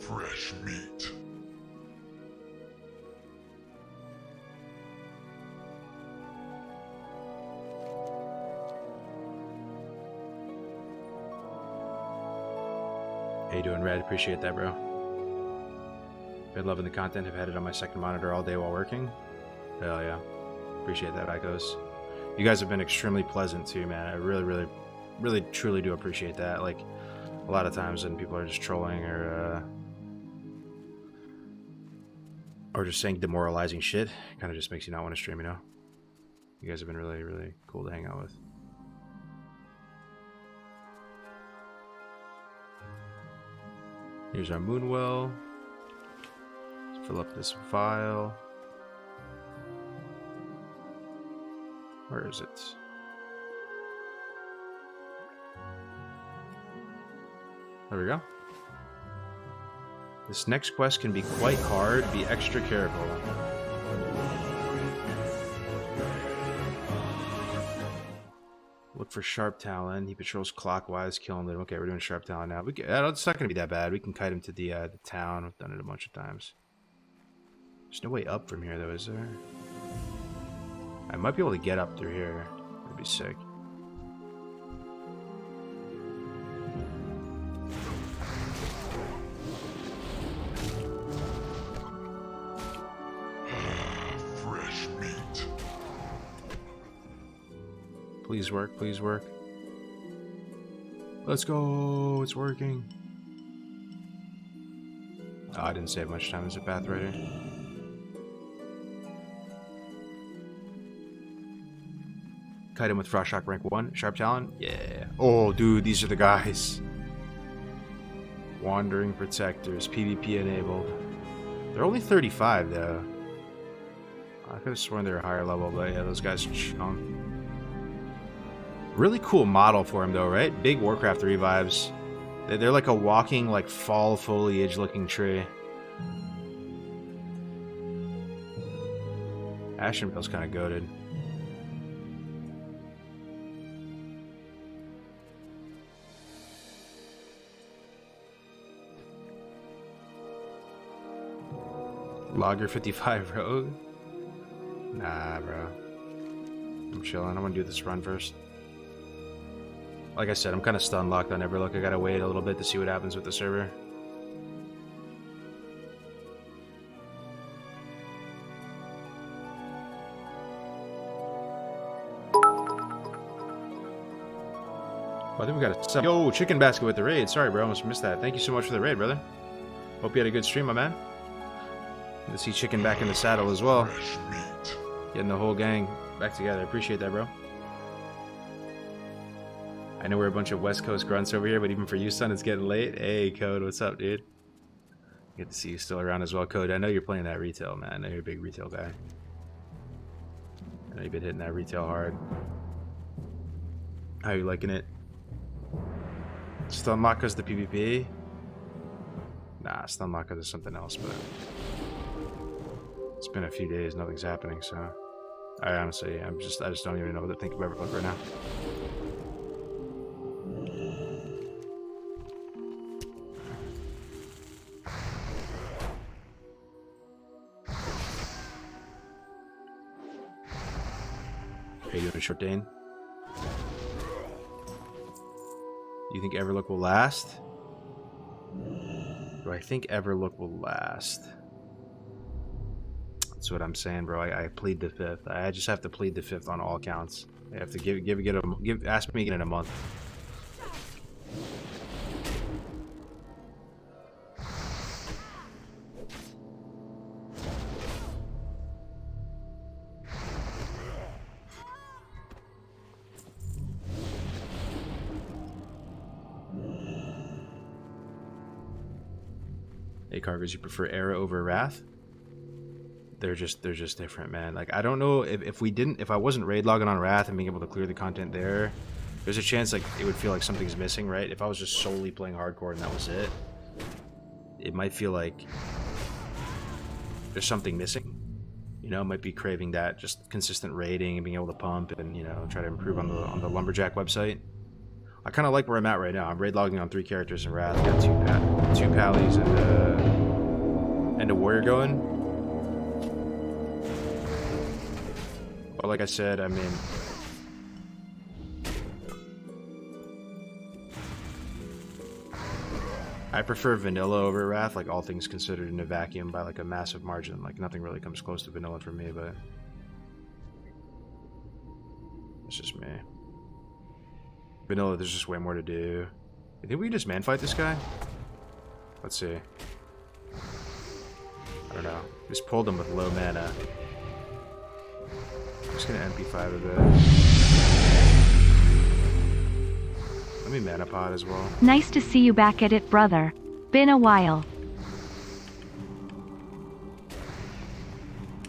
Fresh meat. How you doing, Red? Appreciate that, bro. Been loving the content. I've had it on my second monitor all day while working. Hell yeah. Appreciate that, Icos. You guys have been extremely pleasant too, man. I really, truly do appreciate that. Like, a lot of times when people are just trolling or just saying demoralizing shit, it kind of just makes you not want to stream, You guys have been really, really cool to hang out with. Here's our Moonwell. Let's fill up this vial. Where is it? There we go. This next quest can be quite hard. Be extra careful. Look for Sharp Talon. He patrols clockwise, killing them. Okay, we're doing Sharp Talon now. It's not going to be that bad. We can kite him to the town. We've done it a bunch of times. There's no way up from here, though, is there? I might be able to get up through here. That'd be sick. Fresh meat. Please work, please work. Let's go, it's working. Oh, I didn't save much time as a path rider. Kite him with Frost Shock rank 1. Sharp Talon? Yeah. Oh, dude, these are the guys. Wandering Protectors, PvP enabled. They're only 35, though. I could have sworn they were higher level, but yeah, those guys are strong. Really cool model for him, though, right? Big Warcraft 3 vibes. They're like a walking, like, fall foliage-looking tree. Ashenville's kind of goated. Logger 55 Rogue? Nah, bro. I'm chilling. I want to do this run first. Like I said, I'm kind of stun locked on Everlook. I gotta wait a little bit to see what happens with the server. I think we got a... Yo, chicken basket with the raid. Sorry, bro. Almost missed that. Thank you so much for the raid, brother. Hope you had a good stream, my man. Good to see Chicken back in the saddle as well. Fresh meat. Getting the whole gang back together. Appreciate that, bro. I know we're a bunch of West Coast grunts over here, but even for you, son, it's getting late. Hey, Code, what's up, dude? Good to see you still around as well, Code. I know you're playing that retail, man. I know you're a big retail guy. I know you've been hitting that retail hard. How you liking it? Stun lock because the PvP? Nah, stun lock because something else, but it's been a few days, nothing's happening, so I honestly, I just don't even know what to think of Everlook right now. How you doing, Short Dane? You think Everlook will last? Do I think Everlook will last? That's what I'm saying, bro. I plead the fifth. I just have to plead the fifth on all counts. I have to ask me again in a month. Hey, Cargos, you prefer Era over Wrath? They're just different, man. Like, I don't know if I wasn't raid logging on Wrath and being able to clear the content there's a chance like it would feel like something's missing, right? If I was just solely playing hardcore and that was it, it might feel like there's something missing. You know, might be craving that just consistent raiding and being able to pump and, you know, try to improve on the Lumberjack website. I kind of like where I'm at right now. I'm raid logging on 3 characters in Wrath. Got two Pallies and a warrior going. But like I said, I mean, I prefer vanilla over Wrath, like all things considered in a vacuum by like a massive margin. Like nothing really comes close to vanilla for me, but it's just me. Vanilla, there's just way more to do. You think we can just man fight this guy? Let's see. I don't know. Just pulled him with low mana. I'm just gonna MP5 a bit. Let me mana pod as well. Nice to see you back at it, brother. Been a while.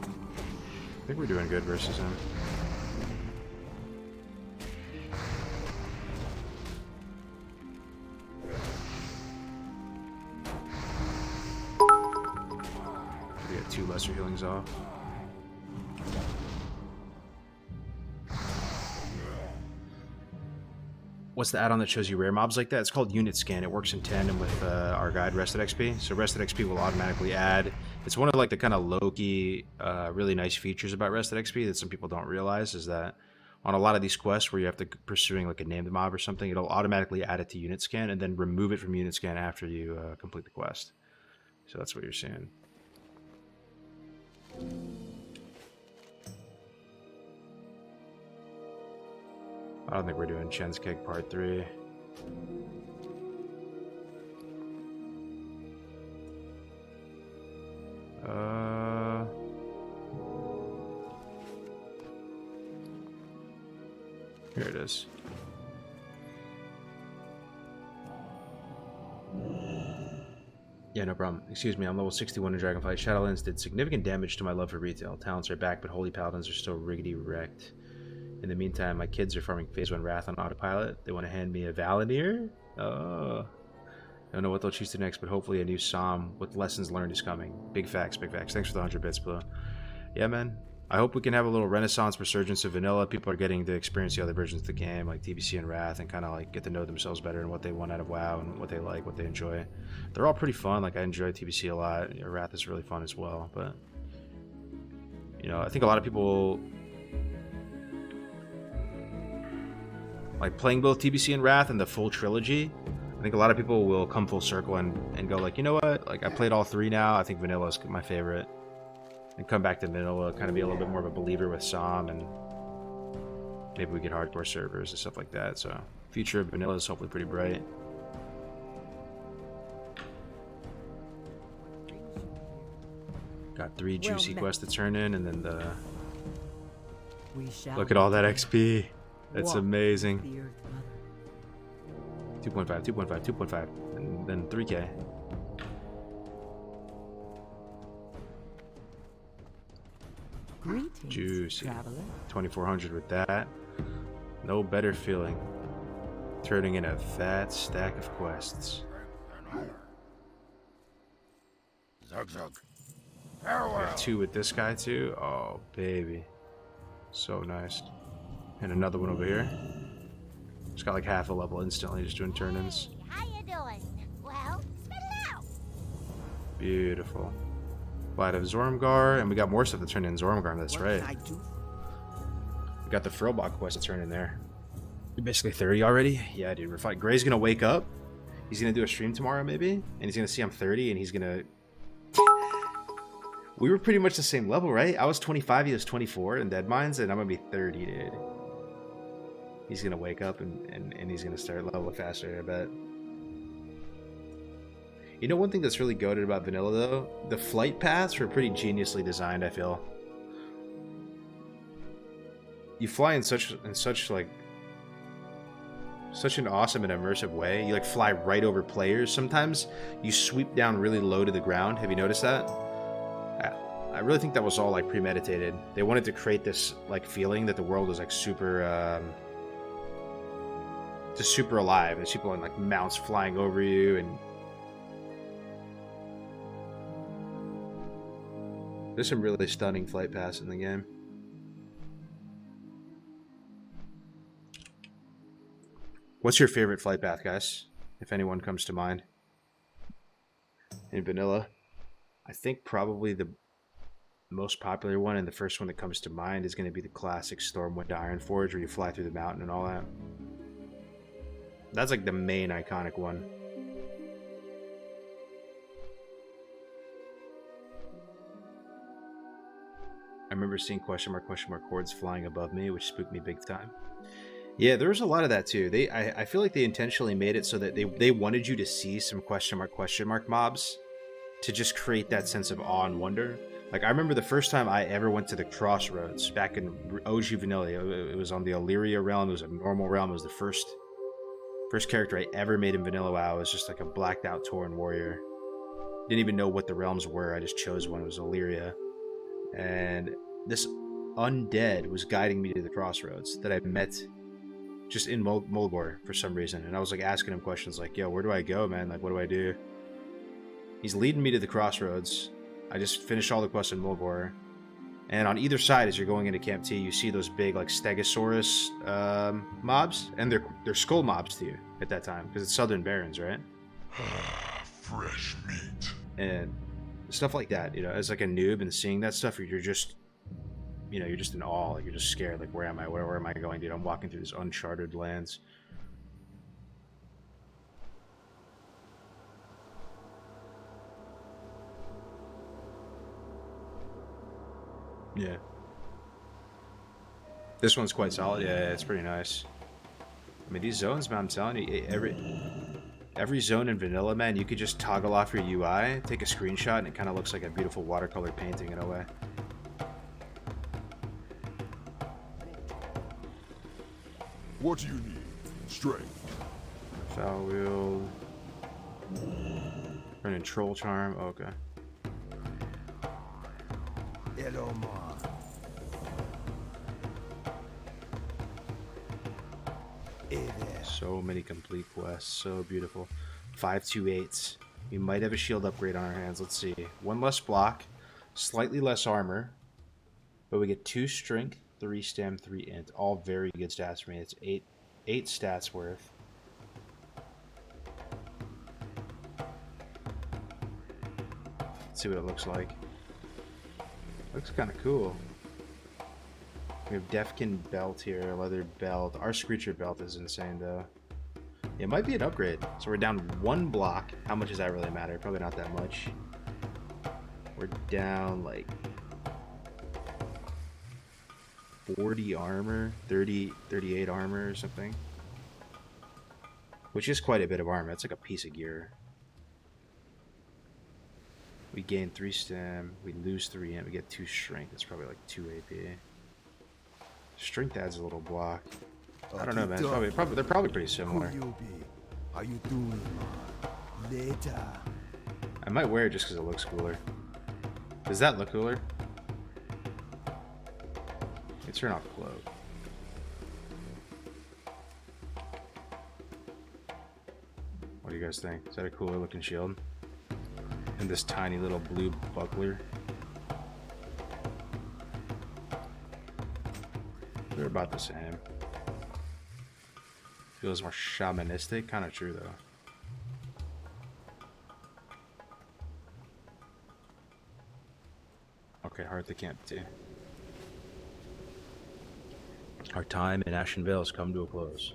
I think we're doing good versus him. We got 2 lesser healings off. What's the add-on that shows you rare mobs like that? It's called Unit Scan. It works in tandem with our guide, Rested XP. So Rested XP will automatically add. It's one of like the kind of low-key, really nice features about Rested XP that some people don't realize is that on a lot of these quests where you have to pursuing like a named mob or something, it'll automatically add it to Unit Scan and then remove it from Unit Scan after you complete the quest. So that's what you're seeing. I don't think we're doing Chen's Keg Part 3. Here it is. Yeah, no problem. Excuse me, I'm level 61 in Dragonflight. Shadowlands did significant damage to my love for retail. Talents are back, but Holy Paladins are still riggedy wrecked. In the meantime, my kids are farming Phase 1 Wrath on autopilot. They want to hand me a Valenier? Oh. I don't know what they'll choose to next, but hopefully a new Psalm with lessons learned is coming. Big facts, big facts. Thanks for the 100 bits, Blue. Yeah, man. I hope we can have a little renaissance resurgence of vanilla. People are getting to experience the other versions of the game, like TBC and Wrath, and kind of like get to know themselves better and what they want out of WoW and what they like, what they enjoy. They're all pretty fun. Like I enjoy TBC a lot. Wrath is really fun as well. But you know, I think a lot of people like playing both TBC and Wrath and the full trilogy. I think a lot of people will come full circle and go like, you know what? Like I played all three now. I think vanilla is my favorite. And come back to vanilla, kind of be a little bit more of a believer with Som, and maybe we get hardcore servers and stuff like that. So, future of vanilla is hopefully pretty bright. Got 3 juicy quests to turn in, and then the look at all that XP. That's amazing. 2.5, 2.5, 2.5, and then 3K. Greetings, Juicy. traveler. 2400 with that. No better feeling. Turning in a fat stack of quests. Zug zug. We have 2 with this guy too. Oh baby, so nice. And another one over here. Just got like half a level instantly just doing turn-ins. How you doing? Well, spit it out. Beautiful. Light of Zormgar, and we got more stuff to turn in Zormgar. That's right. We got the Frillbot quest to turn in there. You're basically 30 already? Yeah, dude, we're fine. Gray's gonna wake up. He's gonna do a stream tomorrow, maybe, and he's gonna see I'm 30, and he's gonna. We were pretty much the same level, right? I was 25, he was 24 in Dead Mines, and I'm gonna be 30, dude. He's gonna wake up and he's gonna start leveling faster, I bet. You know, one thing that's really goated about vanilla though, the flight paths were pretty geniusly designed. I feel you fly in such like such an awesome and immersive way. You like fly right over players. Sometimes you sweep down really low to the ground. Have you noticed that? I really think that was all like premeditated. They wanted to create this like feeling that the world was like super just super alive. There's people on like mounts flying over you, and there's some really stunning flight paths in the game. What's your favorite flight path, guys? If anyone comes to mind. In vanilla, I think probably the most popular one and the first one that comes to mind is going to be the classic Stormwind Ironforge, where you fly through the mountain and all that. That's like the main iconic one. I remember seeing question mark chords flying above me, which spooked me big time. Yeah, there was a lot of that too. I feel like they intentionally made it so that they wanted you to see some question mark mobs to just create that sense of awe and wonder. Like, I remember the first time I ever went to the Crossroads back in OG Vanilla. It was on the Illyria realm. It was a normal realm. It was the first character I ever made in Vanilla WoW. It was just like a blacked out Tauren warrior. Didn't even know what the realms were. I just chose one. It was Illyria. And this undead was guiding me to the Crossroads that I met just in Mulgore for some reason. And I was like asking him questions like, yo, where do I go, man? Like, what do I do? He's leading me to the Crossroads. I just finished all the quests in Mulgore. And on either side, as you're going into Camp T, you see those big like Stegosaurus mobs. And they're skull mobs to you at that time, because it's Southern Barrens, right? Fresh meat. And stuff like that, you know, as like a noob and seeing that stuff, you're just, you know, you're just in awe. Like, you're just scared. Like, where am I? Where am I going, dude? I'm walking through these uncharted lands. Yeah. This one's quite solid. Yeah, it's pretty nice. I mean, these zones, man, I'm telling you, every zone in vanilla, man, you could just toggle off your UI, take a screenshot, and it kind of looks like a beautiful watercolor painting in a way. What do you need? Strength. Foul wheel. Running troll charm. Oh, okay. Elomar. So many complete quests. So beautiful. 528s. We might have a shield upgrade on our hands. Let's see. One less block. Slightly less armor. But we get 2 strength, 3 stam, 3 int. All very good stats for me. It's 8 stats worth. Let's see what it looks like. Looks kind of cool. We have Defkin belt here, leather belt. Our Screecher belt is insane though. It might be an upgrade. So we're down 1 block. How much does that really matter? Probably not that much. We're down like 40 armor, 38 armor or something. Which is quite a bit of armor. That's like a piece of gear. We gain 3 stam, we lose 3 int, we get 2 strength. It's probably like 2 AP. Strength adds a little block. I don't know, man. They're probably pretty similar. Who you be? How you doing, man? Later. I might wear it just because it looks cooler. Does that look cooler? Let's turn off cloak. What do you guys think? Is that a cooler looking shield? And this tiny little blue buckler. They're about the same. Feels more shamanistic. Kind of true though. Okay, heart the camp too. Our time in Ashen Vale has come to a close.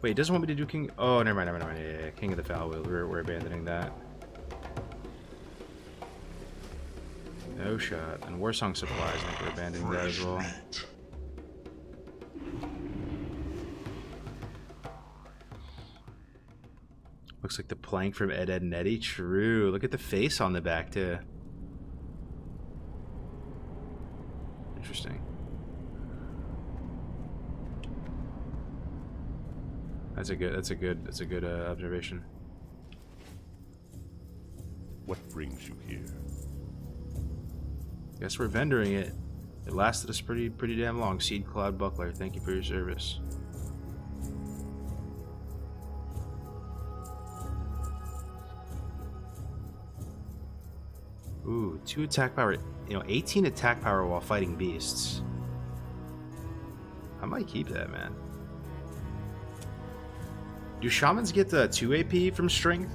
Wait, it doesn't want me to do King. Oh, never mind, never mind. Yeah, King of the Foul Wheel. We're abandoning that. No shot. And Warsong Supplies, I think we're abandoning that as well. Looks like the plank from Ed, Ed, and Eddie. True. Look at the face on the back too. Interesting. That's a good observation. What brings you here? Guess we're vendoring it. It lasted us pretty damn long. Seed Cloud Buckler, thank you for your service. Ooh, 2 attack power. 18 attack power while fighting beasts. I might keep that, man. Do shamans get the 2 AP from strength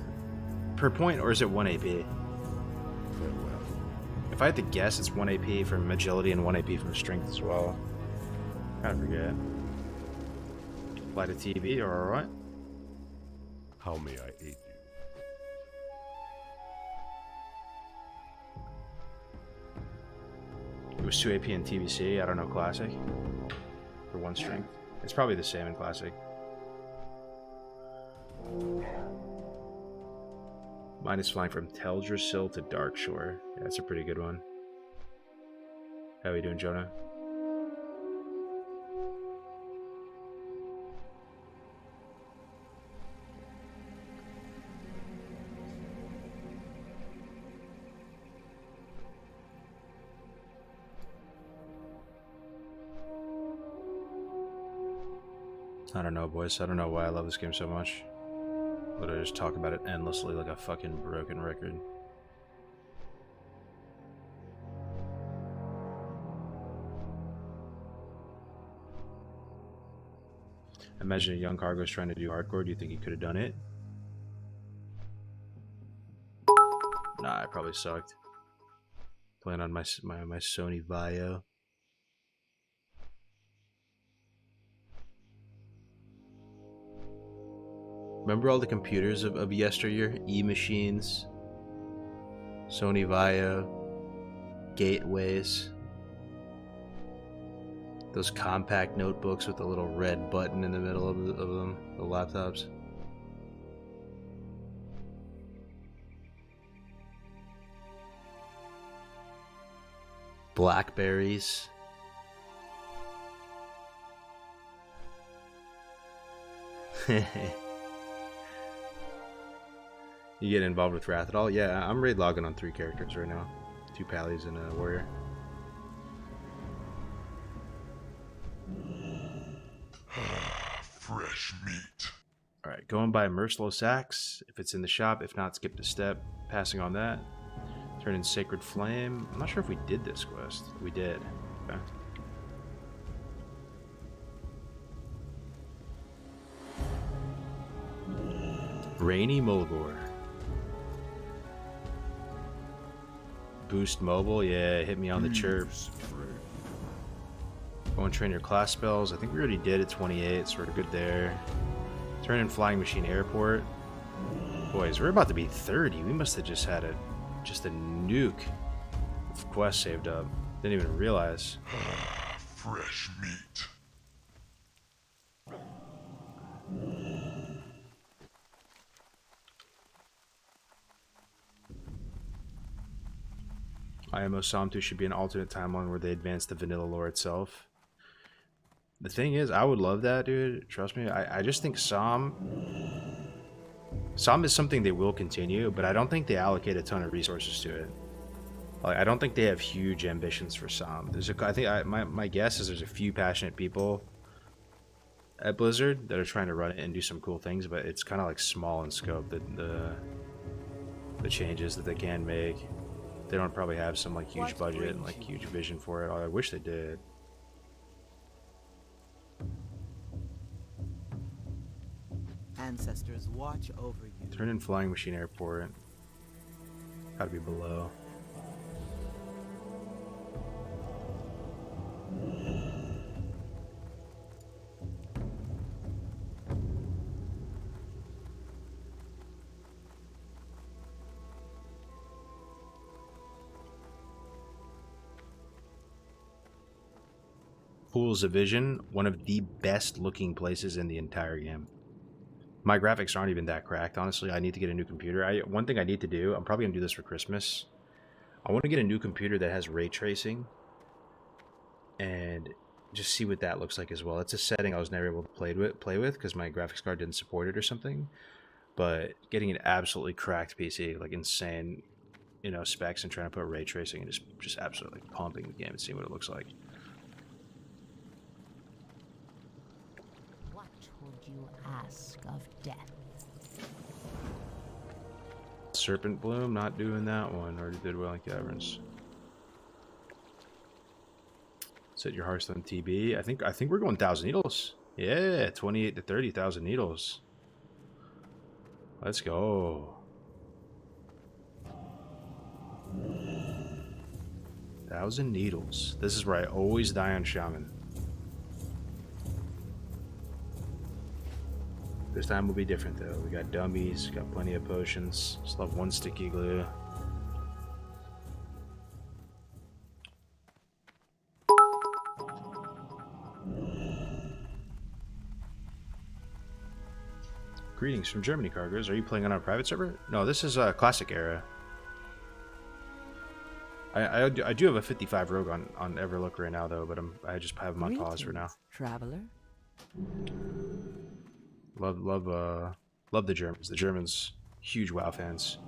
per point, or is it 1 AP? Farewell. If I had to guess, it's 1 AP from agility and 1 AP from strength as well. I forget. Apply to TV, alright? How may I aid you? It was 2 AP in TVC, I don't know, Classic. For 1 strength. It's probably the same in Classic. Mine is flying from Teldrassil to Darkshore. Yeah, that's a pretty good one. How are you doing, Jonah? I don't know, boys. I don't know why I love this game so much. But I just talk about it endlessly like a fucking broken record. Imagine a young Cargo's trying to do hardcore. Do you think he could have done it? Nah, I probably sucked. Playing on my Sony Vaio. Remember all the computers of yesteryear? E-machines, Sony Vaio, gateways, those compact notebooks with the little red button in the middle of them, the laptops. Blackberries. You get involved with Wrath at all? Yeah, I'm raid logging on 3 characters right now. 2 Pallies and a Warrior. Fresh meat. Alright, going by Merciless Axe. If it's in the shop, if not, skip the step. Passing on that. Turn in Sacred Flame. I'm not sure if we did this quest. We did. Okay. Rainy Mulgore. Boost mobile. Yeah, hit me on the chirps. Go and train your class spells. I think we already did at 28, so we're good there. Turn in Flying Machine Airport. Boys, we're about to be 30. We must have just had a nuke of quests saved up. Didn't even realize. Fresh meat. IMO Psalm 2 should be an alternate timeline where they advance the vanilla lore itself. The thing is, I would love that, dude. Trust me. I just think Psalm is something they will continue, but I don't think they allocate a ton of resources to it. Like, I don't think they have huge ambitions for Psalm. My guess is there's a few passionate people at Blizzard that are trying to run it and do some cool things, but it's kind of like small in scope. The changes that they can make. They don't probably have some like huge budget and like huge vision for it. Oh, I wish they did. Ancestors watch over you. Turn in Flying Machine Airport. Gotta be below. Pools of Vision, one of the best looking places in the entire game. My graphics aren't even that cracked, honestly. I need to get a new computer. One thing I need to do, I'm probably going to do this for Christmas. I want to get a new computer that has ray tracing and just see what that looks like as well. It's a setting I was never able to play with because my graphics card didn't support it or something. But getting an absolutely cracked PC, like insane, you know, specs, and trying to put ray tracing and just absolutely pumping the game and seeing what it looks like. What would you ask of death? Serpent Bloom, not doing that one. Already did Wailing Caverns. Set your Hearthstone TB. I think we're going 1,000 needles. Yeah, 28 to 30,000 needles. Let's go. 1,000 needles. This is where I always die on Shaman. This time will be different though. We got dummies, got plenty of potions. Just love one sticky glue. Greetings from Germany, cargoes. Are you playing on our private server? No, this is a classic era. I do have a 55 rogue on Everlook right now though, but I just have him on pause for now. Traveler. Love the Germans. The Germans, huge WoW fans.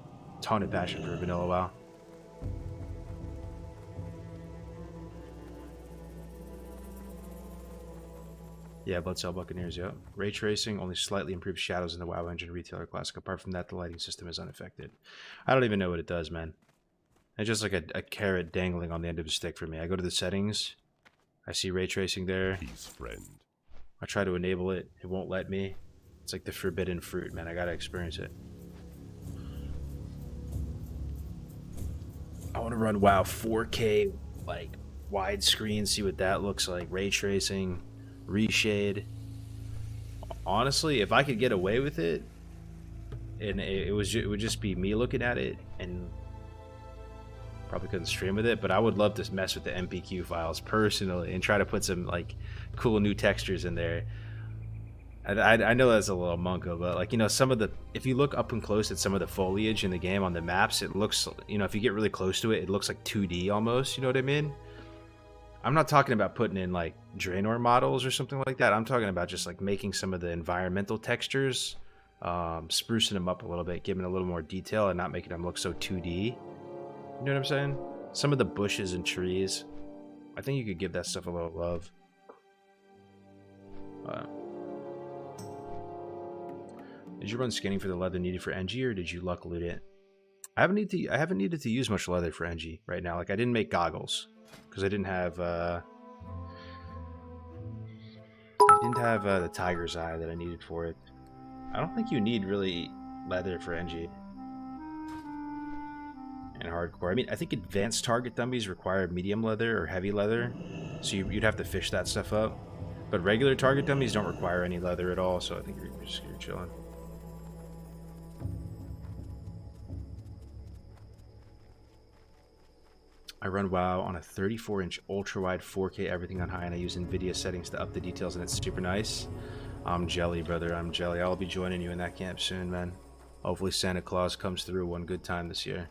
Ton of passion for vanilla WoW. Yeah, Bloodcell Buccaneers, yep. Ray tracing only slightly improves shadows in the WoW engine retailer classic. Apart from that, the lighting system is unaffected. I don't even know what it does, man. It's just like a carrot dangling on the end of a stick for me. I go to the settings. I see ray tracing there. Peace, friend. I try to enable it. It won't let me. It's like the forbidden fruit, man. I gotta experience it. I want to run WoW 4K, like widescreen, see what that looks like. Ray tracing, reshade. Honestly, if I could get away with it, and it would just be me looking at it, and probably couldn't stream with it, but I would love to mess with the MPQ files personally and try to put some like cool new textures in there. I know that's a little monko, but like, you know, some of the, if you look up and close at some of the foliage in the game on the maps, it looks, you know, if you get really close to it, it looks like 2D almost, you know what I mean? I'm not talking about putting in like Draenor models or something like that. I'm talking about just like making some of the environmental textures, sprucing them up a little bit, giving a little more detail and not making them look so 2D. You know what I'm saying? Some of the bushes and trees, I think you could give that stuff a little love. Did you run scanning for the leather needed for NG, or did you luck loot it? I haven't needed to use much leather for NG right now. Like I didn't make goggles because I didn't have the tiger's eye that I needed for it. I don't think you need really leather for NG and hardcore. I mean, I think advanced target dummies require medium leather or heavy leather, so you'd have to fish that stuff up. But regular target dummies don't require any leather at all, so I think you're chilling. I run WoW on a 34-inch ultra-wide 4K everything on high, and I use NVIDIA settings to up the details, and it's super nice. I'm jelly, brother. I'm jelly. I'll be joining you in that camp soon, man. Hopefully Santa Claus comes through one good time this year.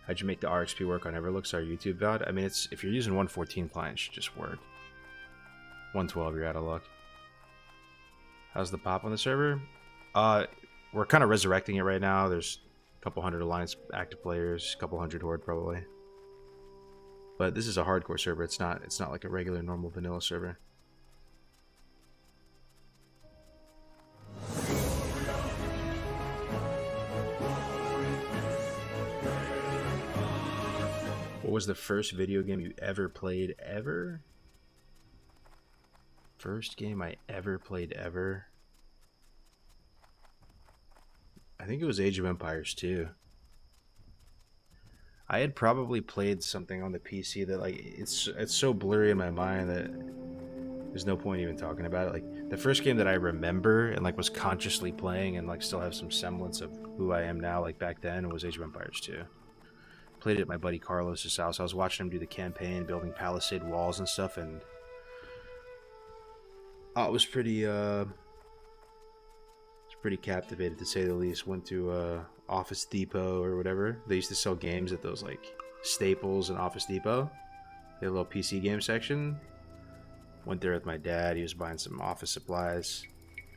How'd you make the RXP work on Everlooks, our YouTube VOD? I mean, it's if you're using 114 client, it should just work. 112, you're out of luck. How's the pop on the server? We're kind of resurrecting it right now. There's a couple hundred Alliance active players, a couple hundred Horde probably. But this is a hardcore server. It's not like a regular normal vanilla server. What was the first video game you ever played ever? First game I ever played ever? I think it was Age of Empires 2. I had probably played something on the PC that like it's so blurry in my mind that there's no point even talking about it. Like the first game that I remember and like was consciously playing and like still have some semblance of who I am now like back then was Age of Empires 2. Played it at my buddy Carlos's house. I was watching him do the campaign, building palisade walls and stuff, and it was pretty captivated to say the least. Went to Office Depot or whatever. They used to sell games at those like Staples and Office Depot. They had a little PC game section. Went there with my dad. He was buying some office supplies.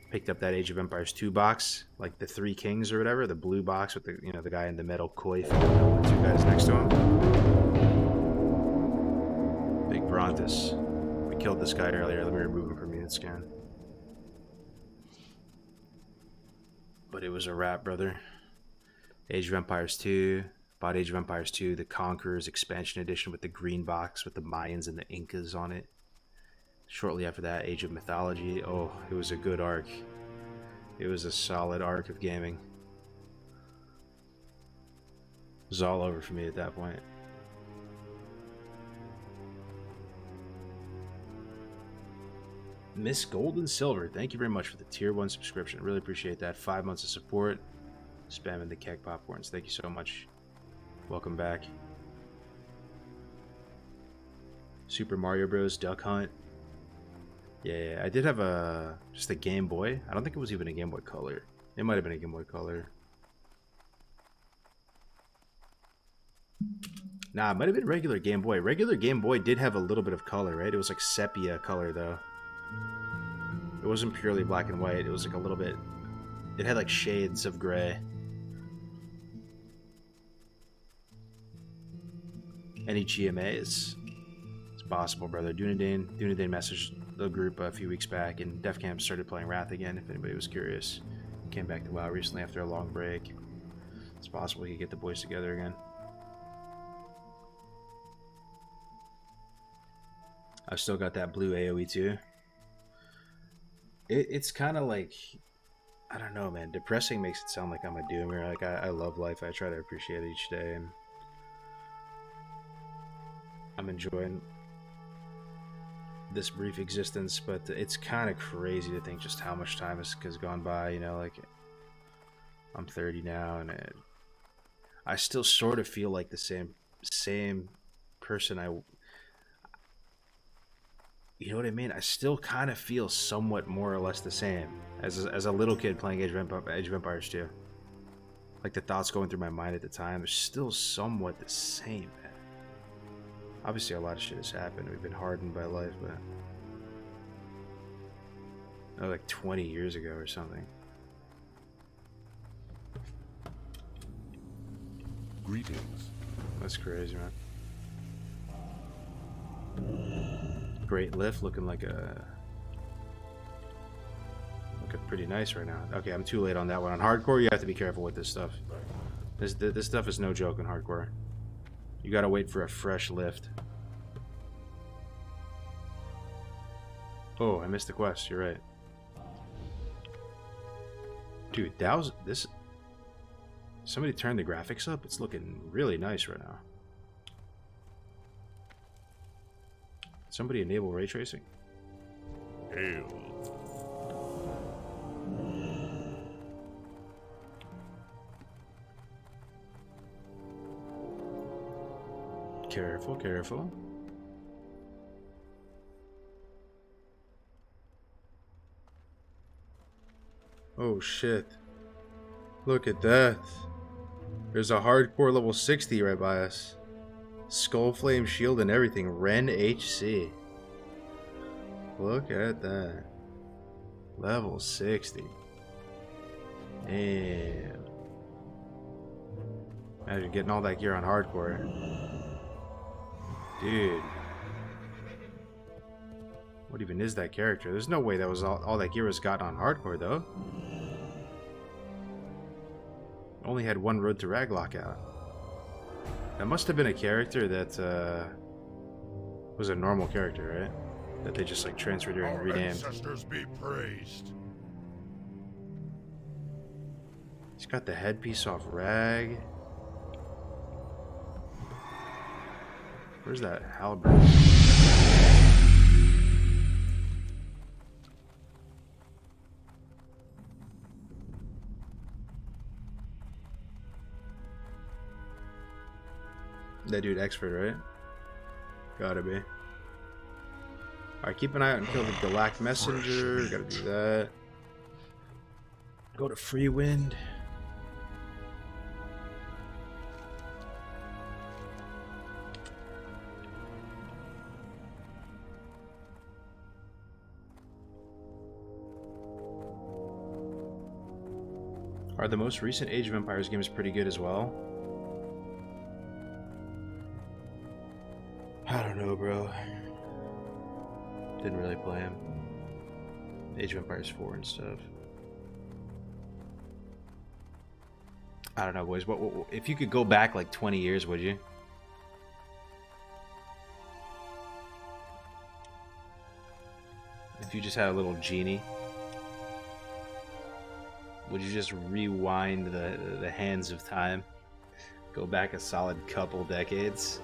Picked up that Age of Empires 2 box, like the Three Kings or whatever, the blue box with the the guy in the metal coif and the two guys next to him. Big Brontus. We killed this guy earlier. Let me remove him from unit scan. But it was a wrap, brother. Age of Empires 2. Bought Age of Empires 2, the Conquerors Expansion Edition with the green box with the Mayans and the Incas on it. Shortly after that, Age of Mythology. Oh, it was a good arc. It was a solid arc of gaming. It was all over for me at that point. Miss Gold and Silver, thank you very much for the tier 1 subscription. Really appreciate that. 5 months of support. Spamming the keg popcorns. Thank you so much. Welcome back. Super Mario Bros. Duck Hunt. Yeah, I did have just a Game Boy. I don't think it was even a Game Boy Color. It might have been a Game Boy Color. Nah, it might have been regular Game Boy. Regular Game Boy did have a little bit of color, right? It was like sepia color, though. It wasn't purely black and white. It was like a little bit... It had like shades of gray. Any GMAs? It's possible, brother. Dunedin messaged the group a few weeks back, and DefCamp started playing Wrath again, if anybody was curious. Came back to WoW recently after a long break. It's possible he could get the boys together again. I've still got that blue AoE too. It's kind of like, I don't know, man. Depressing makes it sound like I'm a doomer. Like I love life. I try to appreciate it each day, and I'm enjoying this brief existence. But it's kind of crazy to think just how much time has gone by. You know, like I'm 30 now, and I still sort of feel like the same person you know what I mean? I still kind of feel somewhat more or less the same as a little kid playing Age of Empires 2. Like the thoughts going through my mind at the time are still somewhat the same, man. Obviously a lot of shit has happened. We've been hardened by life, but like 20 years ago or something. Greetings. That's crazy, man. Great lift, looking like a looking pretty nice right now. Okay, I'm too late on that one. On hardcore, you have to be careful with this stuff. This stuff is no joke in hardcore. You gotta wait for a fresh lift. Oh, I missed the quest. You're right. Dude, that was this. Somebody turned the graphics up. It's looking really nice right now. Somebody enable ray tracing. Hail. Careful, careful. Oh shit. Look at that. There's a hardcore level 60 right by us. Skull Flame Shield and everything. Ren HC. Look at that. Level 60. Damn. Imagine getting all that gear on hardcore. Dude. What even is that character? There's no way that was all that gear was gotten on hardcore, though. Only had one road to Raglock out. That must have been a character that was a normal character, right? That they just like transferred her and Our renamed. ancestors be praised. He's got the headpiece off Rag. Where's that halberd? That dude expert, right? Gotta be. Alright, keep an eye out and kill the Galactic Messenger. Gotta do that. Go to Free Wind. Are the most recent Age of Empires games pretty good as well? I don't know, bro. Didn't really play them. Age of Empires 4 and stuff. I don't know, boys. What if you could go back like 20 years, would you? If you just had a little genie, would you just rewind the hands of time? Go back a solid couple decades?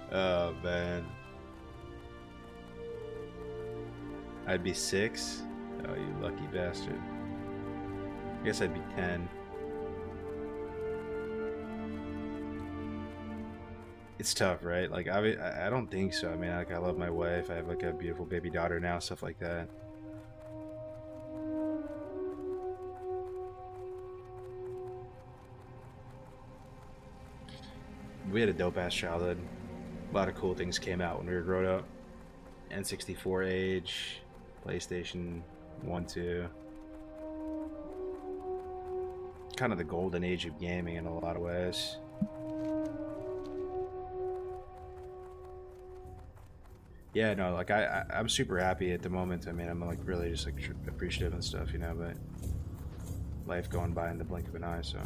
Oh man, I'd be 6. Oh, you lucky bastard. I guess I'd be 10. It's tough, right? Like I don't think so. I mean, like I love my wife. I have like a beautiful baby daughter now, stuff like that. We had a dope ass childhood. A lot of cool things came out when we were growing up. N64 age, PlayStation 1, 2. Kind of the golden age of gaming in a lot of ways. Yeah, no, like I'm super happy at the moment. I mean, I'm like really just like appreciative and stuff, you know, but life going by in the blink of an eye, so.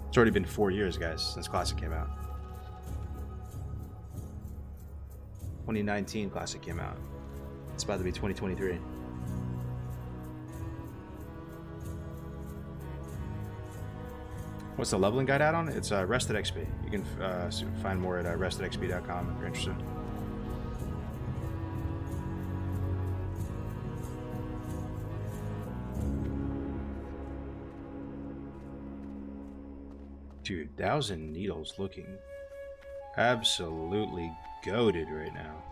It's already been 4 years, guys, since Classic came out. 2019 Classic came out. It's about to be 2023. What's the leveling guide add-on? It's Rested XP. You can find more at restedxp.com if you're interested. Dude, Thousand Needles looking absolutely goated right now.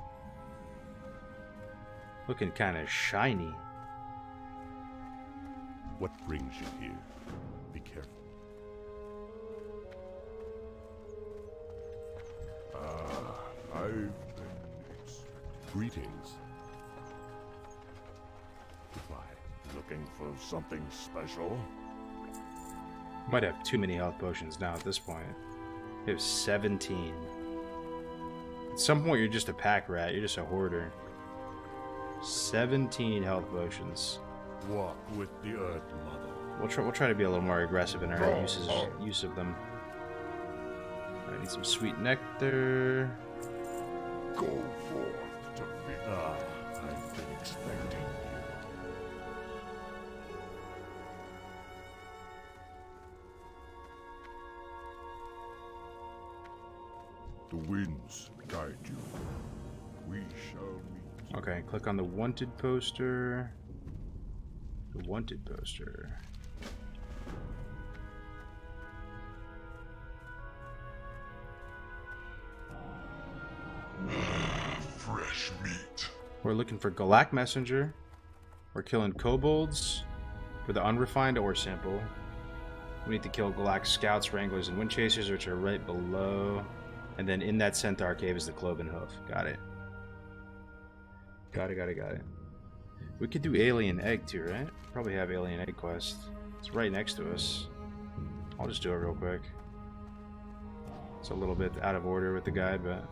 Looking kind of shiny. What brings you here? Be careful. Greetings. Goodbye. Looking for something special? Might have too many health potions now at this point. We have 17. At some point, you're just a pack rat. You're just a hoarder. 17 health potions. Walk with the Earth Mother. We'll try to be a little more aggressive in our use of them. I need some sweet nectar. Go forth to be. I've been expecting you. The winds guide you. We shall meet. Okay, click on the wanted poster. The wanted poster. Fresh meat. We're looking for Galak Messenger. We're killing kobolds for the unrefined ore sample. We need to kill Galak Scouts, Wranglers, and Wind Chasers, which are right below. And then in that Centaur Cave is the Cloven Hoof. Got it. Got it. We could do Alien Egg too, right? Probably have Alien Egg quest. It's right next to us. I'll just do it real quick. It's a little bit out of order with the guide, but...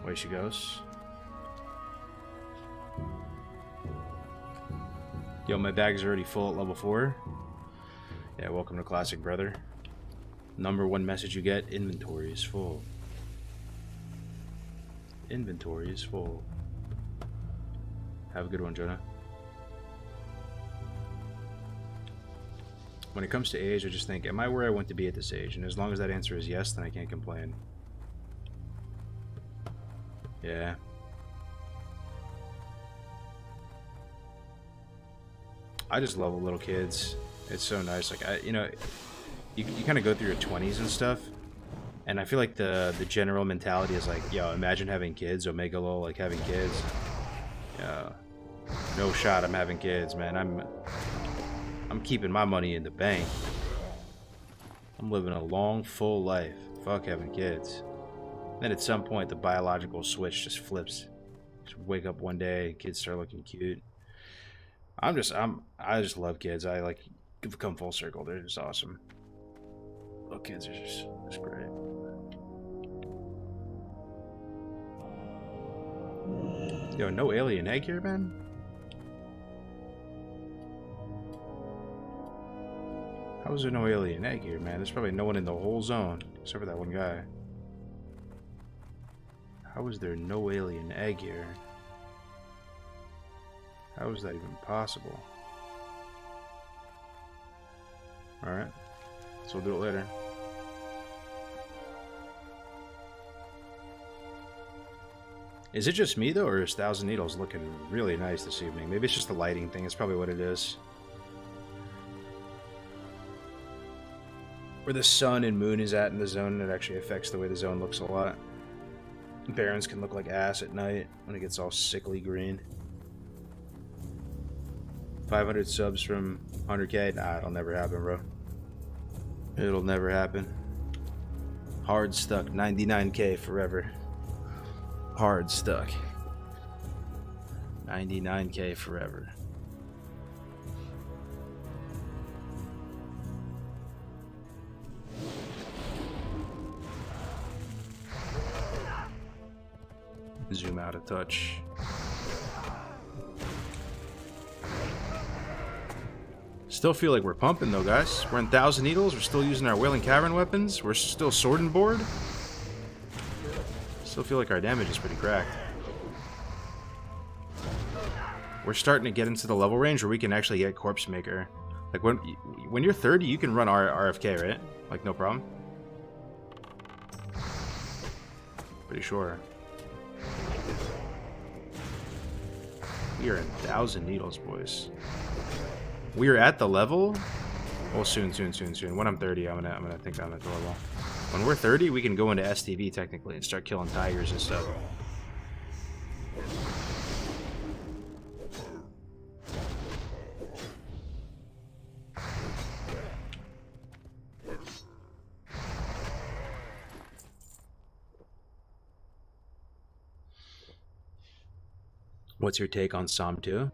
away she goes. Yo, my bag's already full at level 4. Yeah, welcome to Classic, brother. Number 1 message you get, inventory is full. Inventory is full. Have a good one, Jonah. When it comes to age, I just think, am I where I want to be at this age? And as long as that answer is yes, then I can't complain. Yeah. I just love little kids. It's so nice. Like, you kind of go through your 20s and stuff, and I feel like the general mentality is like, yo, imagine having kids. Omega lol, like having kids. Yeah. No shot. I'm having kids, man. I'm keeping my money in the bank. I'm living a long, full life. Fuck having kids. Then at some point, the biological switch just flips. Just wake up one day, kids start looking cute. I just love kids. I like come full circle. They're just awesome. Little kids are just great. Yo, no alien egg here, man? How is there no alien egg here, man? There's probably no one in the whole zone, except for that one guy. How is there no alien egg here? How is that even possible? Alright. So we'll do it later. Is it just me, though, or is Thousand Needles looking really nice this evening? Maybe it's just the lighting thing. It's probably what it is. Where the sun and moon is at in the zone, it actually affects the way the zone looks a lot. Barrens can look like ass at night when it gets all sickly green. 500 subs from 100k? Nah, it'll never happen, bro. It'll never happen. Hard stuck. 99k forever. Hard stuck. 99k forever. Zoom out a touch. Still feel like we're pumping though, guys. We're in Thousand Needles. We're still using our Wailing Cavern weapons. We're still sword and board. Still feel like our damage is pretty cracked. We're starting to get into the level range where we can actually get Corpse Maker. Like when you're 30, you can run RFK, right? Like no problem. Pretty sure. We are in Thousand Needles, boys. We are at the level. Well, soon. When I'm 30, I'm gonna think I'm at the level. When we're 30, we can go into STV technically and start killing tigers and stuff. What's your take on Psalm 2?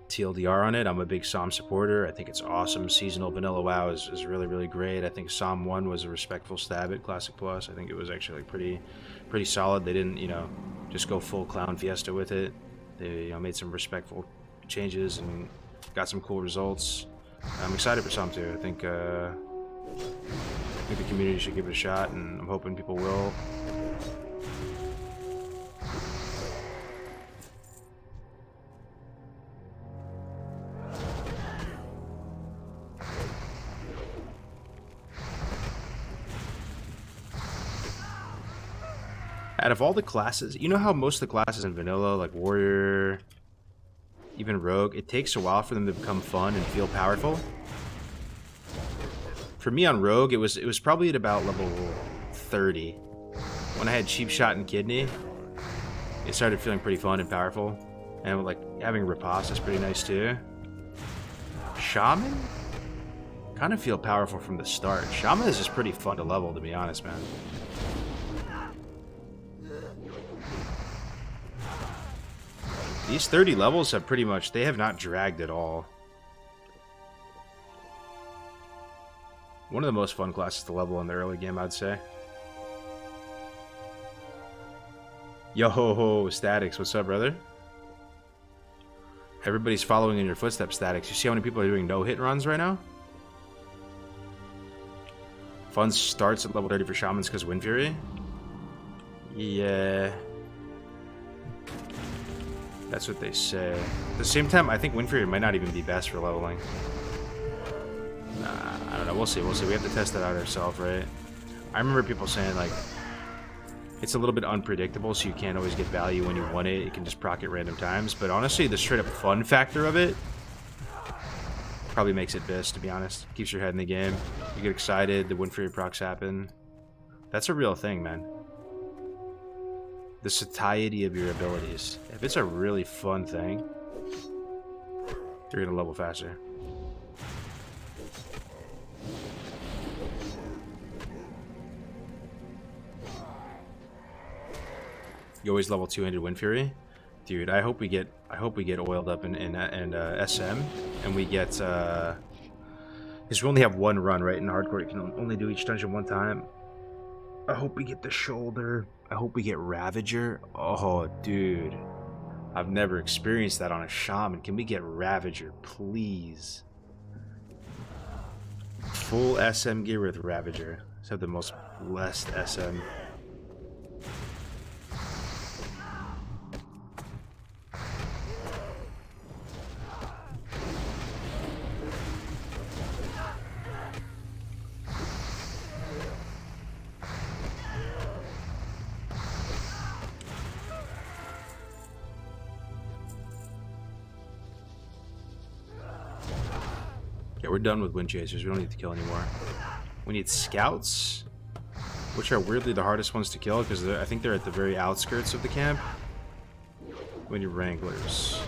TLDR on it. I'm a big Psalm supporter. I think it's awesome. Seasonal vanilla WoW is really, really great. I think Psalm 1 was a respectful stab at Classic Plus. I think it was actually like pretty solid. They didn't, just go full clown fiesta with it. They made some respectful changes and got some cool results. I'm excited for Psalm 2. I think the community should give it a shot, and I'm hoping people will. Out of all the classes, you know how most of the classes in vanilla, like warrior, even rogue, it takes a while for them to become fun and feel powerful. For me on rogue, it was probably at about level 30. When I had cheap shot and kidney, it started feeling pretty fun and powerful. And like having riposte is pretty nice too. Shaman? Kind of feel powerful from the start. Shaman is just pretty fun to level, to be honest, man. These 30 levels have pretty much, they have not dragged at all. One of the most fun classes to level in the early game, I'd say. Yo ho ho, Statics, what's up, brother? Everybody's following in your footsteps, Statics. You see how many people are doing no-hit runs right now? Fun starts at level 30 for Shamans because Wind Fury? Yeah. That's what they say. At the same time, I think Wind Fury might not even be best for leveling. Nah, I don't know. We'll see. We'll see. We have to test that out ourselves, right? I remember people saying, like, it's a little bit unpredictable, so you can't always get value when you want it. You can just proc at random times. But honestly, the straight-up fun factor of it probably makes it best, to be honest. Keeps your head in the game. You get excited. The Wind Fury procs happen. That's a real thing, man. The satiety of your abilities. If it's a really fun thing, you're gonna level faster. You always level 200 Wind Fury, dude. I hope we get oiled up in SM, and we get because we only have one run, right? In hardcore, you can only do each dungeon one time. I hope we get the shoulder. I hope we get Ravager. Oh, dude. I've never experienced that on a Shaman. Can we get Ravager, please? Full SM gear with Ravager. Let's have the most blessed SM. Yeah, we're done with Wind Chasers. We don't need to kill anymore. We need Scouts, which are weirdly the hardest ones to kill because I think they're at the very outskirts of the camp. We need Wranglers.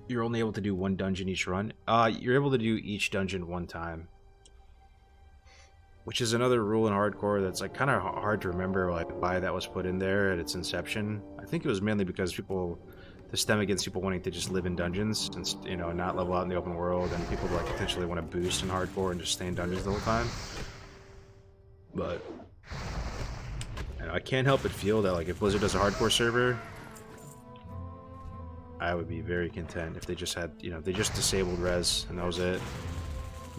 You're only able to do one dungeon each run. You're able to do each dungeon one time, which is another rule in hardcore that's like kind of hard to remember, like why that was put in there at its inception. I think it was mainly because people, to stem against people wanting to just live in dungeons and not level out in the open world, and people like potentially want to boost in hardcore and just stay in dungeons the whole time. But I can't help but feel that like if Blizzard does a hardcore server, I would be very content if they just had, they just disabled res and that was it.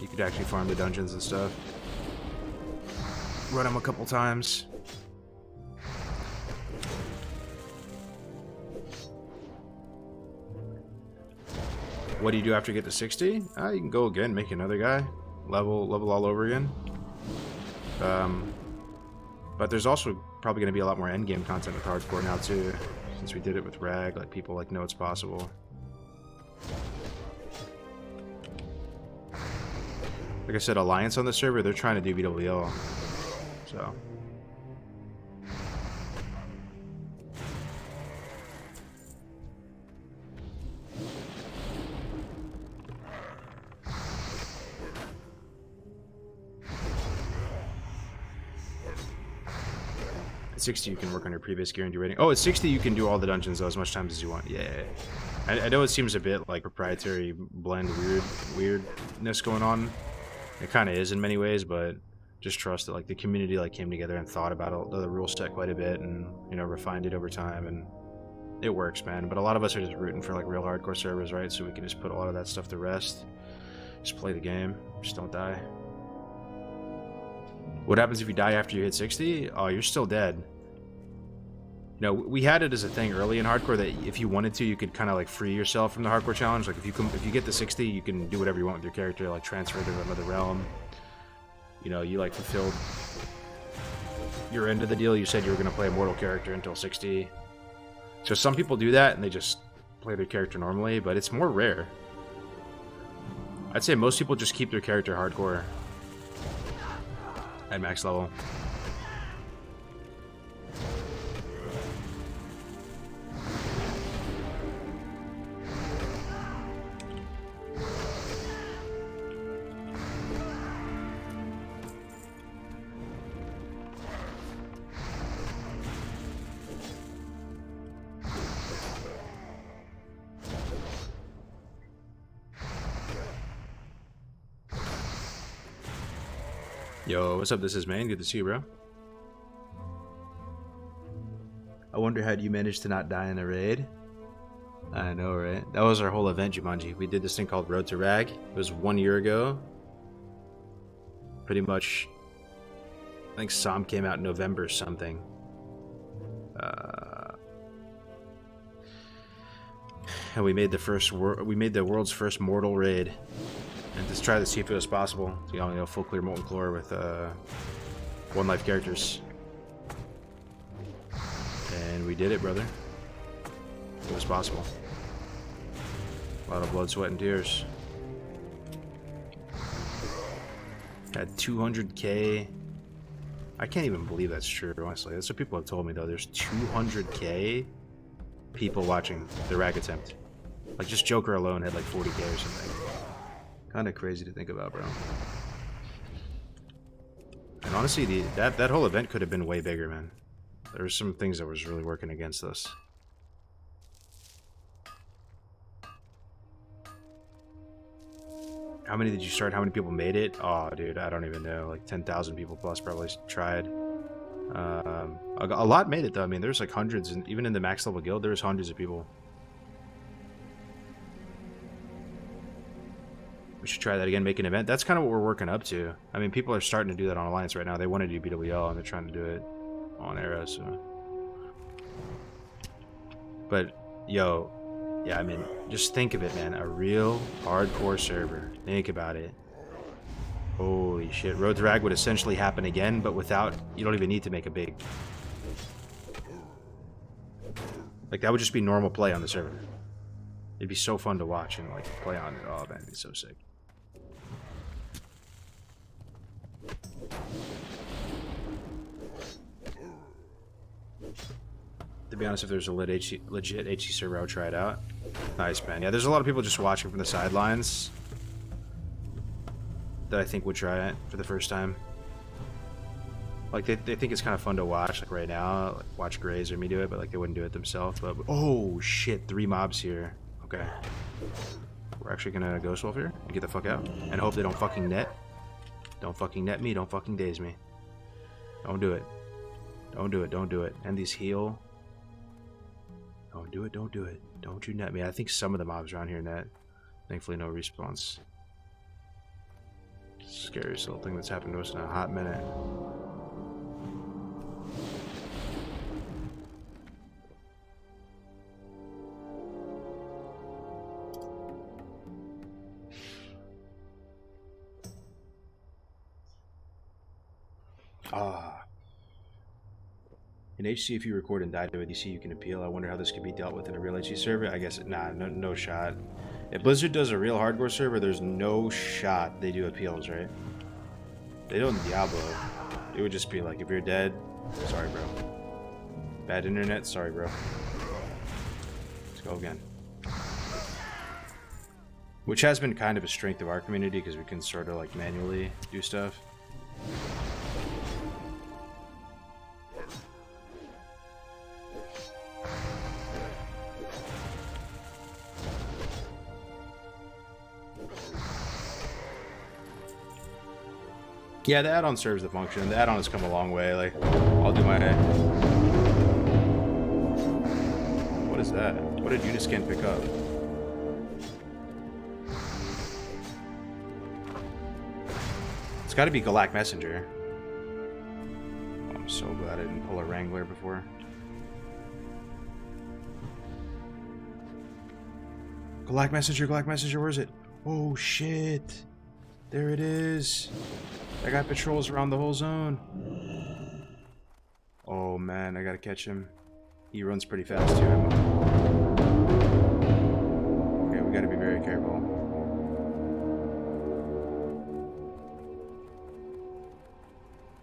You could actually farm the dungeons and stuff. Run them a couple times. What do you do after you get to 60? You can go again, make another guy, level all over again. But there's also probably going to be a lot more endgame content with hardcore now too, since we did it with Rag. Like people know it's possible. Like I said, Alliance on the server, they're trying to do BWL, so. 60 you can work on your previous gear and do rating. Oh, at 60 you can do all the dungeons though, as much times as you want. Yeah. I know it seems a bit like proprietary blend weirdness going on. It kind of is in many ways, but just trust that like the community like came together and thought about the rule set quite a bit and, you know, refined it over time, and it works, man. But a lot of us are just rooting for like real hardcore servers, right? So we can just put a lot of that stuff to rest. Just play the game. Just don't die. What happens if you die after you hit 60? Oh, you're still dead. You know, we had it as a thing early in hardcore that if you wanted to, you could kind of like free yourself from the hardcore challenge. Like if you get to 60, you can do whatever you want with your character, like transfer to another realm. You know, you like fulfilled your end of the deal. You said you were going to play a mortal character until 60. So some people do that and they just play their character normally, but it's more rare. I'd say most people just keep their character hardcore at max level. Yo, what's up? This is Man. Good to see you, bro. I wonder how you managed to not die in a raid. I know, right? That was our whole event, Jumanji. We did this thing called Road to Rag. It was 1 year ago. Pretty much, I think Psalm came out in November or something. And we made the world's first mortal raid. And just try to see if it was possible. You know, full clear molten core with 1 life characters. And we did it, brother. It was possible. A lot of blood, sweat, and tears. Had 200k. I can't even believe that's true, honestly. That's what people have told me, though. There's 200k people watching the rag attempt. Like, just Joker alone had like 40k or something. Kind of crazy to think about, bro. And honestly, that whole event could have been way bigger, man. There were some things that was really working against us. How many did you start? How many people made it? Oh, dude, I don't even know. Like 10,000 people plus probably tried. A lot made it, though. I mean, there's like hundreds, and even in the max level guild, there was hundreds of people. We should try that again, make an event. That's kind of what we're working up to. I mean, people are starting to do that on Alliance right now. They want to do BWL, and they're trying to do it on Era, so. But, yo, yeah, I mean, just think of it, man. A real hardcore server. Think about it. Holy shit. Road to Rag would essentially happen again, but without, you don't even need to make a big. Like, that would just be normal play on the server. It'd be so fun to watch and, like, play on it. Oh, man, it'd be so sick. To be honest, if there's a legit HC server, I would try it out. Nice, man. Yeah, there's a lot of people just watching from the sidelines that I think would try it for the first time. Like, they think it's kind of fun to watch, like right now, like watch Grays or me do it, but like they wouldn't do it themselves. But oh shit, 3 mobs here. Okay, we're actually gonna Ghost Wolf here and get the fuck out and hope they don't fucking net. Don't fucking net me. Don't fucking daze me. Don't do it. Don't do it. Don't do it. And these heal. Don't do it. Don't do it. Don't you net me. I think some of the mobs around here net. Thankfully, no response. Scariest little thing that's happened to us in a hot minute. In HC, if you record and die to a DC, you can appeal. I wonder how this could be dealt with in a real HC server. I guess, nah, no shot. If Blizzard does a real hardcore server, there's no shot they do appeals, right? They do in Diablo. It would just be like, if you're dead, sorry, bro. Bad internet, sorry, bro. Let's go again. Which has been kind of a strength of our community, because we can sort of like manually do stuff. Yeah, the add-on serves the function. The add-on has come a long way. Like, I'll do my... What is that? What did Uniscan pick up? It's got to be Galactic Messenger. Oh, I'm so glad I didn't pull a Wrangler before. Galactic Messenger, where is it? Oh, shit. There it is. That guy patrols around the whole zone. Oh, man, I gotta catch him. He runs pretty fast, too. Okay, we gotta be very careful.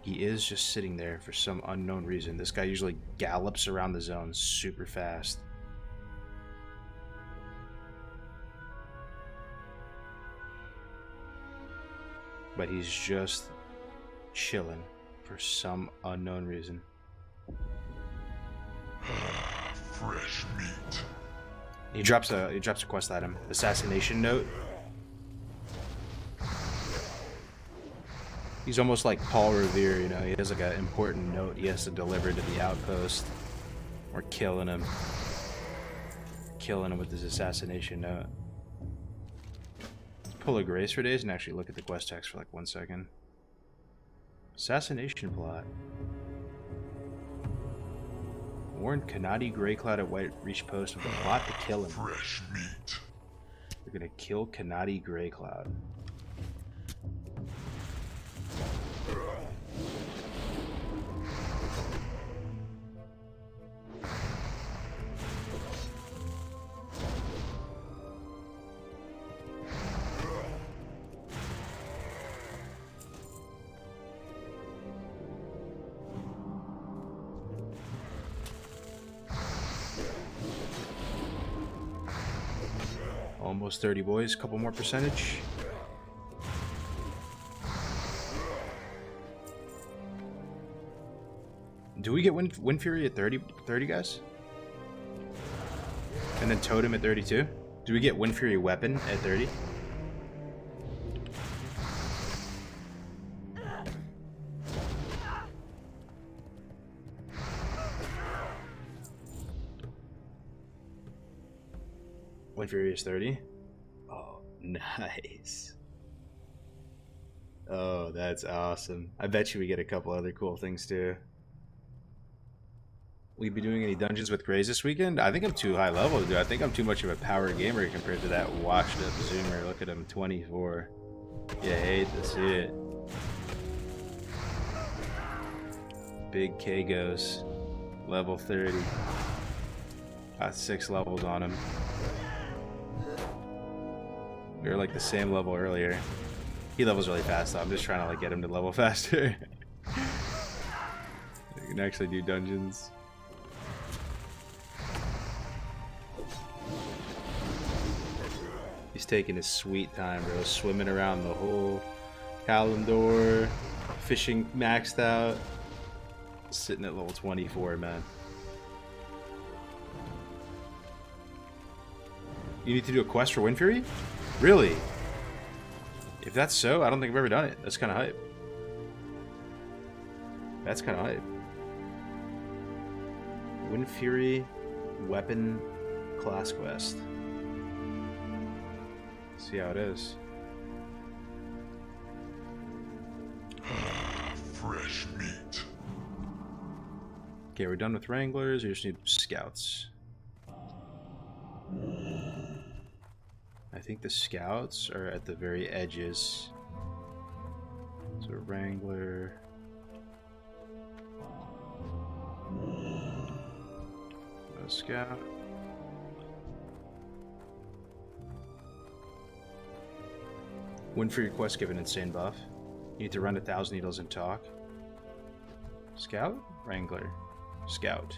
He is just sitting there for some unknown reason. This guy usually gallops around the zone super fast. But he's just chilling for some unknown reason. Fresh meat. He drops a quest item. Assassination note. He's almost like Paul Revere, you know, he has like an important note he has to deliver to the outpost. We're killing him. Killing him with his assassination note. Pull a Grace for days and actually look at the quest text for like 1 second. Assassination plot. Warn Kanadi Greycloud at White Reach Post with a plot to kill him. Fresh meat. We're gonna kill Kanadi Greycloud. Almost 30 boys, couple more percentage. Do we get Wind Fury at 30 guys? And then Totem at 32? Do we get Wind Fury weapon at 30? Wind Fury is 30? Oh, nice. Oh, that's awesome. I bet you we get a couple other cool things too. We be doing any dungeons with Grays this weekend? I think I'm too high level to do. I think I'm too much of a power gamer compared to that washed up zoomer. Look at him, 24. You hate to see it. Big K goes. Level 30. Got 6 levels on him. We were like the same level earlier. He levels really fast though. I'm just trying to like get him to level faster. You can actually do dungeons. He's taking his sweet time, bro. Swimming around the whole Kalimdor, fishing maxed out, sitting at level 24, man. You need to do a quest for Wind Fury? Really? If that's so, I don't think I've ever done it. That's kind of hype. That's kind of hype. Wind Fury weapon class quest. See how it is. Fresh meat. Okay, we're done with Wranglers. We just need Scouts. I think the Scouts are at the very edges. So Wrangler. A Scout. Win for your quest, give an insane buff. You need to run 1,000 needles and talk. Scout? Wrangler. Scout.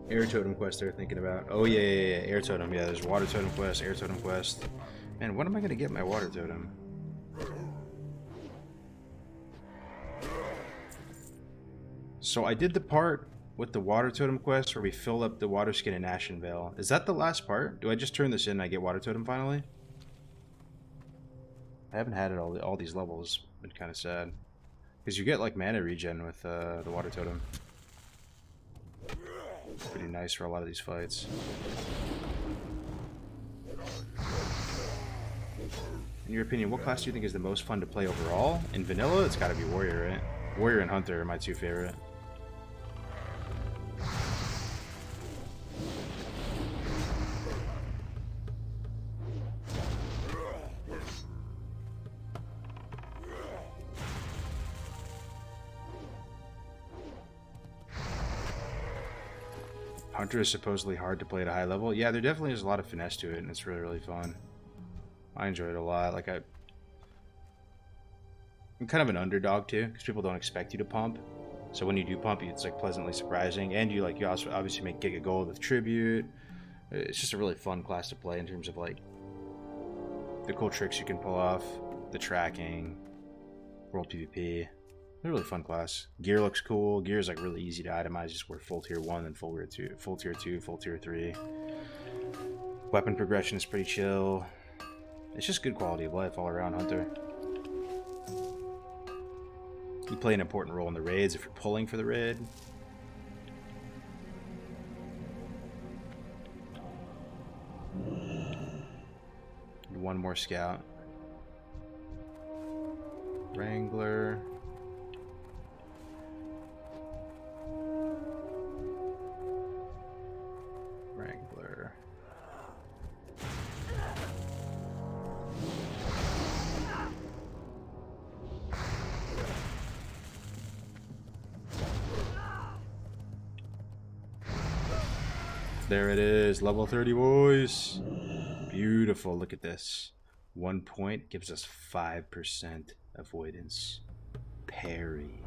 Air Totem quest they're thinking about. Oh yeah, Air Totem. Yeah, there's Water Totem quest, Air Totem quest. Man, when am I gonna get my Water Totem? So I did the part with the water totem quest where we filled up the water skin in Ashen Vale. Is that the last part? Do I just turn this in and I get water totem finally? I haven't had it all these levels. Been kind of sad. Because you get like mana regen with the water totem. Pretty nice for a lot of these fights. In your opinion, what class do you think is the most fun to play overall? In vanilla, it's gotta be warrior, right? Warrior and hunter are my two favorite. Hunter is supposedly hard to play at a high level. Yeah, there definitely is a lot of finesse to it, and it's really, really fun. I enjoy it a lot. Like I'm kind of an underdog too, because people don't expect you to pump. So when you do pump, it's like pleasantly surprising, and you also obviously make Giga Gold with Tribute. It's just a really fun class to play in terms of like the cool tricks you can pull off, the tracking, world PvP. A really fun class. Gear looks cool. Gear is like really easy to itemize. Just wear full tier 1, then full tier 2, full tier 2, full tier 3. Weapon progression is pretty chill. It's just good quality of life all around, Hunter. You play an important role in the raids if you're pulling for the raid. One more scout. Wrangler. Wrangler. There it is, level 30, boys. Beautiful, look at this. 1 point gives us 5% avoidance. Parry.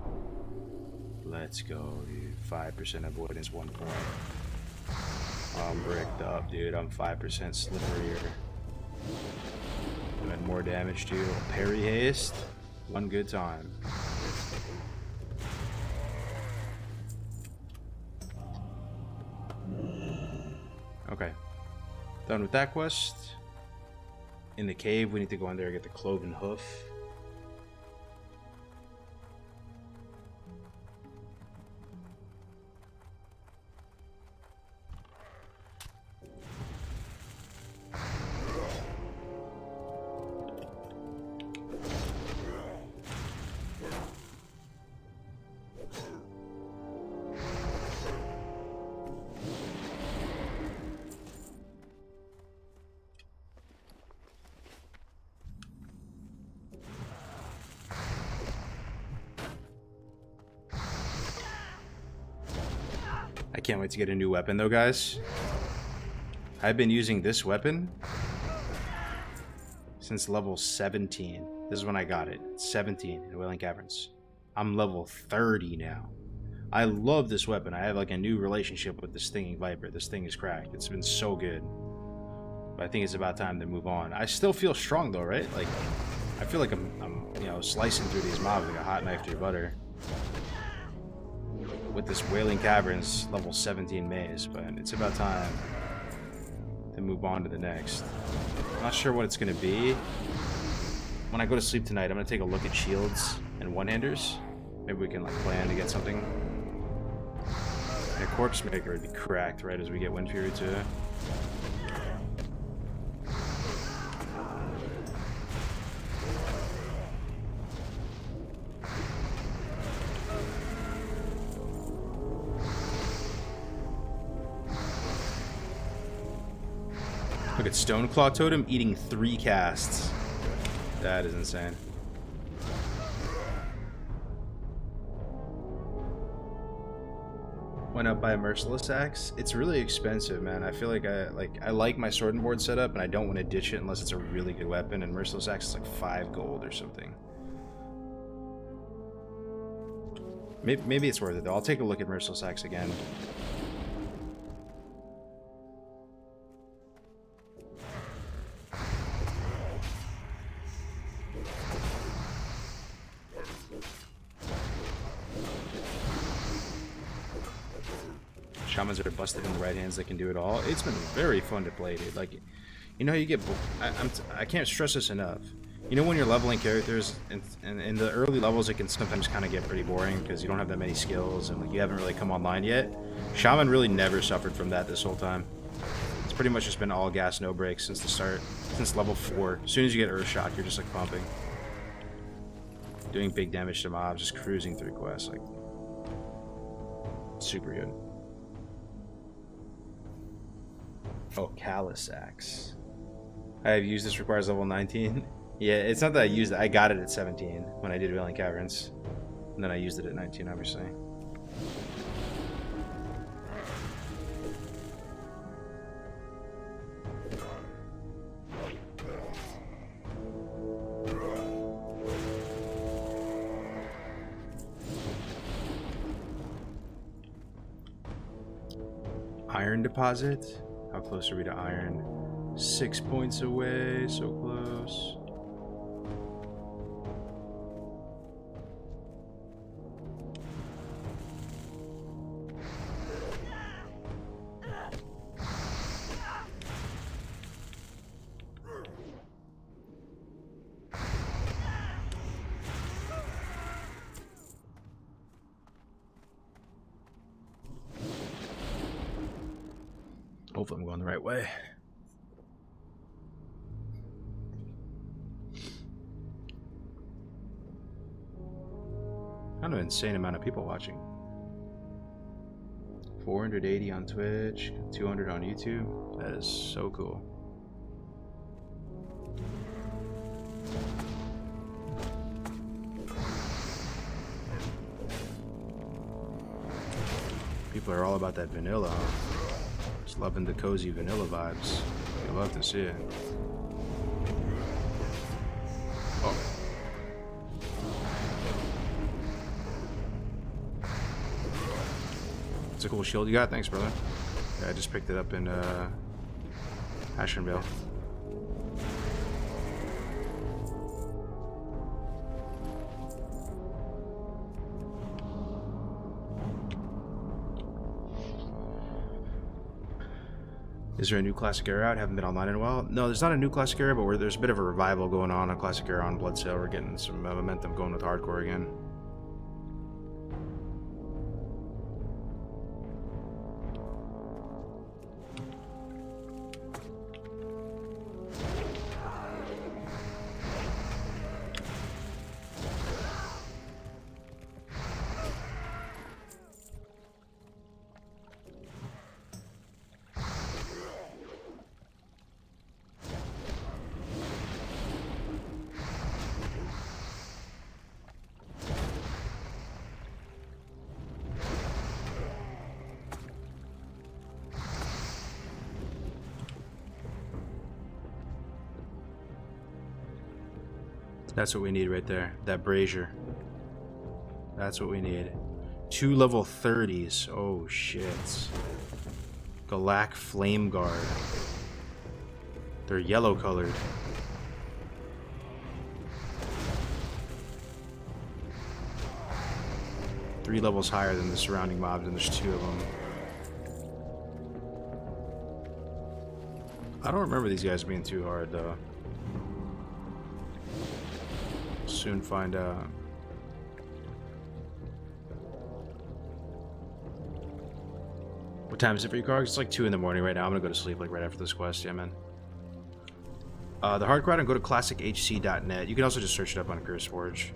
Let's go, dude. 5% avoidance, 1 point. I'm bricked up, dude. I'm 5% slipperier. Doing more damage too. Parry haste. One good time. Okay. Done with that quest. In the cave, we need to go in there and get the cloven hoof. I can't wait to get a new weapon though, guys. I've been using this weapon since level 17. This is when I got it. 17 in Wailing Caverns. I'm level 30 now. I love this weapon. I have like a new relationship with this stinging viper. This thing is cracked. It's been so good. But I think it's about time to move on. I still feel strong though, right? Like I feel like I'm you know, slicing through these mobs like a hot knife through butter. With this Wailing Caverns level 17 maze, but it's about time to move on to the next. I'm not sure what it's going to be. When I go to sleep tonight, I'm going to take a look at shields and one-handers. Maybe we can like plan to get something. And a corpse maker would be cracked right as we get Wind Fury too. Look at Stoneclaw Totem eating 3 casts. That is insane. Went up by a Merciless Axe. It's really expensive, man. I feel like I like my sword and board setup, and I don't want to ditch it unless it's a really good weapon. And Merciless Axe is like 5 gold or something. Maybe it's worth it though. I'll take a look at Merciless Axe again. shamans that are busted in the right hands that can do it all. It's been very fun to play, dude. Like, you know, you get. I can't stress this enough. You know, when you're leveling characters, and in the early levels, it can sometimes kind of get pretty boring because you don't have that many skills and like you haven't really come online yet. Shaman really never suffered from that this whole time. It's pretty much just been all gas, no brakes since the start, since level 4. As soon as you get Earthshock, you're just like pumping, doing big damage to mobs, just cruising through quests, like super good. Oh, Callus Axe. I have used this, requires level 19. Yeah, it's not that I used it. I got it at 17 when I did Wailing Caverns. And then I used it at 19, obviously. Iron deposit? How close are we to iron? 6 points away, so close. Hopefully I'm going the right way. Kind of an insane amount of people watching. 480 on Twitch, 200 on YouTube. That is so cool. People are all about that vanilla. Just loving the cozy vanilla vibes. You love to see it. Oh. It's a cool shield you got. Thanks, brother. Yeah, I just picked it up in Ashernvale. Is there a new Classic Era out? Haven't been online in a while. No, there's not a new Classic Era, but there's a bit of a revival going on Classic Era on Bloodsail. We're getting some momentum going with hardcore again. That's what we need right there. That brazier. That's what we need. 2 level 30s. Oh shit. Galak Flame Guard. They're yellow colored. Three levels higher than the surrounding mobs, and there's 2 of them. I don't remember these guys being too hard though. Soon find out. What time is it for you, Karg? It's like 2 in the morning right now. I'm gonna go to sleep like right after this quest. Yeah, man. The hard crowd, and go to classichc.net. You can also just search it up on Curse Forge.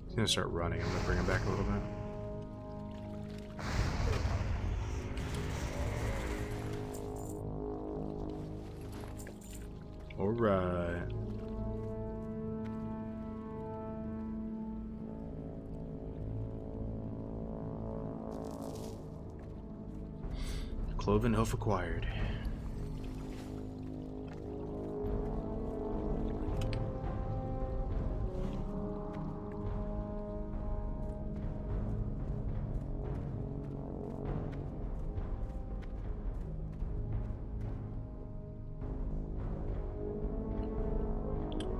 He's gonna start running. I'm gonna bring him back a little bit. Alright. Cloven hoof acquired.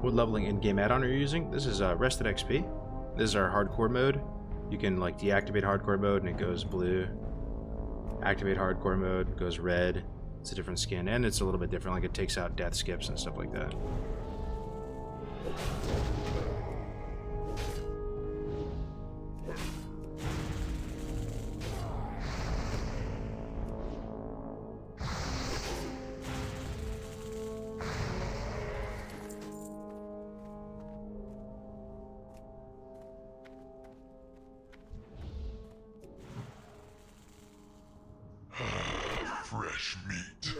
What leveling in-game add-on are you using? This is Rested XP. This is our hardcore mode. You can like deactivate hardcore mode and it goes blue. Activate hardcore mode, goes red. It's a different skin, and it's a little bit different. Like it takes out death skips and stuff like that. Fresh meat.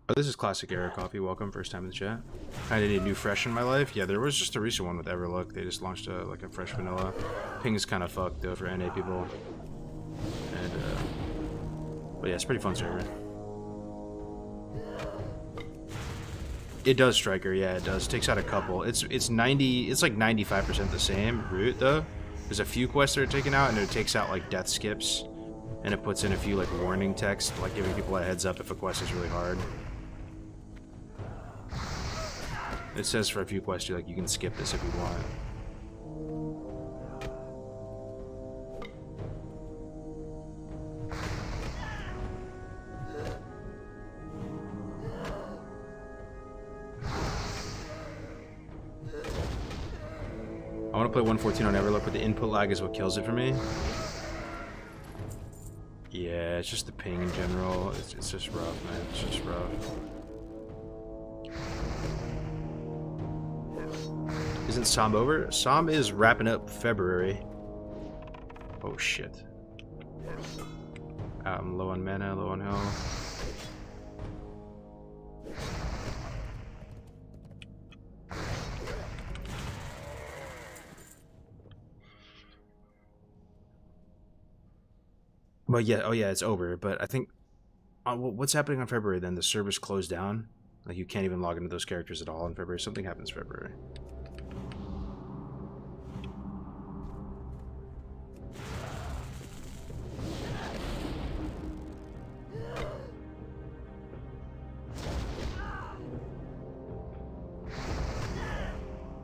Oh, this is Classic Era Coffee. Welcome, first time in the chat. I need a new fresh in my life. Yeah, there was just a recent one with Everlook. They just launched like a fresh vanilla. Ping is kind of fucked though for NA people. And but yeah, it's a pretty fun server. It does Striker, yeah, it does. Takes out a couple. It's like 95% the same route though. There's a few quests that are taken out, and it takes out like death skips, and it puts in a few like warning text, like giving people a heads up if a quest is really hard. It says for a few quests, you can skip this if you want. I want to play 114 on Everlook, but the input lag is what kills it for me. Yeah, it's just the ping in general. It's just rough, man. It's just rough. Isn't Som over? Som is wrapping up February. Oh shit. I'm low on mana, low on health. But yeah, oh yeah, it's over. But I think, what's happening on February then? The servers closed down? Like you can't even log into those characters at all in February. Something happens February.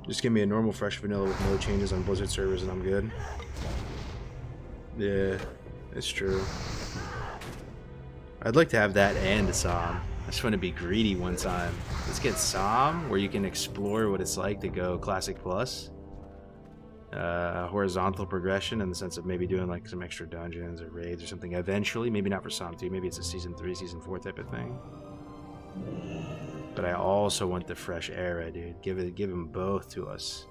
Just give me a normal fresh vanilla with no changes on Blizzard servers and I'm good. Yeah, it's true. I'd like to have that and a Som. I just want to be greedy one time. Let's get Som, where you can explore what it's like to go Classic Plus. Horizontal progression in the sense of maybe doing like some extra dungeons or raids or something eventually. Maybe not for Som 2. Maybe it's a Season 3, Season 4 type of thing. But I also want the fresh era, dude. Give them both to us.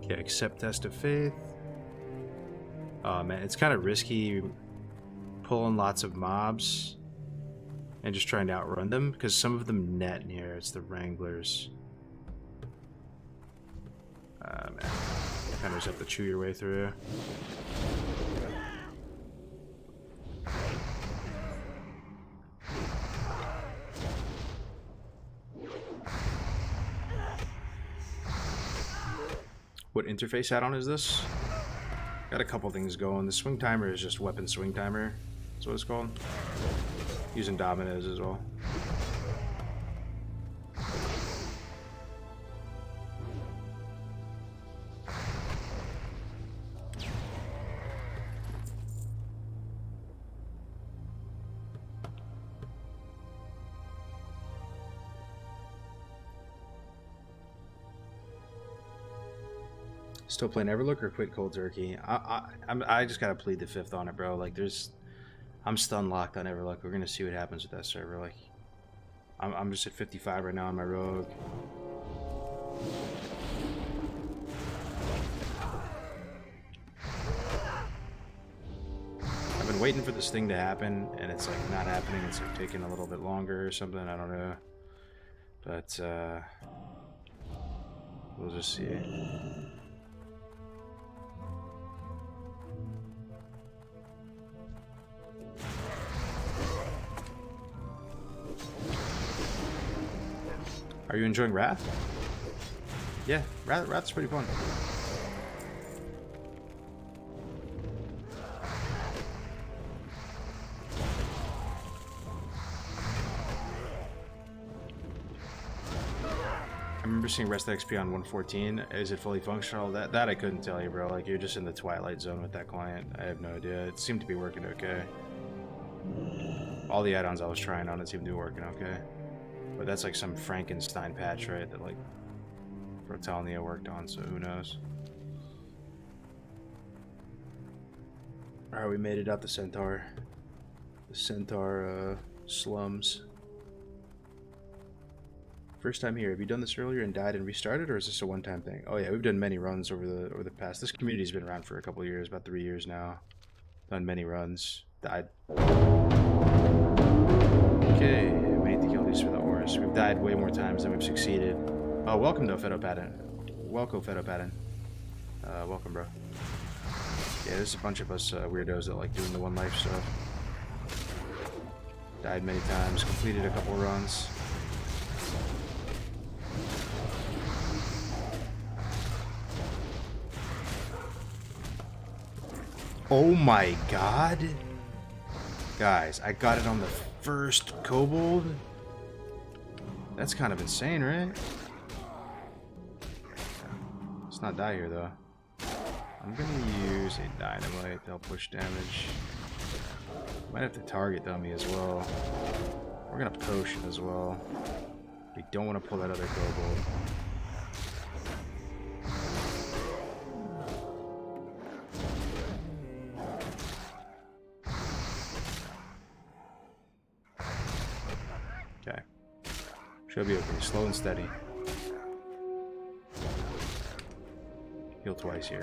Okay, accept test of faith. Oh man, it's kind of risky pulling lots of mobs and just trying to outrun them because some of them net in here. It's the Wranglers. Man, kind of just have to chew your way through. What interface add-on is this? Got a couple things going. The swing timer is just weapon swing timer. That's what it's called. Using dominoes as well. Still playing Everlook or quit cold turkey? I just gotta plead the fifth on it, bro. Like, there's I'm stun locked on Everluck. We're gonna see what happens with that server. Like, I'm just at 55 right now on my rogue. I've been waiting for this thing to happen, and it's like not happening. It's like taking a little bit longer or something. I don't know, but we'll just see. Are you enjoying Wrath? Yeah, Wrath's pretty fun. I remember seeing rest XP on 114. Is it fully functional? That I couldn't tell you, bro. Like, you're just in the twilight zone with that client. I have no idea. It seemed to be working okay. All the add-ons I was trying on, it seemed to be working okay. But that's like some Frankenstein patch, right? That like Rotalnia worked on, so who knows? Alright, we made it out the Centaur. The Centaur slums. First time here. Have you done this earlier and died and restarted, or is this a one-time thing? Oh yeah, we've done many runs over the past. This community's been around for a couple of years, about 3 years now. Done many runs. Died. Okay, made to kill these for the ores. We've died way more times than we've succeeded. Oh, welcome to Fedopadan. Welcome, Fedopadan. Welcome, bro. Yeah, there's a bunch of us weirdos that like doing the one life stuff. Died many times, completed a couple runs. Oh my god. Guys, I got it on the first kobold. That's kind of insane, right? Let's not die here, though. I'm gonna use a dynamite to help push damage. Might have to target dummy as well. We're gonna potion as well. We don't want to pull that other kobold. Okay. Should be okay. Slow and steady. Heal twice here.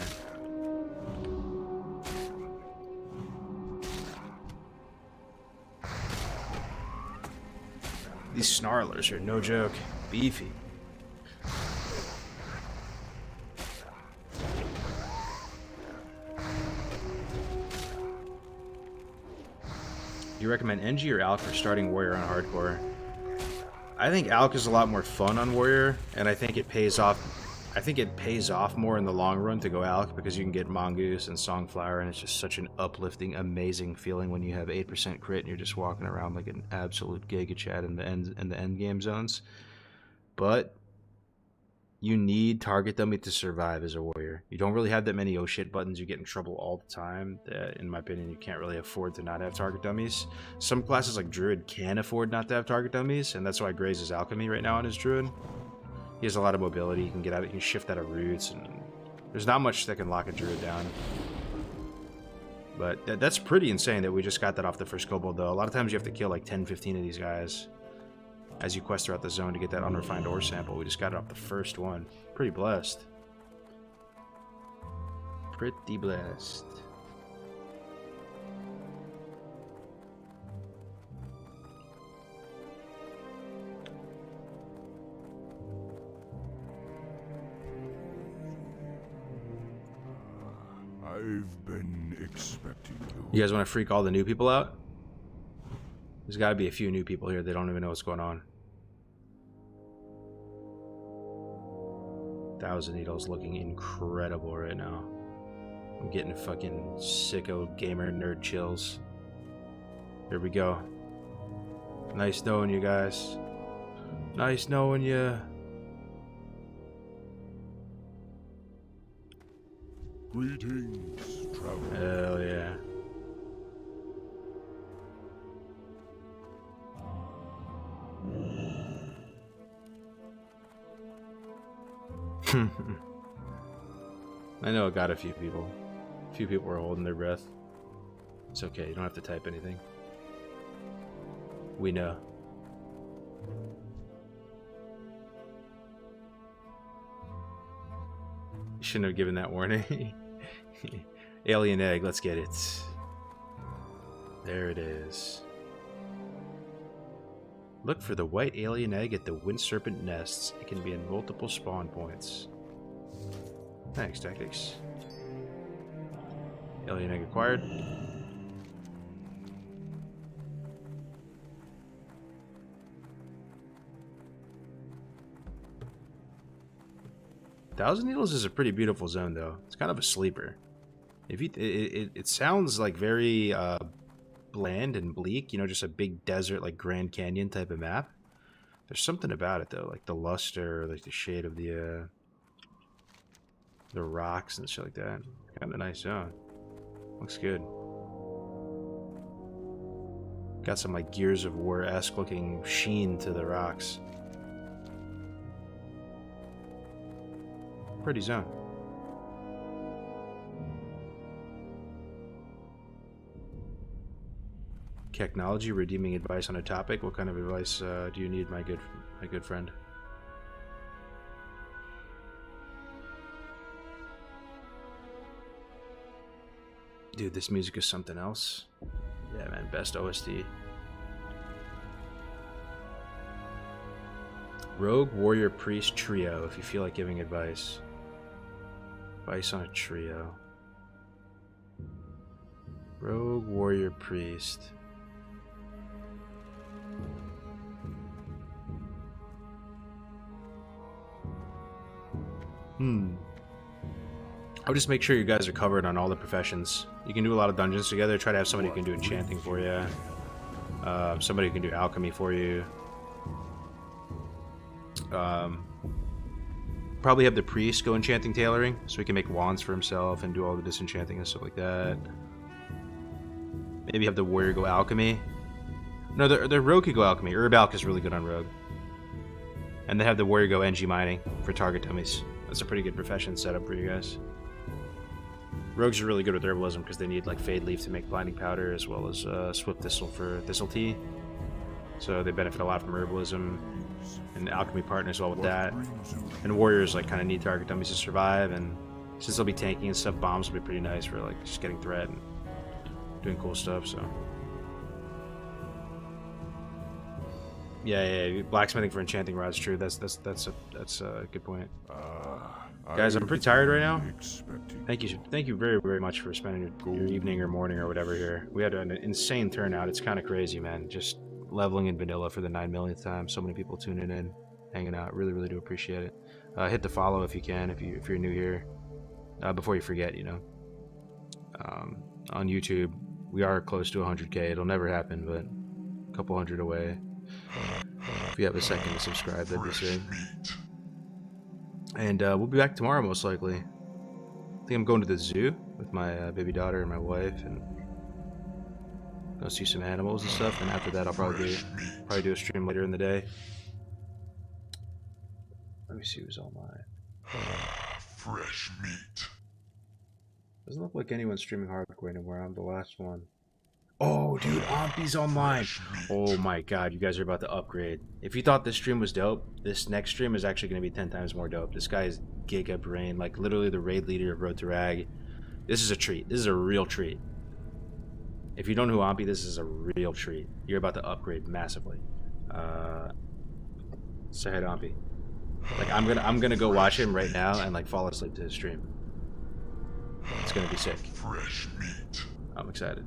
These snarlers are no joke. Beefy. Do you recommend NG or Alk for starting Warrior on Hardcore? I think Alk is a lot more fun on Warrior, and I think it pays off. I think it pays off more in the long run to go Alk because you can get Mongoose and Songflower, and it's just such an uplifting, amazing feeling when you have 8% crit and you're just walking around like an absolute Giga Chad in the end game zones. But you need target dummy to survive as a warrior. You don't really have that many oh shit buttons. You get in trouble all the time. In my opinion, you can't really afford to not have target dummies. Some classes like Druid can afford not to have target dummies, and that's why Graze is Alchemy right now on his Druid. He has a lot of mobility. He can get out. He can shift out of roots, and there's not much that can lock a Druid down. But that's pretty insane that we just got that off the first kobold, though. A lot of times you have to kill like 10, 15 of these guys as you quest throughout the zone to get that unrefined ore sample. We just got it off the first one. Pretty blessed. Pretty blessed. I've been expecting you. You guys want to freak all the new people out? There's got to be a few new people here. They don't even know what's going on. 1,000 Needles looking incredible right now. I'm getting fucking sicko gamer nerd chills. Here we go. Nice knowing you guys. Nice knowing you. Greetings, traveler. Hell yeah. I know it got a few people. A few people were holding their breath. It's okay, you don't have to type anything. We know. You shouldn't have given that warning. Alien egg, let's get it. There it is. Look for the white alien egg at the wind serpent nests. It can be in multiple spawn points. Thanks, Tactics. Alien egg acquired. Thousand Needles is a pretty beautiful zone, though. It's kind of a sleeper. If you, it sounds like very bland and bleak, you know, just a big desert, like Grand Canyon type of map. There's something about it, though, like the luster, like the shade of the rocks and shit like that. Kind of a nice zone. Looks good. Got some like Gears of War-esque looking sheen to the rocks. Pretty zone. Technology redeeming advice on a topic. What kind of advice do you need, my good friend? Dude, this music is something else. Yeah, man, best OST. Rogue, Warrior, Priest, Trio, if you feel like giving advice. Advice on a trio. Rogue, Warrior, Priest. I would just make sure you guys are covered on all the professions. You can do a lot of dungeons together. Try to have somebody who can do enchanting for you. Somebody who can do alchemy for you. Probably have the priest go enchanting tailoring, so he can make wands for himself and do all the disenchanting and stuff like that. Maybe have the warrior go alchemy. No, the rogue could go alchemy. Herbalc is really good on rogue. And they have the warrior go NG mining for target dummies. That's a pretty good profession setup for you guys. Rogues are really good with herbalism because they need like Fade Leaf to make blinding powder, as well as Swift Thistle for Thistle Tea. So they benefit a lot from herbalism, and alchemy partners well with that. And warriors like kind of need target dummies to survive, and since they'll be tanking and stuff, bombs will be pretty nice for like just getting threat and doing cool stuff. So yeah, blacksmithing for enchanting rods, true. That's a good point. Guys, I'm pretty tired right now. Thank you very, very much for spending your evening or morning or whatever here. We had an insane turnout. It's kind of crazy, man. Just leveling in vanilla for the 9 millionth time. So many people tuning in, hanging out. Really, really do appreciate it. Hit the follow if you can, if you're new here. Before you forget, you know. On YouTube, we are close to 100K. It'll never happen, but a couple hundred away. If you have a second to subscribe, that'd be sick. And we'll be back tomorrow, most likely. I think I'm going to the zoo with my baby daughter and my wife, and go see some animals and stuff. And after that, I'll probably do a stream later in the day. Let me see who's online. Fresh meat. Doesn't look like anyone's streaming hardcore anymore. I'm the last one. Oh, dude, Ompi's online. Oh my god, you guys are about to upgrade. If you thought this stream was dope, this next stream is actually going to be 10 times more dope. This guy is Giga Brain, like literally the raid leader of Road to Rag. This is a treat. This is a real treat. If you don't know who Ompi, this is a real treat. You're about to upgrade massively. Say hi to Ompi. Like I'm gonna go watch him right now and like fall asleep to his stream. It's gonna be sick. Fresh meat. I'm excited.